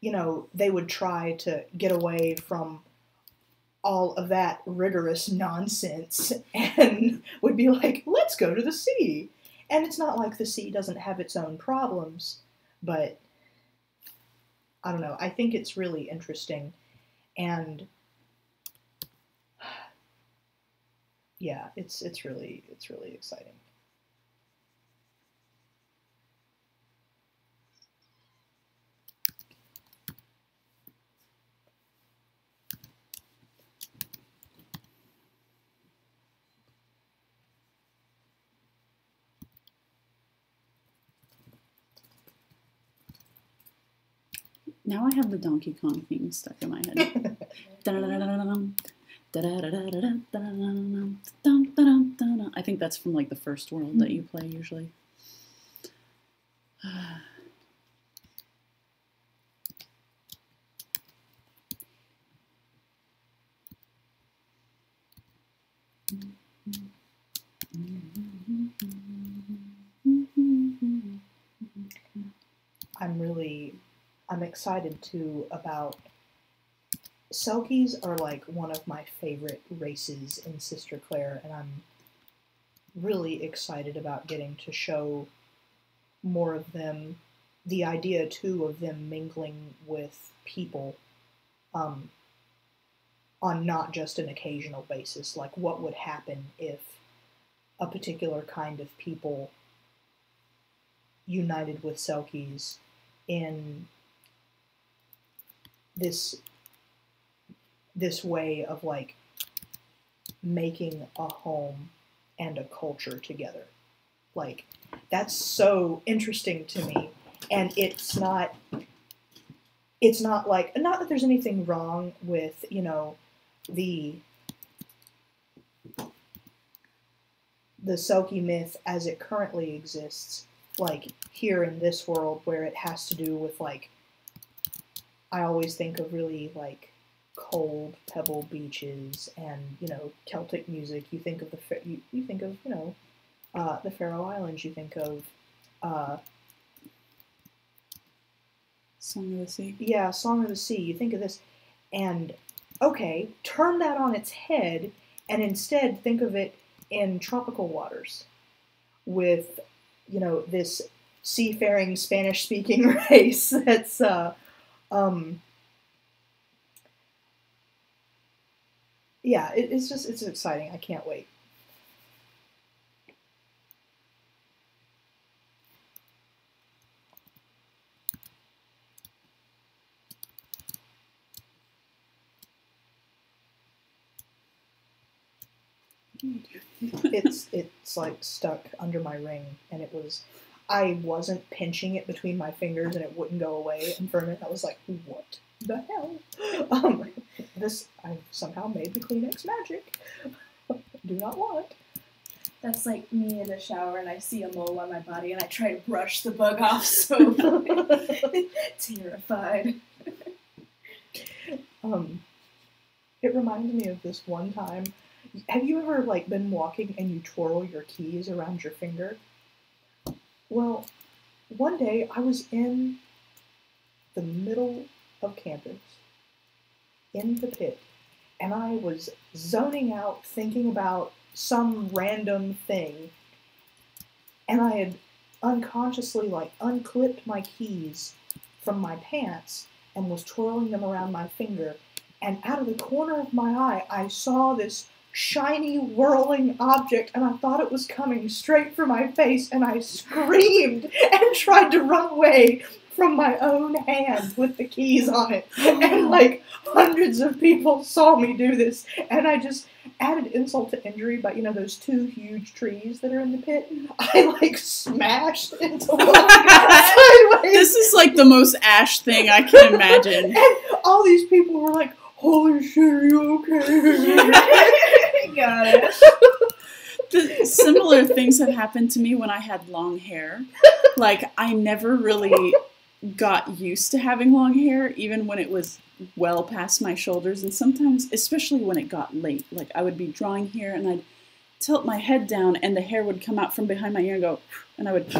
they would try to get away from all of that rigorous nonsense and would be like, let's go to the sea. And it's not like the sea doesn't have its own problems, but I don't know. I think it's really interesting, and yeah, it's really exciting. Now I have the Donkey Kong theme stuck in my head. I think that's from like the first world that you play usually. I'm excited too about Selkies are like one of my favorite races in Sister Claire, and I'm really excited about getting to show more of them. The idea too of them mingling with people on not just an occasional basis, like what would happen if a particular kind of people united with Selkies in this way of like making a home and a culture together. Like, that's so interesting to me. And it's not like, not that there's anything wrong with, you know, the Selkie myth as it currently exists, like here in this world, where it has to do with like, I always think of really like cold pebble beaches and, you know, Celtic music. You think of you think of, you know, the Faroe Islands. You think of Song of the Sea. Yeah, Song of the Sea. You think of this, and okay, turn that on its head, and instead think of it in tropical waters, with, you know, this seafaring Spanish-speaking race that's yeah, it's exciting. I can't wait. It's like stuck under my ring, and I wasn't pinching it between my fingers and it wouldn't go away, and for a minute I was like, what the hell? I've somehow made the Kleenex magic. Do not want. That's like me in the shower and I see a mole on my body and I try to brush the bug off so terrified. It reminded me of this one time. Have you ever like been walking and you twirl your keys around your finger? Well, one day I was in the middle of campus, in the pit, and I was zoning out thinking about some random thing, and I had unconsciously like unclipped my keys from my pants and was twirling them around my finger, and out of the corner of my eye I saw this shiny whirling object, and I thought it was coming straight for my face, and I screamed and tried to run away from my own hand with the keys on it, and like hundreds of people saw me do this, and I just added insult to injury by, you know, those two huge trees that are in the pit. I like smashed into one sideways. This is like the most Ash thing I can imagine. And all these people were like, holy shit, are you okay? Got it. Similar things have happened to me when I had long hair. Like, I never really got used to having long hair, even when it was well past my shoulders. And sometimes, especially when it got late, like I would be drawing here and I'd tilt my head down and the hair would come out from behind my ear and go, and I would,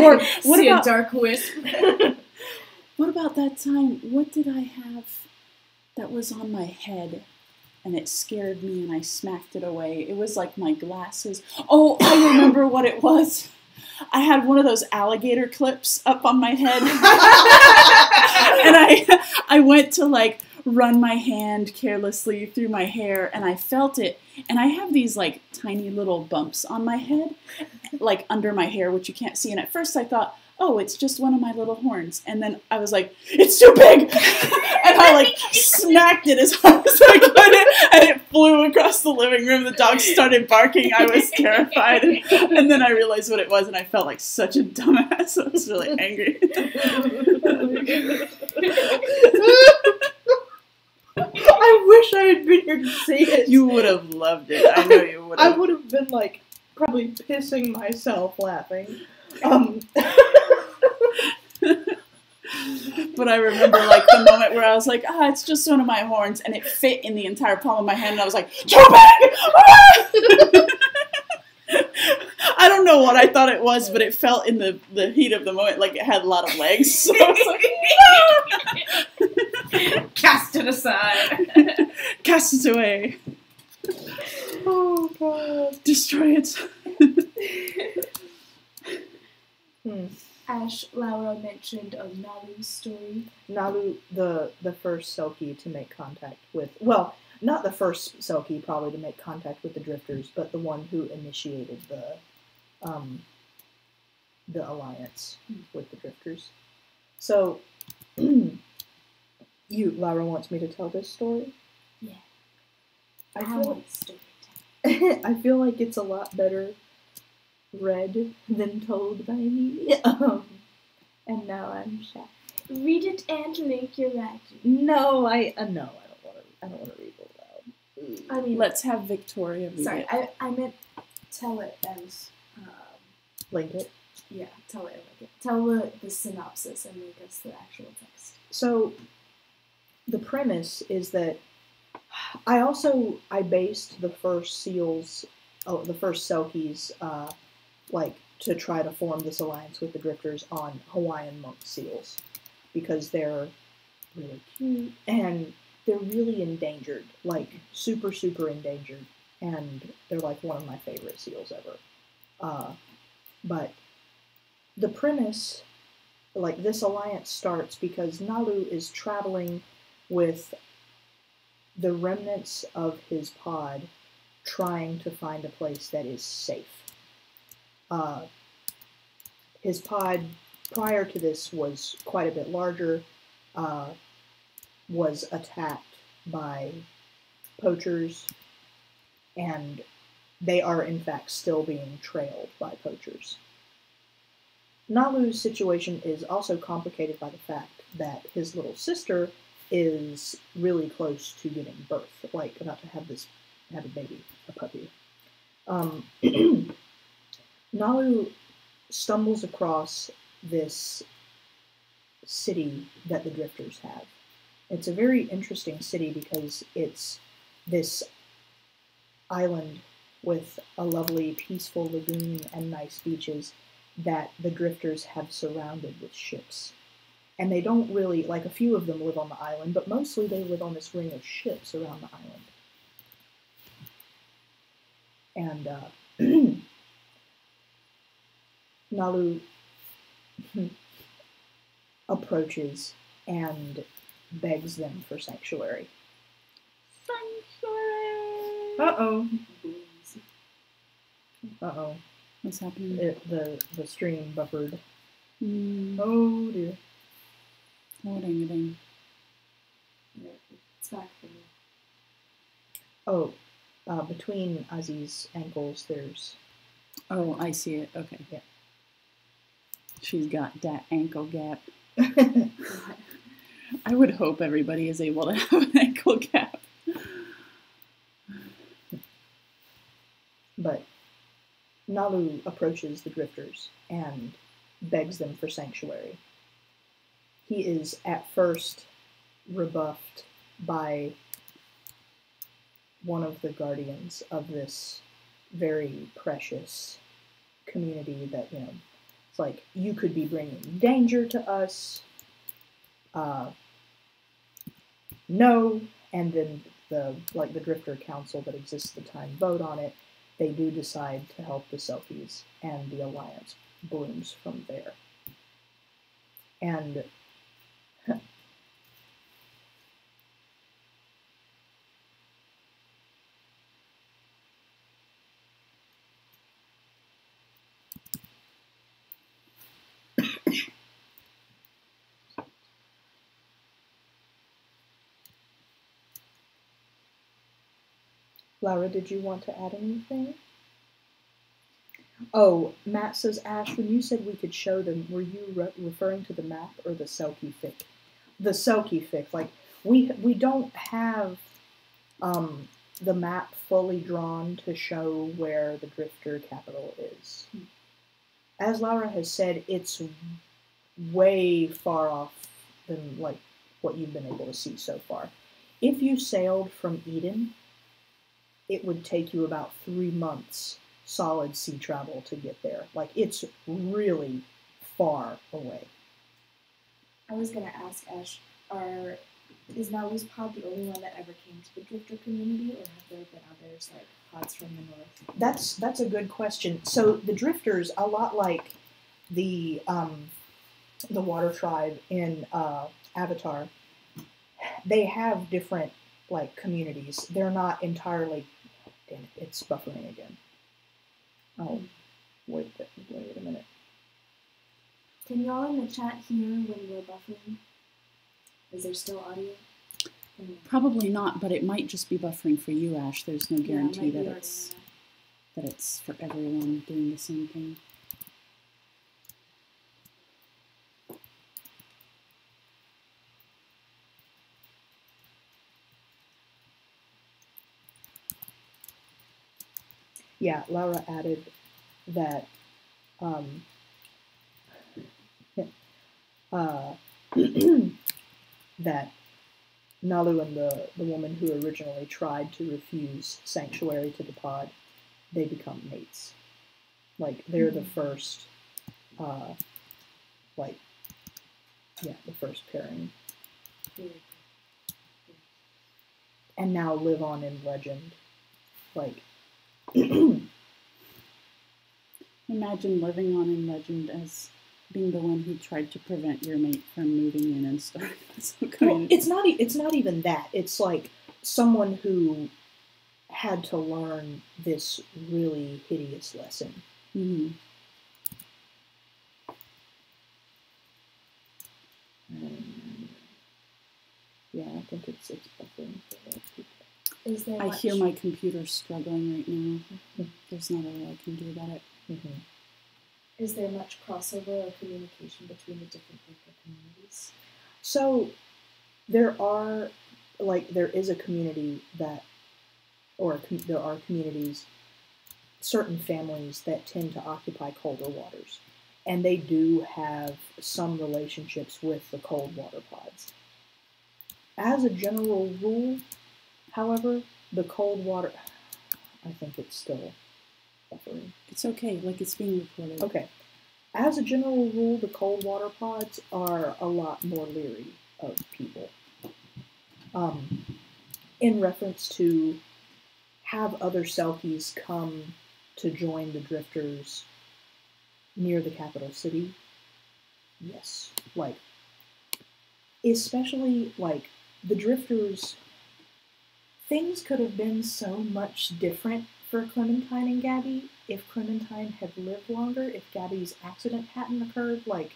or see a dark wisp. What about that time? What did I have that was on my head and it scared me and I smacked it away? It was like my glasses. Oh, I remember what it was. I had one of those alligator clips up on my head. And I went to like run my hand carelessly through my hair and I felt it. And I have these like tiny little bumps on my head, like under my hair, which you can't see. And at first I thought, oh, it's just one of my little horns. And then I was like, it's too big! And I like smacked it as hard as I could, and it flew across the living room. The dog started barking. I was terrified. And then I realized what it was, and I felt like such a dumbass. I was really angry. I wish I had been here to see it. You would have loved it. I know you would have. I would have been like probably pissing myself laughing. But I remember like the moment where I was like, it's just one of my horns, and it fit in the entire palm of my hand, and I was like, too big! I don't know what I thought it was, but it felt in the heat of the moment like it had a lot of legs. So I was like, Cast it aside. cast it away. Oh god. Destroy it. Ash, Laura mentioned a Nalu story. Nalu, the first Selkie to make contact with, well, not the first Selkie probably to make contact with the Drifters, but the one who initiated the alliance with the Drifters. So, Laura wants me to tell this story? Yeah. I I want story I feel like it's a lot better read than told by me. And now I'm shy. Read it and link your writing. No, I don't want to read it loud. I mean, Let's have Victoria read sorry, it. I meant tell it as, Link it. yeah, tell it like it. Tell the synopsis and link us the actual text. So, the premise is that I based the first the first Selkies, like, to try to form this alliance with the Drifters on Hawaiian monk seals. Because they're really cute, and they're really endangered. Like, super, super endangered. And they're, like, one of my favorite seals ever. But the premise, like, this alliance starts because Nalu is traveling with the remnants of his pod, trying to find a place that is safe. His pod, prior to this, was quite a bit larger, was attacked by poachers, and they are, in fact, still being trailed by poachers. Nalu's situation is also complicated by the fact that his little sister is really close to giving birth, like about to have a baby, a puppy. Nalu stumbles across this city that the Drifters have. It's a very interesting city because it's this island with a lovely, peaceful lagoon and nice beaches that the Drifters have surrounded with ships. And they don't really, like, a few of them live on the island, but mostly they live on this ring of ships around the island. And, Nalu approaches and begs them for sanctuary. Sanctuary. Uh-oh. Uh-oh. What's happening? The stream buffered. Oh dear. Oh, dang, dang. It's back for me. Oh, between Azi's ankles, there's... Oh, I see it. Okay. Yeah. She's got that ankle gap. I would hope everybody is able to have an ankle gap. But Nalu approaches the Drifters and begs them for sanctuary. He is at first rebuffed by one of the guardians of this very precious community that, you know, it's like, you could be bringing danger to us. No. And then the Drifter Council that exists at the time vote on it. They do decide to help the Selkies, and the alliance blooms from there. And Laura, did you want to add anything? Oh, Matt says, Ash, when you said we could show them, were you referring to the map or the Selkie fic? The Selkie fic. Like, we don't have the map fully drawn to show where the Drifter capital is. As Laura has said, it's way far off than like what you've been able to see so far. If you sailed from Eden, it would take you about 3 months solid sea travel to get there. Like, it's really far away. I was gonna ask Ash, is Nalu's pod the only one that ever came to the Drifter community, or have there been others, like pods from the north? That's a good question. So the Drifters, a lot like the Water Tribe in Avatar, they have different like communities. They're not entirely. Damn it! It's buffering again. Oh, wait a minute. Can y'all in the chat hear when we're buffering? Is there still audio? Probably not, but it might just be buffering for you, Ash. There's no guarantee that it's for everyone doing the same thing. Yeah, Laura added that that Nalu and the woman who originally tried to refuse sanctuary to the pod, they become mates. Like, they're the first, the first pairing. And now live on in legend. Like, imagine living on in legend as being the one who tried to prevent your mate from moving in and starting this community. Well, it's not even that. It's like someone who had to learn this really hideous lesson. Mm-hmm. Yeah, I think it's buffering for those people. I hear my computer struggling right now. There's not a lot I can do about it. Mm-hmm. Is there much crossover or communication between the different local communities? So there is a community there are communities, certain families that tend to occupy colder waters, and they do have some relationships with the cold water pods. As a general rule, however, the cold water, I think it's still buffering. It's okay, like it's being recorded. Okay. As a general rule, the cold water pods are a lot more leery of people. In reference to have other Selkies come to join the Drifters near the capital city, yes. Like, especially, like, the Drifters, things could have been so much different for Clementine and Gabby if Clementine had lived longer, if Gabby's accident hadn't occurred. Like,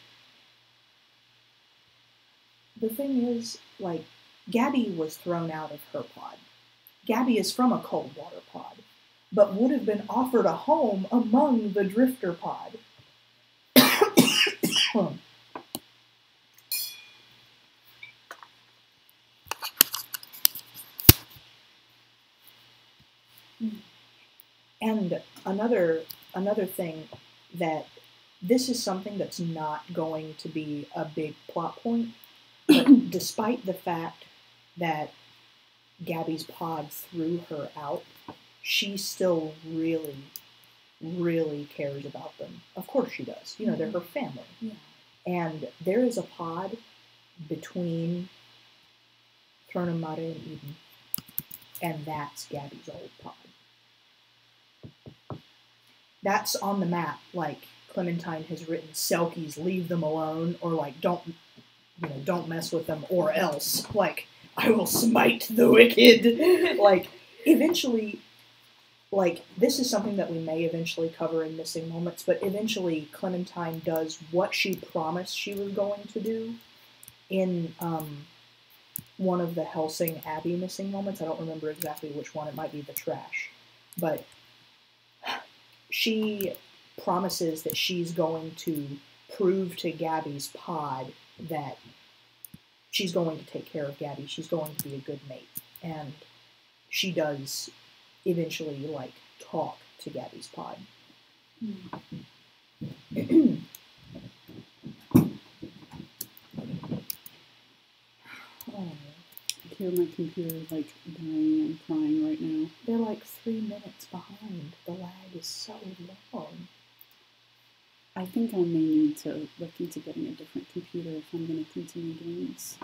the thing is, like, Gabby was thrown out of her pod. Gabby is from a cold water pod, but would have been offered a home among the Drifter pod. And another thing that this is something that's not going to be a big plot point, but despite the fact that Gabby's pod threw her out, she still really, really cares about them. Of course she does. You know, they're her family. Yeah. And there is a pod between Throne Mare and Eden, and that's Gabby's old pod. That's on the map. Like, Clementine has written, Selkies, leave them alone, or like, don't mess with them, or else, like, I will smite the wicked. Like, eventually, like, this is something that we may eventually cover in Missing Moments, but eventually Clementine does what she promised she was going to do in one of the Helsing Abbey missing moments. I don't remember exactly which one. It might be the trash. But she promises that she's going to prove to Gabby's pod that she's going to take care of Gabby. She's going to be a good mate. And she does eventually, like, talk to Gabby's pod. Oh, I hear my computer like dying and crying right now. they're like 3 minutes behind. The lag is so long. I think I may need to look into getting a different computer if I'm going to continue doing this.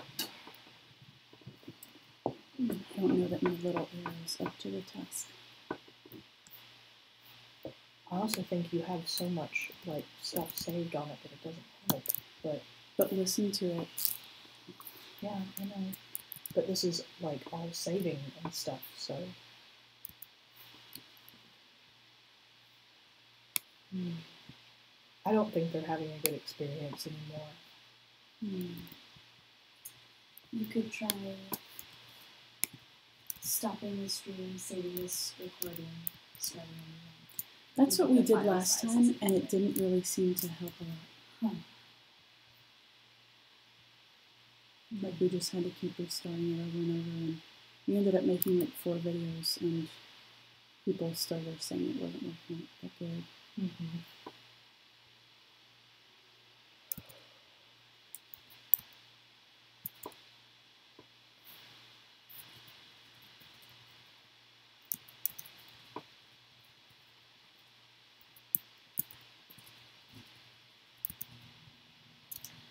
I don't know that my little arrow is up to the task. I also think you have so much like stuff saved on it that it doesn't help. But listen to it. Yeah, I know. But this is like all saving and stuff, so. I don't think they're having a good experience anymore. You could try stopping the stream, saving this recording, starting a new one. That's what we The did file last sizes. time, and it didn't really seem to help a lot. Like we just had to keep restarting it over and over, and we ended up making like 4 videos, and people still were saying it wasn't working that good.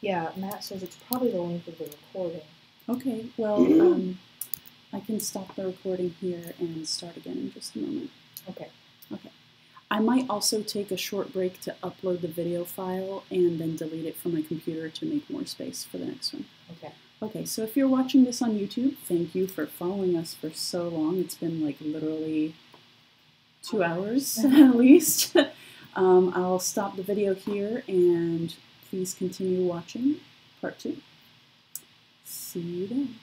Yeah, Matt says it's probably the length of the recording. Okay, well, I can stop the recording here and start again in just a moment. Okay. I might also take a short break to upload the video file and then delete it from my computer to make more space for the next one. Okay. Okay, so if you're watching this on YouTube, thank you for following us for so long. It's been like literally 2 hours at least. I'll stop the video here and please continue watching part 2. See you then.